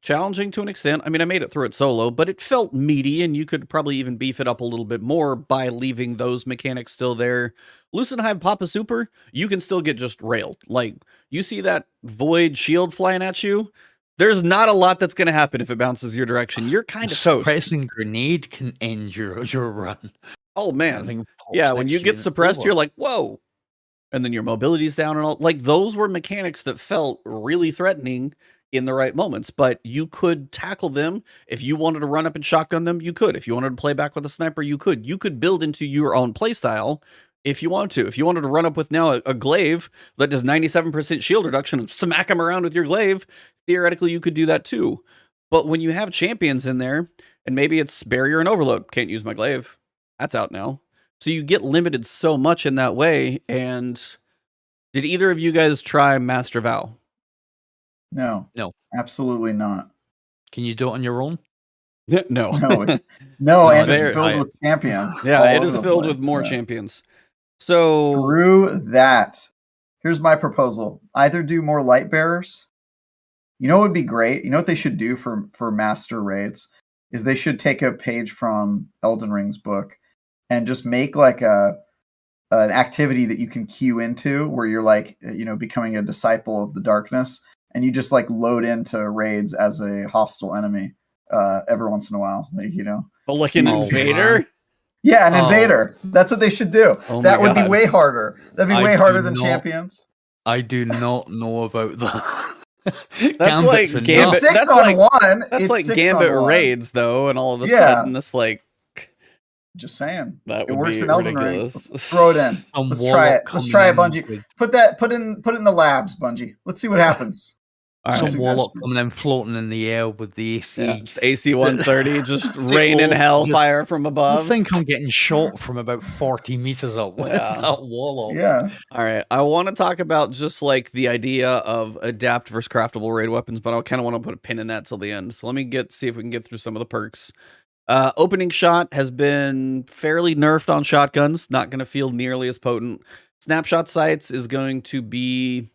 challenging to an extent. I mean, I made it through it solo, but it felt meaty, and you could probably even beef it up a little bit more by leaving those mechanics still there. Lucid Hive Papa Super, you can still get just railed. Like, you see that Void Shield flying at you, there's not a lot that's going to happen if it bounces your direction. You're kind of toast. Pressing grenade can end your run. Oh, man. Yeah, when you get suppressed, you're like, whoa. And then your mobility's down and all. Like, those were mechanics that felt really threatening in the right moments, but you could tackle them. If you wanted to run up and shotgun them, you could. If you wanted to play back with a sniper, you could. You could build into your own playstyle if you wanted to. If you wanted to run up with now a glaive that does 97% shield reduction and smack them around with your glaive, theoretically you could do that too. But when you have champions in there, and maybe it's barrier and overload, can't use my glaive, that's out now. So you get limited so much in that way. And did either of you guys try Master Vow? No, absolutely not. Can you do it on your own? No, and it's filled with champions. Yeah, it is filled with more champions. So through that, here's my proposal: either do more light bearers. You know what would be great? You know what they should do for master raids is they should take a page from Elden Ring's book and just make like an activity that you can queue into, where you're like, you know, becoming a disciple of the darkness, and you just like load into raids as a hostile enemy every once in a while, like, you know, like an invader. Man. Yeah, an invader. That's what they should do. That would be way harder. That'd be way harder than champions. I do not know about that. That's like Gambit. That's like 1. That's like Gambit raids, though, and all of a sudden, this like. Just saying, that it works in Elden Ring. Let's throw it in. Let's try it. Let's try it, Bungie. Put it in the labs, Bungie. Let's see what happens. Some Warlock coming in, floating in the air with the AC. Just AC 130, just raining hellfire from above. I think I'm getting shot from about 40 meters up. Where's that Warlock? Yeah. All right. I want to talk about just like the idea of adapt versus craftable raid weapons, but I kind of want to put a pin in that till the end. So let me see if we can get through some of the perks. Opening shot has been fairly nerfed on shotguns. Not going to feel nearly as potent. Snapshot sights is going to be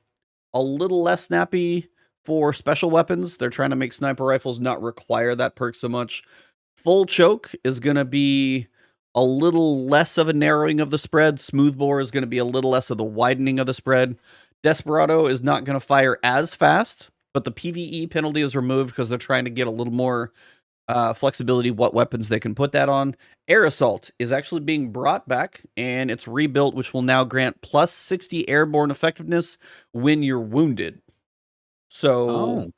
a little less snappy for special weapons. They're trying to make sniper rifles not require that perk so much. Full choke is going to be a little less of a narrowing of the spread. Smoothbore is going to be a little less of the widening of the spread. Desperado is not going to fire as fast, but the PvE penalty is removed because they're trying to get a little more flexibility what weapons they can put that on. Air Assault is actually being brought back, and it's rebuilt, which will now grant plus 60 airborne effectiveness when you're wounded. So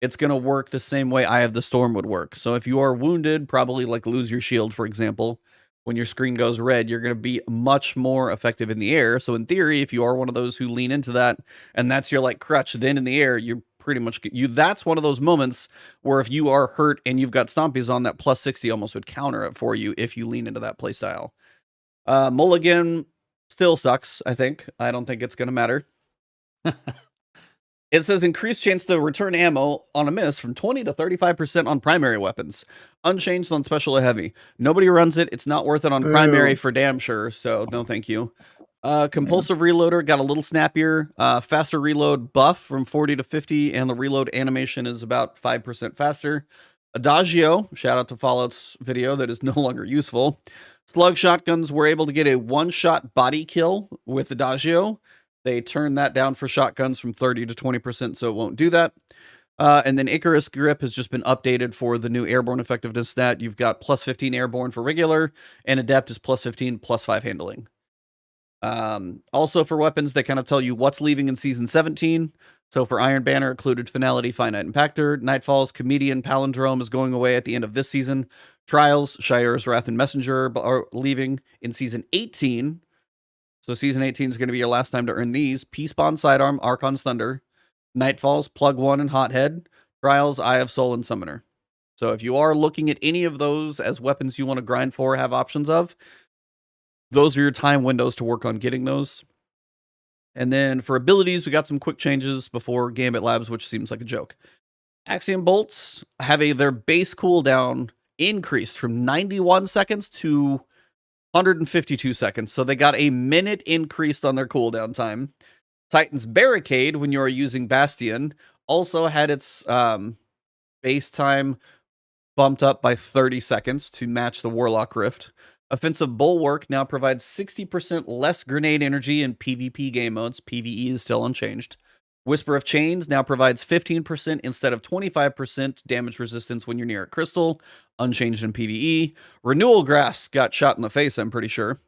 it's going to work the same way Eye of the Storm would work. So if you are wounded, probably like lose your shield, for example, when your screen goes red, you're going to be much more effective in the air. So in theory, if you are one of those who lean into that, and that's your like crutch, then in the air, you pretty much that's one of those moments where if you are hurt and you've got stompies on, that plus 60 almost would counter it for you if you lean into that playstyle. Mulligan still sucks, I think. I don't think it's going to matter. It says increased chance to return ammo on a miss from 20 to 35% on primary weapons. Unchanged on special or heavy. Nobody runs it. It's not worth it on primary for damn sure. So no, thank you. Compulsive reloader got a little snappier. Faster reload buff from 40 to 50, and the reload animation is about 5% faster. Adagio, shout out to Fallout's video that is no longer useful. Slug shotguns were able to get a one-shot body kill with Adagio. They turned that down for shotguns from 30 to 20%, so it won't do that. And then Icarus Grip has just been updated for the new airborne effectiveness stat. You've got plus 15 airborne for regular, and Adept is plus 15, plus 5 handling. Also for weapons, they kind of tell you what's leaving in Season 17. So for Iron Banner, Occluded Finality, Finite Impactor, Nightfalls, Comedian, Palindrome is going away at the end of this season. Trials, Shire's Wrath, and Messenger are leaving in Season 18. So Season 18 is going to be your last time to earn these. Peace-Bond Sidearm, Archon's Thunder, Nightfalls, Plug 1 and Hothead, Trials, Eye of Soul, and Summoner. So if you are looking at any of those as weapons you want to grind for, have options of, those are your time windows to work on getting those. And then for abilities, we got some quick changes before Gambit Labs, which seems like a joke. Axiom Bolts have their base cooldown increased from 91 seconds to 152 seconds. So they got a minute increased on their cooldown time. Titan's Barricade, when you are using Bastion, also had its base time bumped up by 30 seconds to match the Warlock Rift. Offensive Bulwark now provides 60% less grenade energy in PvP game modes. PvE is still unchanged. Whisper of Chains now provides 15% instead of 25% damage resistance when you're near a crystal, unchanged in PvE. Renewal Grasp got shot in the face, I'm pretty sure.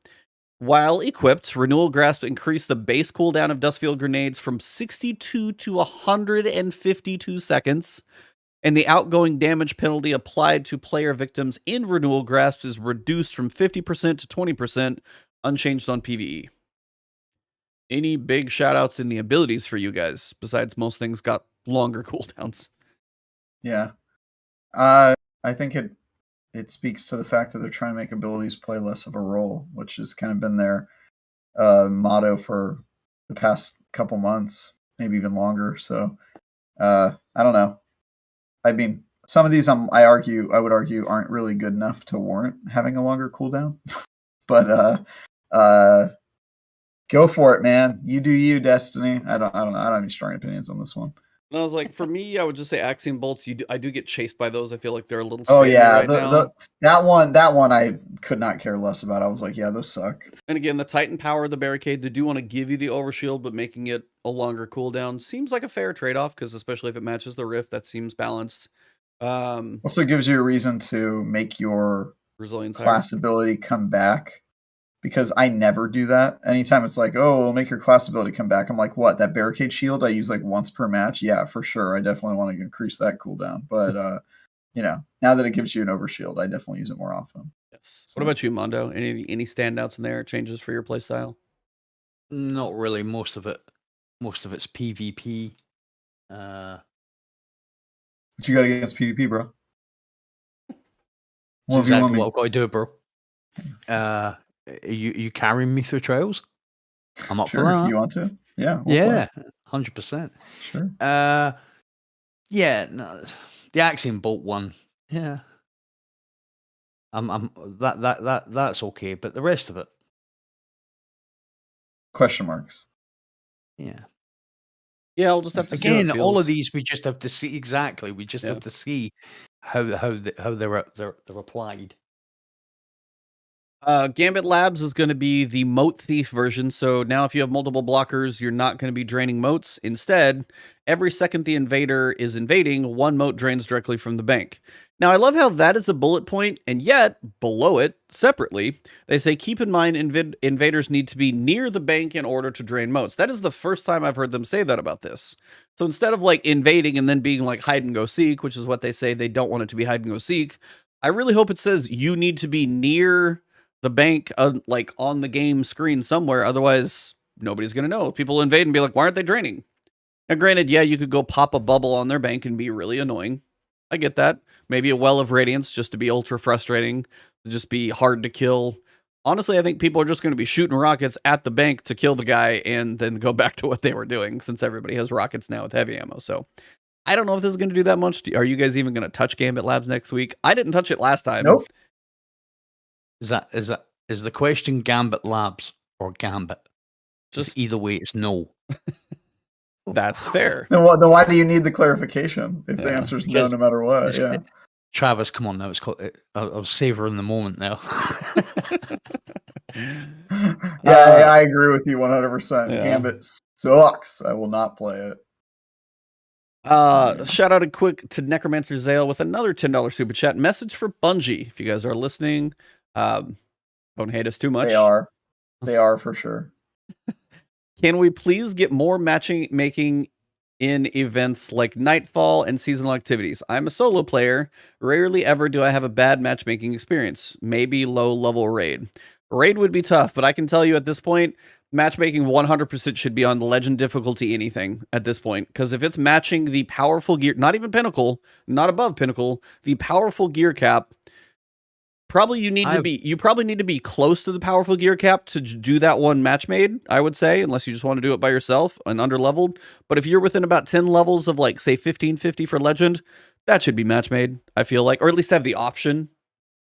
While equipped, Renewal Grasp increased the base cooldown of Dustfield grenades from 62 to 152 seconds, and the outgoing damage penalty applied to player victims in Renewal Grasp is reduced from 50% to 20%, unchanged on PvE. Any big shoutouts in the abilities for you guys, besides most things got longer cooldowns? Yeah. I think it speaks to the fact that they're trying to make abilities play less of a role, which has kind of been their motto for the past couple months, maybe even longer. So I don't know. I mean, some of these I would argue aren't really good enough to warrant having a longer cooldown. But go for it, man. You do you, Destiny. I don't know. I don't have any strong opinions on this one. And I was like, for me, I would just say Axiom Bolts. I do get chased by those. I feel like they're a little. Oh yeah, right now. that one I could not care less about. I was like, yeah, those suck. And again, the Titan power of the barricade, they do want to give you the overshield, but making it a longer cooldown seems like a fair trade-off, because especially if it matches the Rift, that seems balanced. Also gives you a reason to make your resilience class ability come back, because I never do that. Anytime it's like, oh, we'll make your class ability come back, I'm like, what? That barricade shield I use like once per match? Yeah, for sure. I definitely want to increase that cooldown. But now that it gives you an overshield, I definitely use it more often. Yes. So. What about you, Mondo? Any standouts in there? Changes for your playstyle? Not really. Most of it's PvP. What you got against PvP, bro? That's exactly what I've got to do, bro. You carrying me through trials? I'm up for that. You want to? Yeah. Yeah, 100%. Sure. Yeah. No, the Axiom Bolt one. Yeah. That's okay, but the rest of it. Question marks. Yeah. Yeah, we'll just have to see how it Again, all of feels. these we just have to see exactly. We just Yeah. have to see how they're applied. Gambit Labs is going to be the moat thief version. So now if you have multiple blockers, you're not going to be draining moats. Instead, every second the invader is invading, one moat drains directly from the bank. Now, I love how that is a bullet point, and yet, below it, separately, they say, keep in mind invaders need to be near the bank in order to drain moats. That is the first time I've heard them say that about this. So instead of like invading and then being like hide and go seek, which is what they say they don't want it to be hide and go seek, I really hope it says you need to be near the bank, like on the game screen somewhere. Otherwise, nobody's going to know. People invade and be like, why aren't they draining? Now, granted, yeah, you could go pop a bubble on their bank and be really annoying. I get that. Maybe a well of radiance just to be ultra frustrating, to just be hard to kill. Honestly, I think people are just going to be shooting rockets at the bank to kill the guy and then go back to what they were doing, since everybody has rockets now with heavy ammo. So I don't know if this is going to do that much. Are you guys even going to touch Gambit Labs next week? I didn't touch it last time. Nope. Is the question Gambit Labs or Gambit? Just either way, it's no. That's fair. Then why do you need the clarification if the Yeah. answer is no matter what? Yeah. Travis, come on now. It's called. I was savoring the moment now. Yeah, I agree with you 100%. Yeah. Gambit sucks. I will not play it. Shout out to Necromancer Zale with another $10 super chat. Message for Bungie. If you guys are listening, don't hate us too much. They are for sure. Can we please get more matchmaking in events like Nightfall and seasonal activities? I'm a solo player. Rarely ever do I have a bad matchmaking experience. Maybe low-level raid. Raid would be tough, but I can tell you at this point, matchmaking 100% should be on the legend difficulty anything at this point. Because if it's matching the powerful gear, not even Pinnacle, not above Pinnacle, the powerful gear cap, probably you probably need to be close to the powerful gear cap to do that one match made, I would say, unless you just want to do it by yourself and under-leveled. But if you're within about 10 levels of, like, say, 1550 for legend, that should be match made, I feel like. Or at least have the option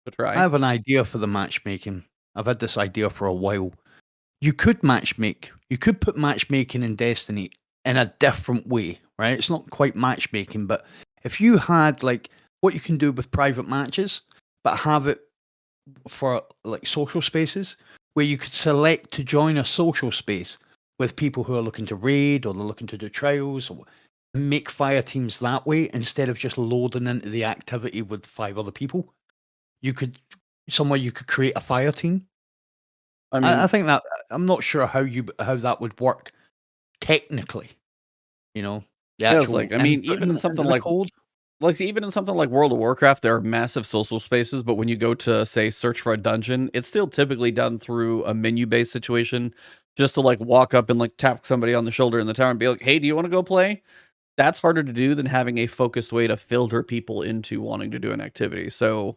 to try. I have an idea for the matchmaking. I've had this idea for a while. You could matchmake. You could put matchmaking in Destiny in a different way, right? It's not quite matchmaking, but if you had, like, what you can do with private matches, but have it for, like, social spaces, where you could select to join a social space with people who are looking to raid or they're looking to do trials, or make fire teams that way instead of just loading into the activity with 5 other people. You could create a fire team. I mean, I think that I'm not sure how that would work technically. You know, it's like, I mean, even in something like code. Like, even in something like World of Warcraft, there are massive social spaces, but when you go to, say, search for a dungeon, it's still typically done through a menu-based situation, just to, like, walk up and, like, tap somebody on the shoulder in the tower and be like, hey, do you want to go play? That's harder to do than having a focused way to filter people into wanting to do an activity. So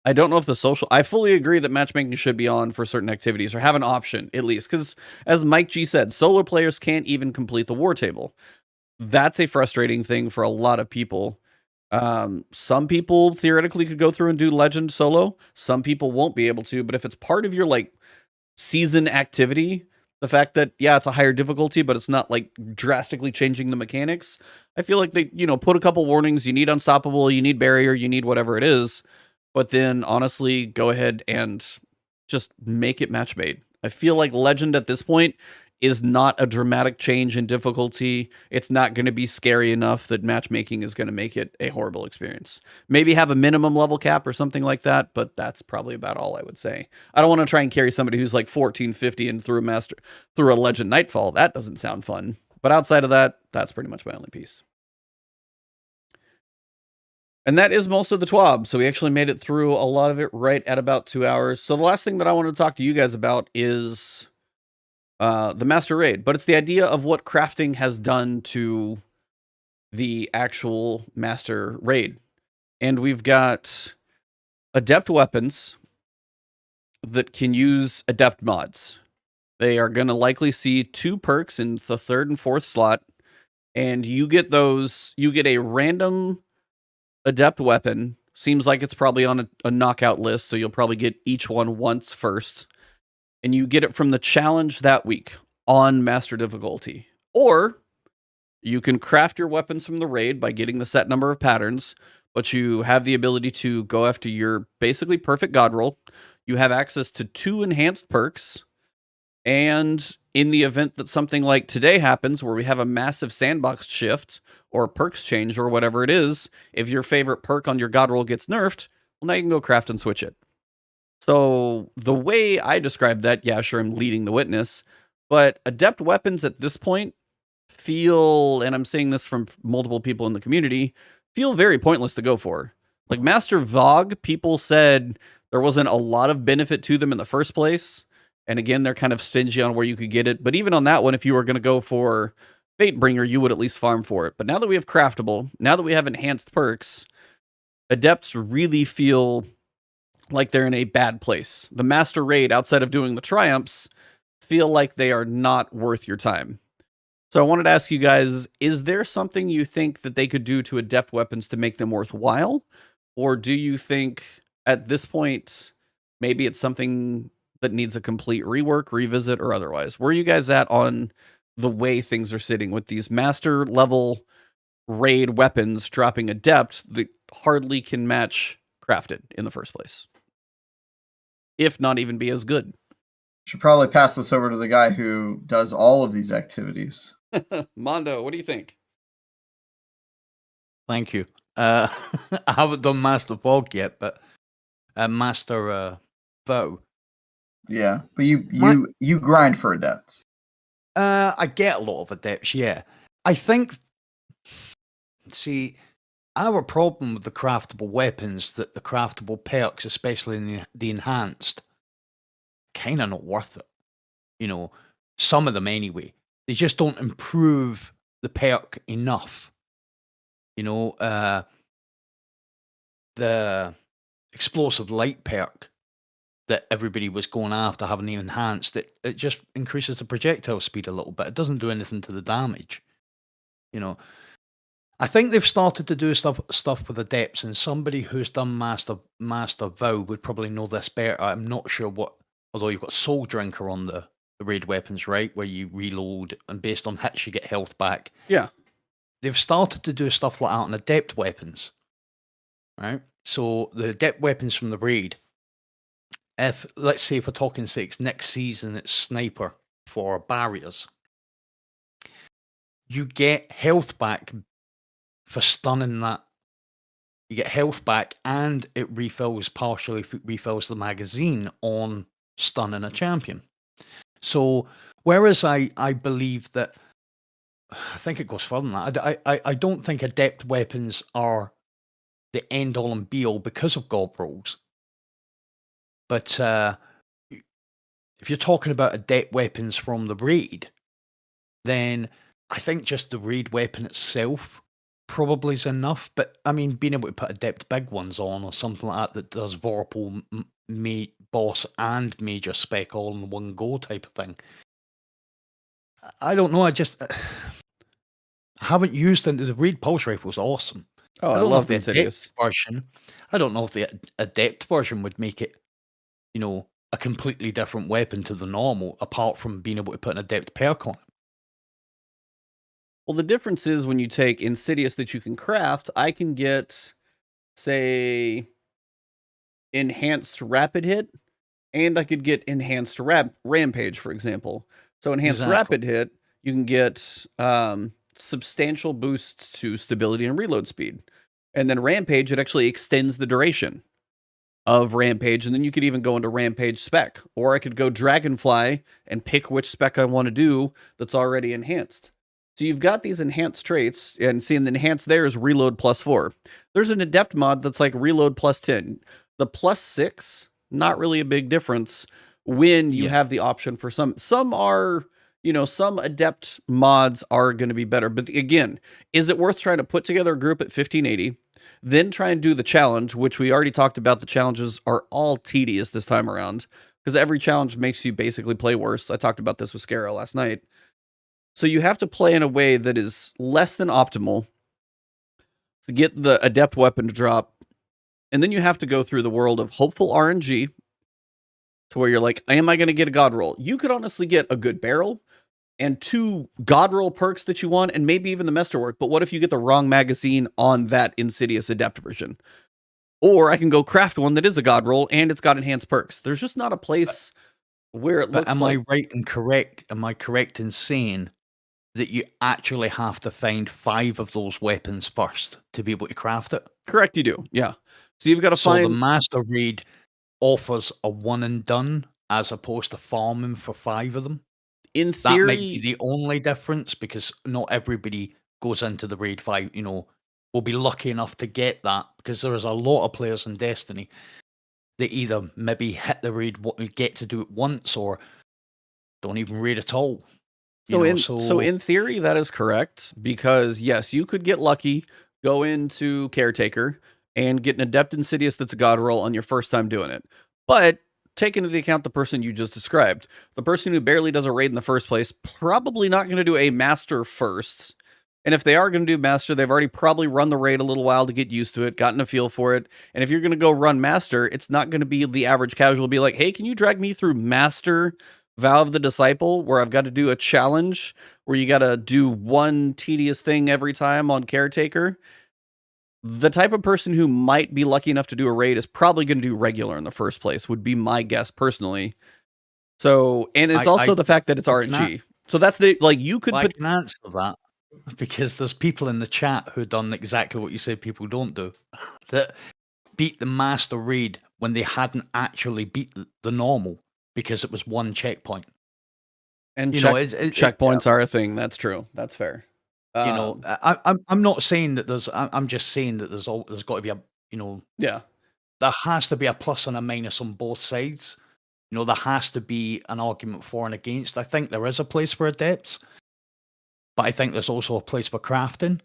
I don't know if I fully agree that matchmaking should be on for certain activities, or have an option, at least, because, as Mike G said, solo players can't even complete the war table. That's a frustrating thing for a lot of people. Some people theoretically could go through and do legend solo. Some people won't be able to, but if it's part of your, like, season activity, the fact that, yeah, it's a higher difficulty, but it's not, like, drastically changing the mechanics, I feel like they, put a couple warnings. You need unstoppable, you need barrier, you need whatever it is, but then honestly go ahead and just make it match made. I feel like legend at this point is not a dramatic change in difficulty. It's not going to be scary enough that matchmaking is going to make it a horrible experience. Maybe have a minimum level cap or something like that, but that's probably about all I would say. I don't want to try and carry somebody who's like 1450 and through a legend Nightfall. That doesn't sound fun. But outside of that, that's pretty much my only piece. And that is most of the TWAB. So we actually made it through a lot of it right at about 2 hours. So the last thing that I wanted to talk to you guys about is the Master Raid, but it's the idea of what crafting has done to the actual Master Raid. And we've got adept weapons that can use adept mods. They are going to likely see 2 perks in the 3rd and 4th slot, and you get those. You get a random adept weapon. Seems like it's probably on a knockout list, so you'll probably get each one once first. And you get it from the challenge that week on master difficulty. Or You can craft your weapons from the raid by getting the set number of patterns, but you have the ability to go after your basically perfect god roll. You have access to 2 enhanced perks, and in the event that something like today happens where we have a massive sandbox shift or perks change or whatever it is, if your favorite perk on your god roll gets nerfed, well, now you can go craft and switch it. So the way I describe that, yeah, sure, I'm leading the witness, but adept weapons at this point feel, and I'm saying this from multiple people in the community, feel very pointless to go for. Like Master Vogue, people said there wasn't a lot of benefit to them in the first place. And again, they're kind of stingy on where you could get it. But even on that one, if you were going to go for Fatebringer, you would at least farm for it. But now that we have craftable, now that we have enhanced perks, adepts really feel like they're in a bad place. The Master Raid, outside of doing the triumphs, feel like they are not worth your time. So I wanted to ask you guys, is there something you think that they could do to adept weapons to make them worthwhile? Or do you think at this point, maybe it's something that needs a complete rework, revisit, or otherwise? Where are you guys at on the way things are sitting with these master level raid weapons dropping adept that hardly can match crafted in the first place, if not even be as good? Should probably pass this over to the guy who does all of these activities. Mondo, what do you think? Thank you. I haven't done Master Vogue yet, but Master Vow. Yeah, but you grind for adepts. I get a lot of adepts, yeah. I think, see, our problem with the craftable weapons, that the craftable perks, especially in the enhanced, kind of not worth it. You know, some of them anyway. They just don't improve the perk enough. You know, the explosive light perk that everybody was going after having enhanced, it just increases the projectile speed a little bit. It doesn't do anything to the damage. You know, I think they've started to do stuff with adepts, and somebody who's done Master Vow would probably know this better. I'm not sure what, although you've got Soul Drinker on the raid weapons, right, where you reload and based on hits you get health back. Yeah. They've started to do stuff like that on adept weapons, right? So the adept weapons from the raid, if, let's say, if we're talking next season, it's Sniper for barriers, you get health back for stunning that. You get health back, and it partially refills the magazine on stunning a champion. So, whereas I believe that, I think it goes further than that. I don't think adept weapons are the end all and be all because of gob rolls. But if you're talking about adept weapons from the raid, then I think just the raid weapon itself probably is enough. But I mean, being able to put adept big ones on or something like that does Vorpal, boss, and major spec all in one go type of thing. I don't know. I just haven't used it. The raid pulse rifle is awesome. Oh, I love the Insidious version. I don't know if the adept version would make it, you know, a completely different weapon to the normal, apart from being able to put an adept perk on it. Well, the difference is when you take Insidious that you can craft, I can get, say, enhanced rapid hit, and I could get enhanced rampage, for example. So enhanced rapid hit, you can get substantial boosts to stability and reload speed. And then rampage, it actually extends the duration of rampage, and then you could even go into rampage spec. Or I could go dragonfly and pick which spec I want to do that's already enhanced. So you've got these enhanced traits, and seeing the enhanced there is reload +4. There's an adept mod that's like reload +10. The +6, not really a big difference when you have the option for some are, you know, some adept mods are going to be better. But again, is it worth trying to put together a group at 1580, then try and do the challenge, which we already talked about? The challenges are all tedious this time around because every challenge makes you basically play worse. I talked about this with Scarrow last night. So you have to play in a way that is less than optimal to get the adept weapon to drop. And then you have to go through the world of hopeful RNG to where you're like, am I going to get a god roll? You could honestly get a good barrel, and 2 god roll perks that you want, and maybe even the Masterwork. But what if you get the wrong magazine on that Insidious Adept version? Or I can go craft one that is a god roll and it's got enhanced perks. There's just not a place where it looks am like... I right and correct? Am I correct in saying that you actually have to find 5 of those weapons first to be able to craft it? Correct, you do. Yeah. So you've got to So find... the Master Raid offers a one and done as opposed to farming for 5 of them. In That theory, might be the only difference, because not everybody goes into the Raid 5, will be lucky enough to get that, because there is a lot of players in Destiny that either maybe hit the raid, get to do it once, or don't even raid at all. So in theory, that is correct, because yes, you could get lucky, go into Caretaker, and get an Adept Insidious that's a god roll on your first time doing it. But take into account the person you just described, the person who barely does a raid in the first place, probably not going to do a Master first. And if they are going to do Master, they've already probably run the raid a little while to get used to it, gotten a feel for it. And if you're going to go run Master, it's not going to be the average casual be like, hey, can you drag me through Master Vow of the Disciple, where I've got to do a challenge where you got to do one tedious thing every time on Caretaker? The type of person who might be lucky enough to do a raid is probably going to do regular in the first place, would be my guess personally. So, and it's also the fact that it's RNG. So that's the, like, you could... I can answer that, because there's people in the chat who done exactly what you say people don't do, that beat the Master Raid when they hadn't actually beat the normal, because it was one checkpoint. And checkpoints are a thing. That's true. That's fair. I'm not saying that there's. I'm just saying that there's got to be a. Yeah. There has to be a plus and a minus on both sides. There has to be an argument for and against. I think there is a place for adepts, but I think there's also a place for crafting.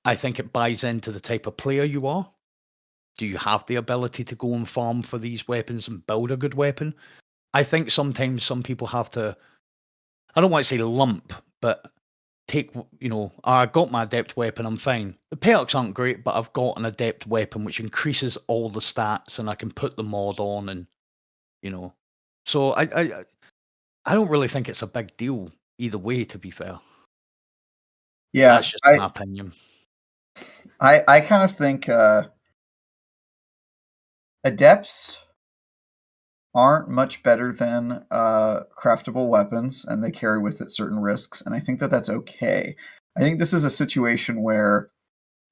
I think it buys into the type of player you are. Do you have the ability to go and farm for these weapons and build a good weapon? I think sometimes some people have to, I don't want to say lump, but take, I got my adept weapon, I'm fine. The perks aren't great, but I've got an adept weapon which increases all the stats, and I can put the mod on, and, So I don't really think it's a big deal either way, to be fair. Yeah. That's just my opinion. I kind of think adepts aren't much better than craftable weapons, and they carry with it certain risks, and I think that that's okay. I think this is a situation where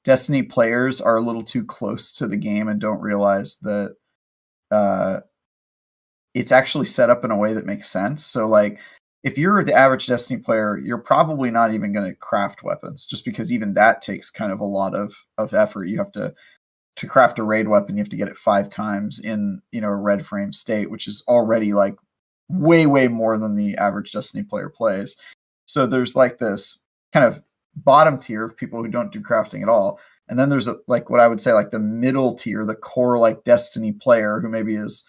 Destiny players are a little too close to the game and don't realize that it's actually set up in a way that makes sense. So, like, if you're the average Destiny player, you're probably not even going to craft weapons, just because even that takes kind of a lot of effort. You have to craft a raid weapon, you have to get it 5 times in, a red frame state, which is already like way more than the average Destiny player plays. So there's like this kind of bottom tier of people who don't do crafting at all. And then there's like what I would say like the middle tier, the core like Destiny player who maybe is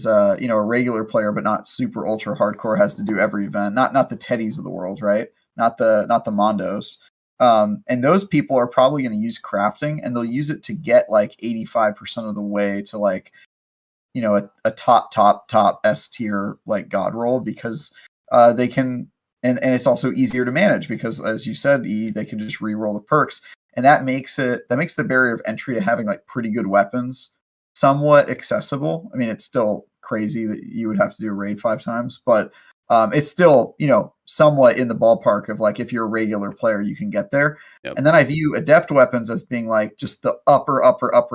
a regular player, but not super ultra hardcore, has to do every event, not the Teddies of the world, right? Not the Mondos. And those people are probably going to use crafting, and they'll use it to get like 85% of the way to like, a top S tier like god roll, because they can, and it's also easier to manage because, as you said, they can just re-roll the perks, and that makes the barrier of entry to having like pretty good weapons somewhat accessible. I mean, it's still crazy that you would have to do a raid 5 times, but it's still, somewhat in the ballpark of like, if you're a regular player, you can get there. Yep. And then I view adept weapons as being like just the upper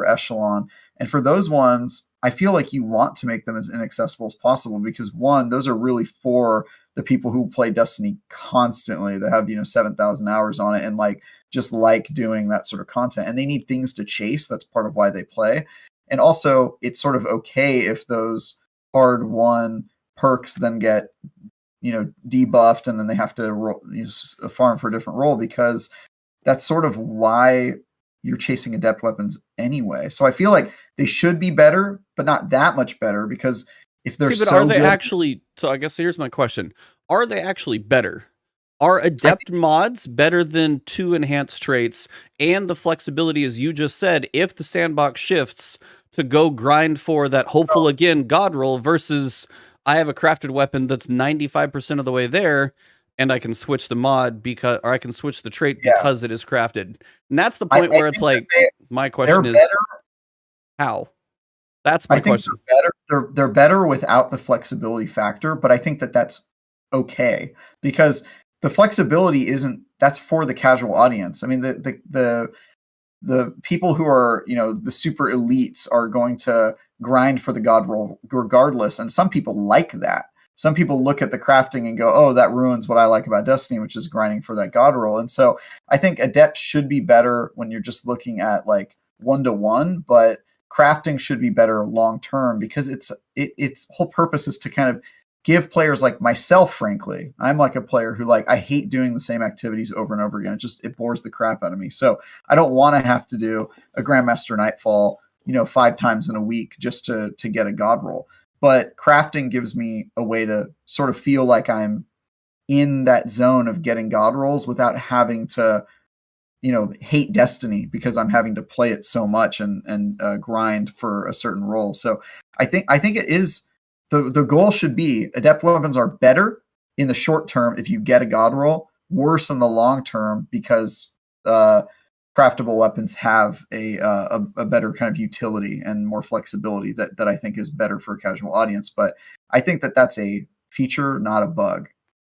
echelon. And for those ones, I feel like you want to make them as inaccessible as possible, because one, those are really for the people who play Destiny constantly, that have, 7,000 hours on it and like just like doing that sort of content, and they need things to chase. That's part of why they play. And also, it's sort of okay if those hard won perks then get debuffed, and then they have to roll, farm for a different role, because that's sort of why you're chasing adept weapons anyway. So I feel like they should be better, but not that much better, because if they're are they actually? So I guess here's my question: are they actually better? Are adept mods better than 2 enhanced traits and the flexibility, as you just said, if the sandbox shifts to go grind for that hopeful again god roll versus I have a crafted weapon that's 95% of the way there, and I can switch the mod or I can switch the trait Yeah. because it is crafted. And that's the point where it's like, my question is, better. how? That's my question. They're better without the flexibility factor, but I think that that's okay because the flexibility that's for the casual audience. I mean, the people who are, the super elites are going to grind for the god roll regardless, and some people like that. Some people look at the crafting and go, oh, that ruins what I like about Destiny, which is grinding for that god roll. And so I think Adept should be better when you're just looking at like 1-to-1, but crafting should be better long term because its whole purpose is to kind of give players like myself, frankly, I'm like a player who I hate doing the same activities over and over again. It bores the crap out of me. So I don't want to have to do a Grandmaster Nightfall, 5 times in a week just to get a god roll. But crafting gives me a way to sort of feel like I'm in that zone of getting god rolls without having to, hate Destiny because I'm having to play it so much and grind for a certain role. So I think it is the goal should be adept weapons are better in the short term if you get a god roll, worse in the long term because craftable weapons have a better kind of utility and more flexibility that I think is better for a casual audience. But I think that that's a feature, not a bug.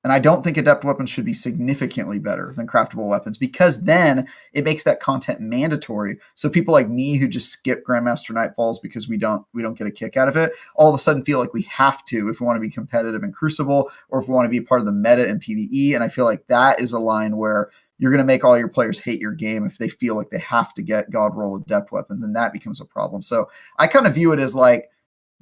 And I don't think adept weapons should be significantly better than craftable weapons because then it makes that content mandatory. So people like me who just skip Grandmaster Nightfalls because we don't get a kick out of it, all of a sudden feel like we have to if we want to be competitive in Crucible or if we want to be part of the meta in PvE. And I feel like that is a line where you're going to make all your players hate your game if they feel like they have to get god roll adept weapons, and that becomes a problem. So I kind of view it as like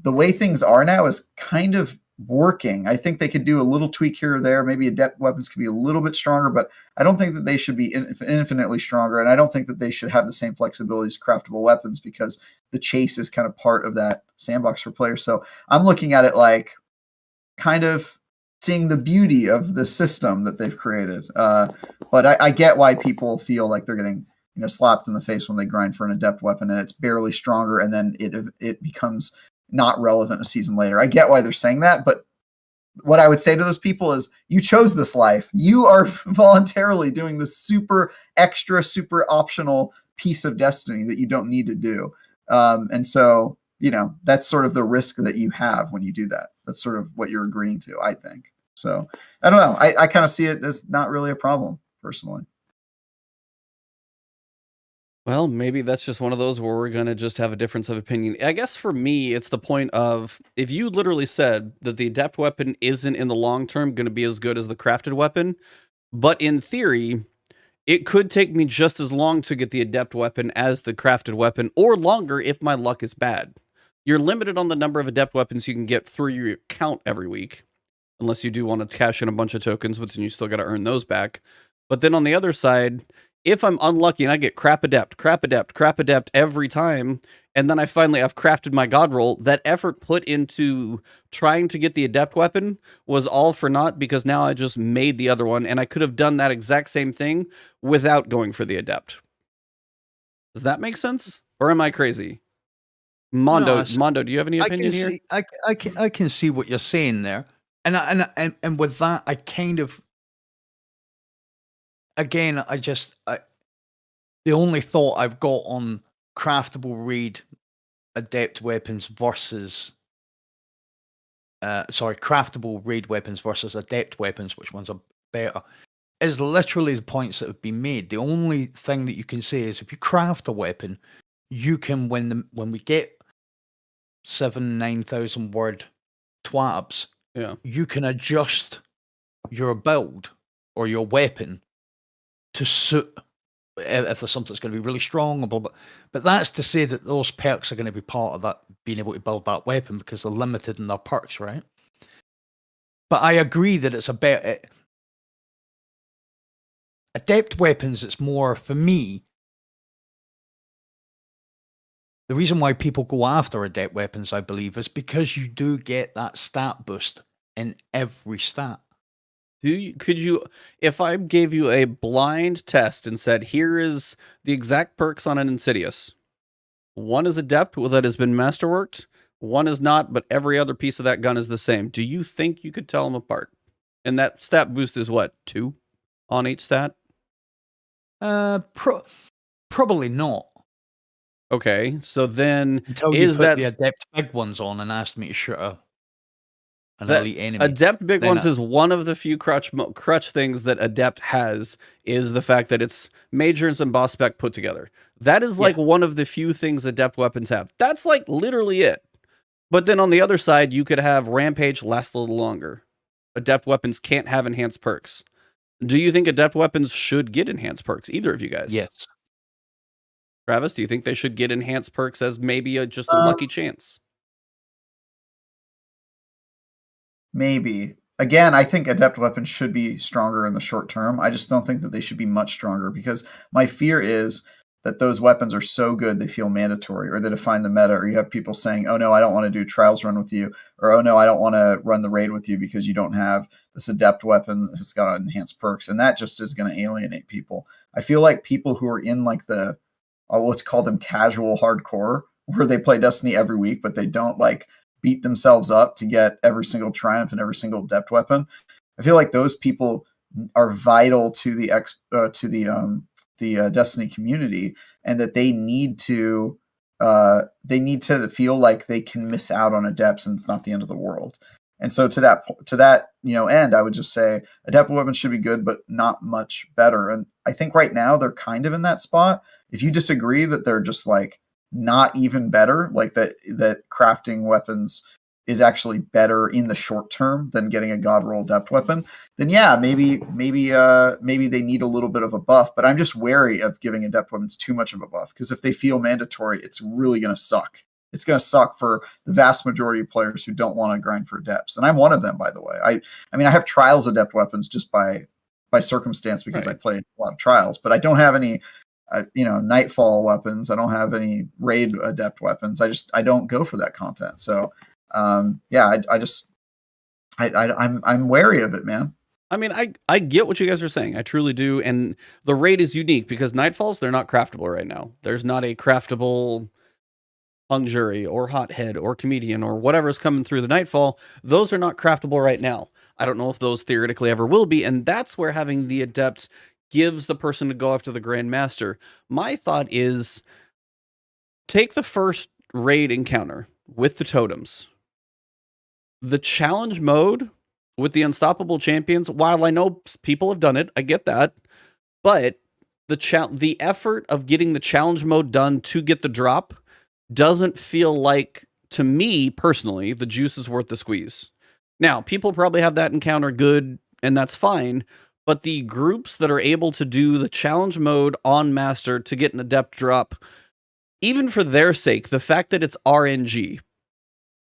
the way things are now is kind of working. I think they could do a little tweak here or there. Maybe adept weapons could be a little bit stronger, but I don't think that they should be infinitely stronger. And I don't think that they should have the same flexibility as craftable weapons because the chase is kind of part of that sandbox for players. So I'm looking at it like kind of seeing the beauty of the system that they've created. But I get why people feel like they're getting slapped in the face when they grind for an adept weapon and it's barely stronger and then it becomes not relevant a season later. I get why they're saying that, but what I would say to those people is you chose this life. You are voluntarily doing this super extra, super optional piece of Destiny that you don't need to do. And so, that's sort of the risk that you have when you do that. That's sort of what you're agreeing to, I think. So I don't know. I kind of see it as not really a problem personally. Well, maybe that's just one of those where we're going to just have a difference of opinion. I guess for me, it's the point of if you literally said that the adept weapon isn't in the long term going to be as good as the crafted weapon, but in theory, it could take me just as long to get the adept weapon as the crafted weapon, or longer if my luck is bad. You're limited on the number of adept weapons you can get through your account every week, unless you do want to cash in a bunch of tokens, but then you still got to earn those back. But then on the other side, if I'm unlucky and I get crap adept every time, and then I've crafted my god roll, that effort put into trying to get the adept weapon was all for naught because now I just made the other one and I could have done that exact same thing without going for the adept. Does that make sense? Or am I crazy? Mondo, do you have any opinion here? I can see what you're saying there. And with that, I kind of, again, the only thought I've got on craftable raid adept weapons versus, craftable raid weapons versus adept weapons, which ones are better, is literally the points that have been made. The only thing that you can say is if you craft a weapon, you can, when we get 9,000 word TWABs, you can adjust your build or your weapon to suit if there's something that's going to be really strong or blah, blah. But that's to say that those perks are going to be part of that, being able to build that weapon because they're limited in their perks, right? But I agree that it's a better adept weapons. It's more, for me, the reason why people go after adept weapons, I believe, is because you do get that stat boost in every stat. Could you, if I gave you a blind test and said, here is the exact perks on an Insidious. One is adept that has been masterworked. One is not, but every other piece of that gun is the same. Do you think you could tell them apart? And that stat boost is what, 2 on each stat? Probably not. Okay, so then Until you put the adept big ones on and asked me to shoot an elite enemy. Adept big ones is one of the few crutch things that Adept has, is the fact that it's majors and boss spec put together. That is like one of the few things Adept weapons have. That's like literally it. But then on the other side, you could have Rampage last a little longer. Adept weapons can't have enhanced perks. Do you think Adept weapons should get enhanced perks? Either of you guys? Yes. Travis, do you think they should get enhanced perks as maybe just a lucky chance? Maybe. Again, I think adept weapons should be stronger in the short term. I just don't think that they should be much stronger, because my fear is that those weapons are so good they feel mandatory, or they define the meta, or you have people saying, oh no, I don't want to do trials run with you, or oh no, I don't want to run the raid with you because you don't have this adept weapon that's got enhanced perks, and that just is going to alienate people. I feel like people who are in like the, let's call them casual hardcore, where they play Destiny every week, but they don't like beat themselves up to get every single triumph and every single adept weapon. I feel like those people are vital to the Destiny community, and that they need to feel like they can miss out on adepts and it's not the end of the world. And so to that end, I would just say adept weapons should be good, but not much better. And I think right now they're kind of in that spot. If you disagree that they're just like not even better, like that crafting weapons is actually better in the short term than getting a god roll adept weapon, then yeah, maybe they need a little bit of a buff. But I'm just wary of giving adept weapons too much of a buff, because if they feel mandatory, it's really going to suck. It's going to suck for the vast majority of players who don't want to grind for adepts, and I'm one of them, by the way. I mean, I have trials adept weapons just by circumstance, because I play a lot of trials, but I don't have any Nightfall weapons. I don't have any raid adept weapons. I don't go for that content. So I'm wary of it, man. I mean, I get what you guys are saying. I truly do. And the raid is unique because Nightfalls, they're not craftable right now. There's not a craftable Hung Jury or Hothead or Comedian or whatever's coming through the Nightfall. Those are not craftable right now. I don't know if those theoretically ever will be. And that's where having the adept gives the person to go after the Grandmaster. My thought is, take the first raid encounter with the totems. The challenge mode with the unstoppable champions, while I know people have done it, I get that, but the effort of getting the challenge mode done to get the drop doesn't feel like, to me personally, the juice is worth the squeeze. Now, people probably have that encounter good, and that's fine, but the groups that are able to do the challenge mode on Master to get an adept drop, even for their sake, the fact that it's RNG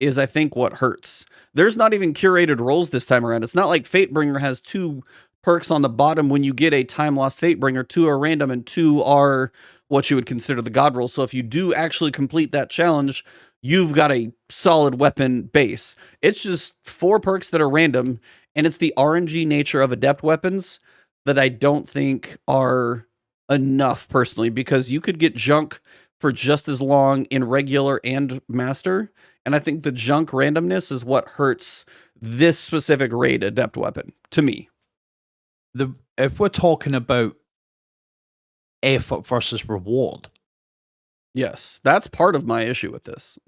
is, I think, what hurts. There's not even curated roles this time around. It's not like Fatebringer has 2 perks on the bottom when you get a time lost Fatebringer. 2 are random and 2 are what you would consider the god roll. So if you do actually complete that challenge, you've got a solid weapon base. It's just 4 perks that are random, and it's the RNG nature of adept weapons that I don't think are enough personally, because you could get junk for just as long in regular and master. And I think the junk randomness is what hurts this specific raid adept weapon, to me. If we're talking about effort versus reward. Yes, that's part of my issue with this.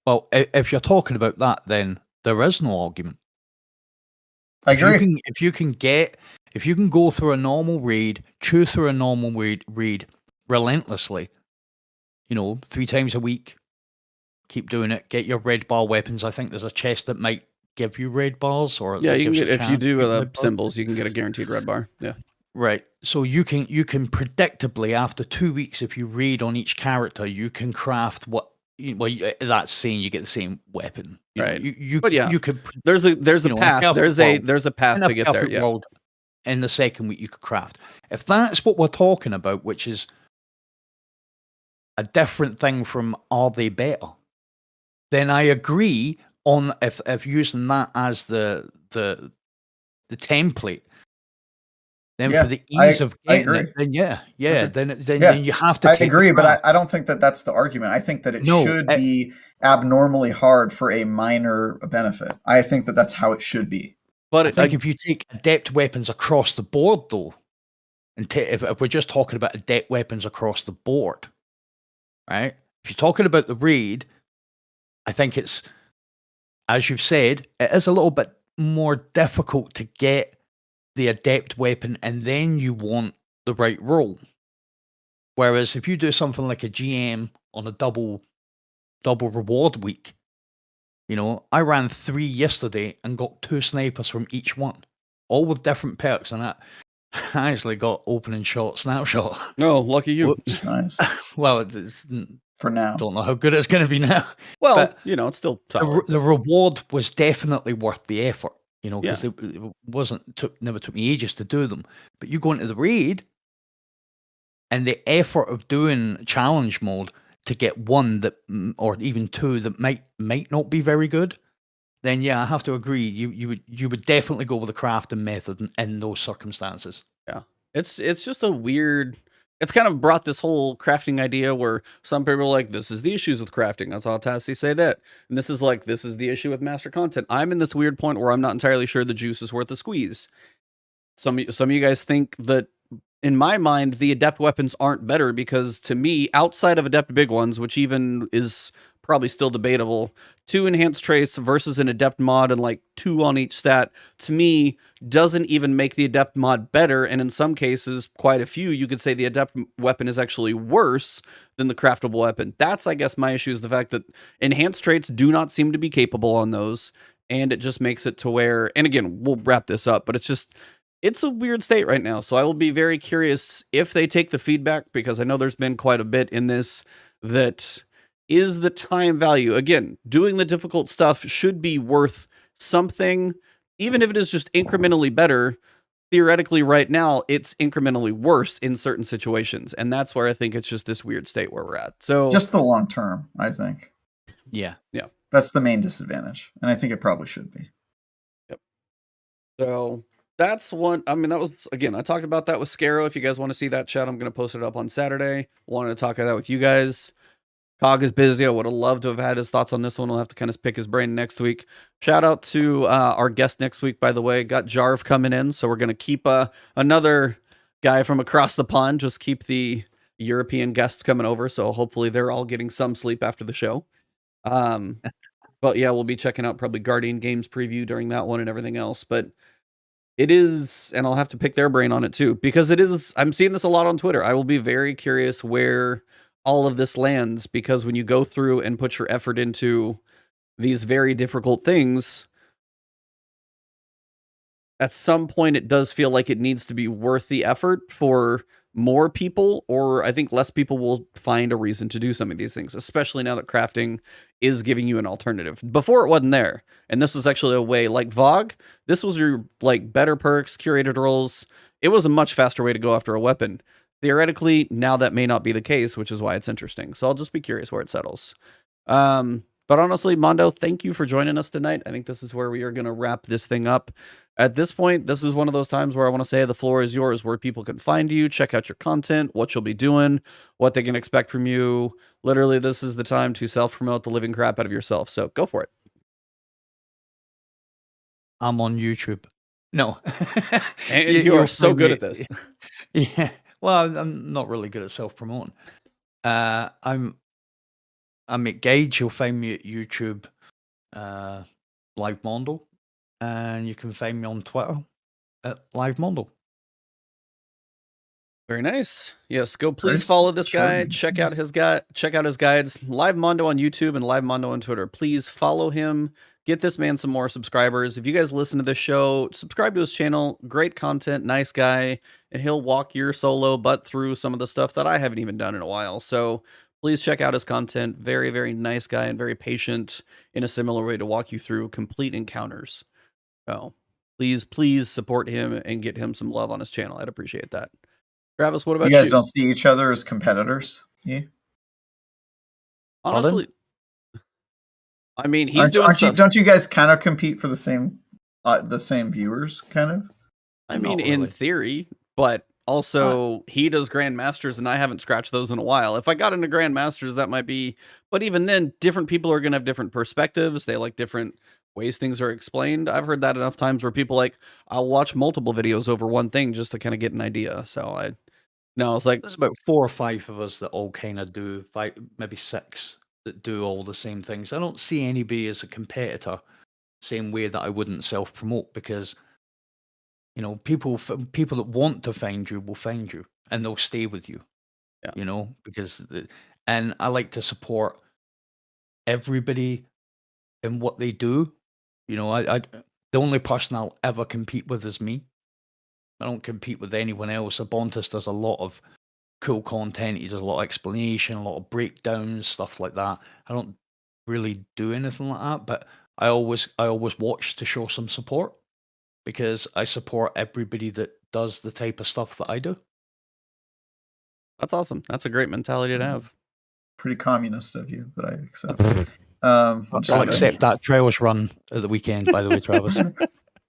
Well, if you're talking about that, then there is no argument. I agree. If you can go through a normal raid, chew through a normal raid relentlessly, 3 times a week, keep doing it, get your red bar weapons. I think there's a chest that might give you red bars, or yeah, you can get, if you do the symbols, you can get a guaranteed red bar. Yeah. Right. So you can predictably, after 2 weeks, if you raid on each character, you can craft that's saying you get the same weapon. Right. You could. There's a path. There's a path to get there. Yeah. In the second week, you could craft. If that's what we're talking about, which is a different thing from are they better, then I agree on if using that as the template. Then for the ease of getting it, then you have to. I agree, but I don't think that that's the argument. I think that it should be abnormally hard for a minor benefit. I think that that's how it should be. But I think if you take adept weapons across the board, though, and if we're just talking about adept weapons across the board, right? If you're talking about the raid, I think it's, as you've said, it is a little bit more difficult to get the adept weapon, and then you want the right roll. Whereas if you do something like a GM on a double reward week, you know, I ran 3 yesterday and got 2 snipers from each one, all with different perks, and I actually got opening shot snapshot. no, lucky you. Whoops, nice. Well, For now. don't know how good it's going to be now. Well, But you know, it's still solid. the reward was definitely worth the effort, you know, because Yeah. it never took me ages to do them. But you go into the raid, and the effort of doing challenge mode to get 1 that, or even 2 that might not be very good, then yeah, I have to agree. You would definitely go with the crafting method in those circumstances. Yeah. It's just a weird, it's kind of brought this whole crafting idea where some people are like, this is the issues with crafting. That's all Tassie say that. And this is like, this is the issue with master content. I'm in this weird point where I'm not entirely sure the juice is worth the squeeze. Some of you guys think that, in my mind, the adept weapons aren't better because, to me, outside of adept big ones, which even is probably still debatable, 2 enhanced traits versus an adept mod and like 2 on each stat, to me, doesn't even make the adept mod better. And in some cases, quite a few, you could say the adept weapon is actually worse than the craftable weapon. That's, I guess, my issue, is the fact that enhanced traits do not seem to be capable on those. And it just makes it to where, and again, we'll wrap this up, but it's a weird state right now. So I will be very curious if they take the feedback, because I know there's been quite a bit in this that is the time value. Again, doing the difficult stuff should be worth something, even if it is just incrementally better. Theoretically, right now, it's incrementally worse in certain situations. And that's where I think it's just this weird state where we're at. So Just the long term, I think. Yeah. That's the main disadvantage. And I think it probably should be. So that's one. I mean, that was, again, I talked about that with Scaro. If you guys want to see that chat, I'm going to post it up on Saturday. Wanted to talk about that with you guys. Cog is busy. I would have loved to have had his thoughts on this one. We'll have to kind of pick his brain next week. Shout out to our guest next week, by the way. Got Jarv coming in, so we're going to keep another guy from across the pond. Just keep the European guests coming over, so hopefully they're all getting some sleep after the show. But yeah, we'll be checking out probably Guardian Games preview during that one and everything else. But it is, and I'll have to pick their brain on it too, because it is, I'm seeing this a lot on Twitter. I will be very curious where all of this lands, because when you go through and put your effort into these very difficult things, at some point it does feel like it needs to be worth the effort for more people, or I think less people will find a reason to do some of these things, especially now that crafting is giving you an alternative. Before it wasn't there, and this was actually a way, like VOG, this was your like better perks, curated rolls. It was a much faster way to go after a weapon. Theoretically, now that may not be the case, which is why it's interesting. So I'll just be curious where it settles. But honestly, Mondo, thank you for joining us tonight. I think this is where we are going to wrap this thing up. At this point, this is one of those times where I want to say the floor is yours, where people can find you, check out your content, what you'll be doing, what they can expect from you. Literally, this is the time to self-promote the living crap out of yourself. So go for it. I'm on YouTube. No. And you are so good at this. Yeah. Well, I'm not really good at self-promoting. I'm at Gage. You'll find me at YouTube, LiveMondo. And you can find me on Twitter at LiveMondo. Very nice. Yes, go please follow this guy. Check out his guides. LiveMondo on YouTube and LiveMondo on Twitter. Please follow him. Get this man some more subscribers. If you guys listen to this show, subscribe to his channel. Great content, nice guy, and he'll walk your solo butt through some of the stuff that I haven't even done in a while. So please check out his content. Very, very nice guy and very patient in a similar way to walk you through complete encounters. So please support him and get him some love on his channel. I'd appreciate that. Travis, what about you? You guys don't see each other as competitors? Yeah. Honestly, I mean, he's doing stuff. Don't you guys kind of compete for the same viewers, kind of? I mean, in theory, but also he does Grandmasters, and I haven't scratched those in a while. If I got into Grandmasters, that might be. But even then, different people are going to have different perspectives. They like different ways things are explained. I've heard that enough times where people like, I'll watch multiple videos over one thing just to kind of get an idea. So it's like, There's about 4 or 5 of us that all kind of do, 5, maybe 6 that do all the same things. I don't see anybody as a competitor, same way that I wouldn't self-promote, because people that want to find you will find you, and they'll stay with you. Yeah. And I like to support everybody in what they do. The only person I'll ever compete with is me. I don't compete with anyone else. Ebontis does a lot of cool content. He does a lot of explanation, a lot of breakdowns, stuff like that. I don't really do anything like that, but I always watch to show some support, because I support everybody that does the type of stuff that I do. That's awesome. That's a great mentality to have. Pretty communist of you, but I accept. I'll accept that Trials run at the weekend, by the way, Travis.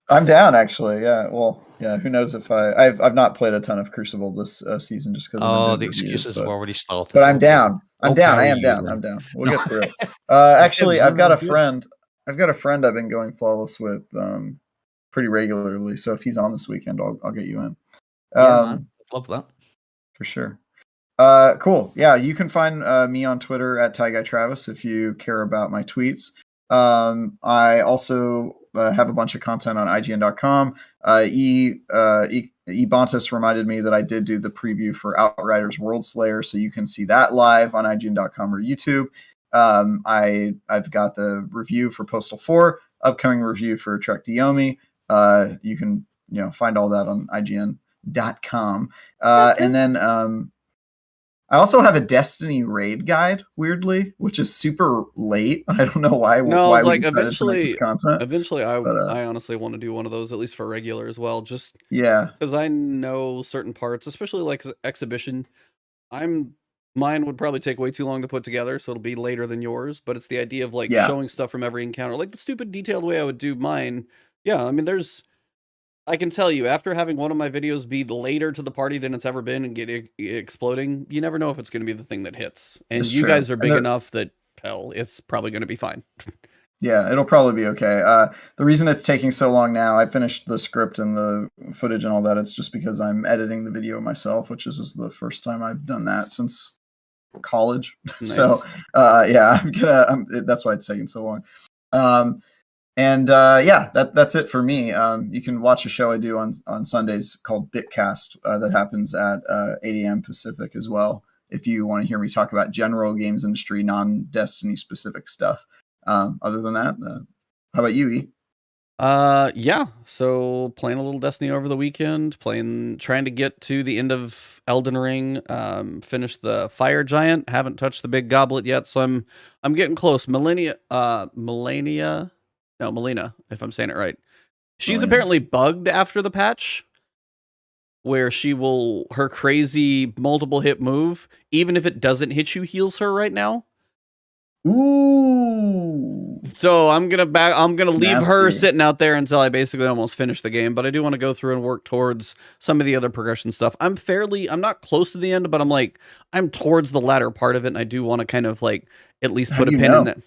I'm down, actually. Yeah. Well, yeah. Who knows if I've not played a ton of Crucible this season just because. The excuses have already started. But I'm down. I'm down. I am down. I'm down. We'll get through it. Actually, I've got a friend. I've I've been going flawless with pretty regularly. So if he's on this weekend, I'll get you in. Man. Love that. For sure. Cool. Yeah, you can find me on Twitter at TyGuyTravis if you care about my tweets. I also have a bunch of content on IGN.com. Ebontis reminded me that I did do the preview for Outriders World Slayer, so you can see that live on IGN.com or YouTube. I've got the review for Postal 4, upcoming review for Trek to Yomi. You can find all that on IGN.com. And then I also have a Destiny raid guide, weirdly, which is super late. I don't know why. No, why it's we like decided to make this content. Eventually, I honestly want to do one of those, at least for regular as well. Just yeah, because I know certain parts, especially like exhibition. Mine would probably take way too long to put together, so it'll be later than yours. But it's the idea of like showing stuff from every encounter, like the stupid detailed way I would do mine. Yeah, I mean, I can tell you, after having one of my videos be later to the party than it's ever been and get exploding, you never know if it's going to be the thing that hits. And it's you true. guys are big enough that, hell, it's probably going to be fine. Yeah, it'll probably be okay. The reason it's taking so long now, I finished the script and the footage and all that. It's just because I'm editing the video myself, which is the first time I've done that since college. Nice. So, yeah, that's why it's taking so long. That's it for me. You can watch a show I do on Sundays called Bitcast that happens at 8 a.m. Pacific as well. If you want to hear me talk about general games industry, non-Destiny specific stuff. Other than that, how about you, E? Yeah. So playing a little Destiny over the weekend, trying to get to the end of Elden Ring, finished the Fire Giant, haven't touched the big goblet yet, so I'm getting close. Melina, if I'm saying it right. She's apparently bugged after the patch, where her crazy multiple hit move, even if it doesn't hit you, heals her right now. Ooh. So I'm gonna leave her sitting out there until I basically almost finish the game. But I do want to go through and work towards some of the other progression stuff. I'm not close to the end, but I'm towards the latter part of it, and I do want to kind of like at least put a pin in it.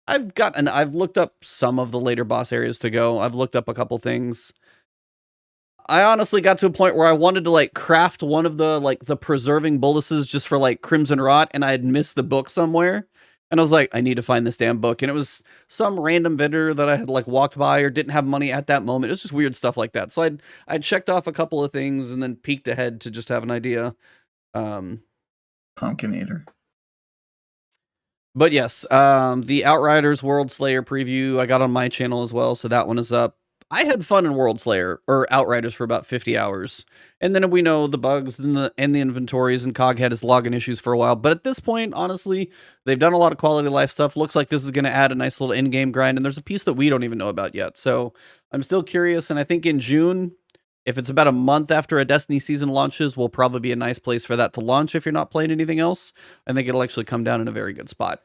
I've looked up some of the later boss areas to go. I've looked up a couple things. I honestly got to a point where I wanted to like craft one of the preserving boluses just for like Crimson Rot, and I had missed the book somewhere. And I was like, I need to find this damn book. And it was some random vendor that I had like walked by or didn't have money at that moment. It was just weird stuff like that. So I'd checked off a couple of things and then peeked ahead to just have an idea. Pumpkin Eater. But yes, the Outriders World Slayer preview I got on my channel as well, so that one is up. I had fun in World Slayer, or Outriders, for about 50 hours. And then we know the bugs and the inventories, and Coghead is logging issues for a while. But at this point, honestly, they've done a lot of quality of life stuff. Looks like this is going to add a nice little in-game grind, and there's a piece that we don't even know about yet. So I'm still curious, and I think in June, if it's about a month after a Destiny season launches, will probably be a nice place for that to launch if you're not playing anything else. I think it'll actually come down in a very good spot.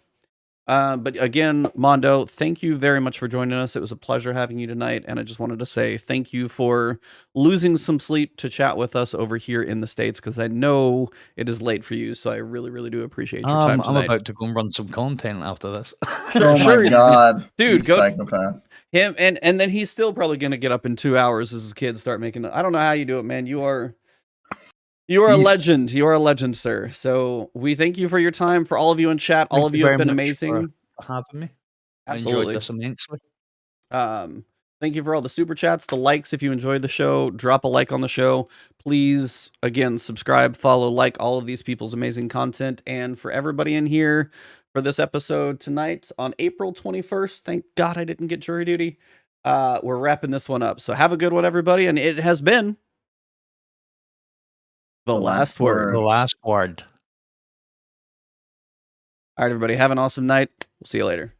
But again, Mondo, thank you very much for joining us. It was a pleasure having you tonight, and I just wanted to say thank you for losing some sleep to chat with us over here in the States, because I know it is late for you, so I really, really do appreciate your time tonight. I'm about to go and run some content after this. Oh my god, dude, go psychopath. him, and then he's still probably gonna get up in 2 hours as his kids start making. I don't know how you do it, man. You are a legend. You are a legend, sir. So we thank you for your time. For all of you in chat, all of you have been amazing. For having me. Absolutely. I enjoyed this immensely. Thank you for all the super chats, the likes. If you enjoyed the show, drop a like on the show. Please, again, subscribe, follow, like all of these people's amazing content. And for everybody in here for this episode tonight on April 21st, thank God I didn't get jury duty. We're wrapping this one up. So have a good one, everybody. And it has been the last word. The last word. All right, everybody. Have an awesome night. We'll see you later.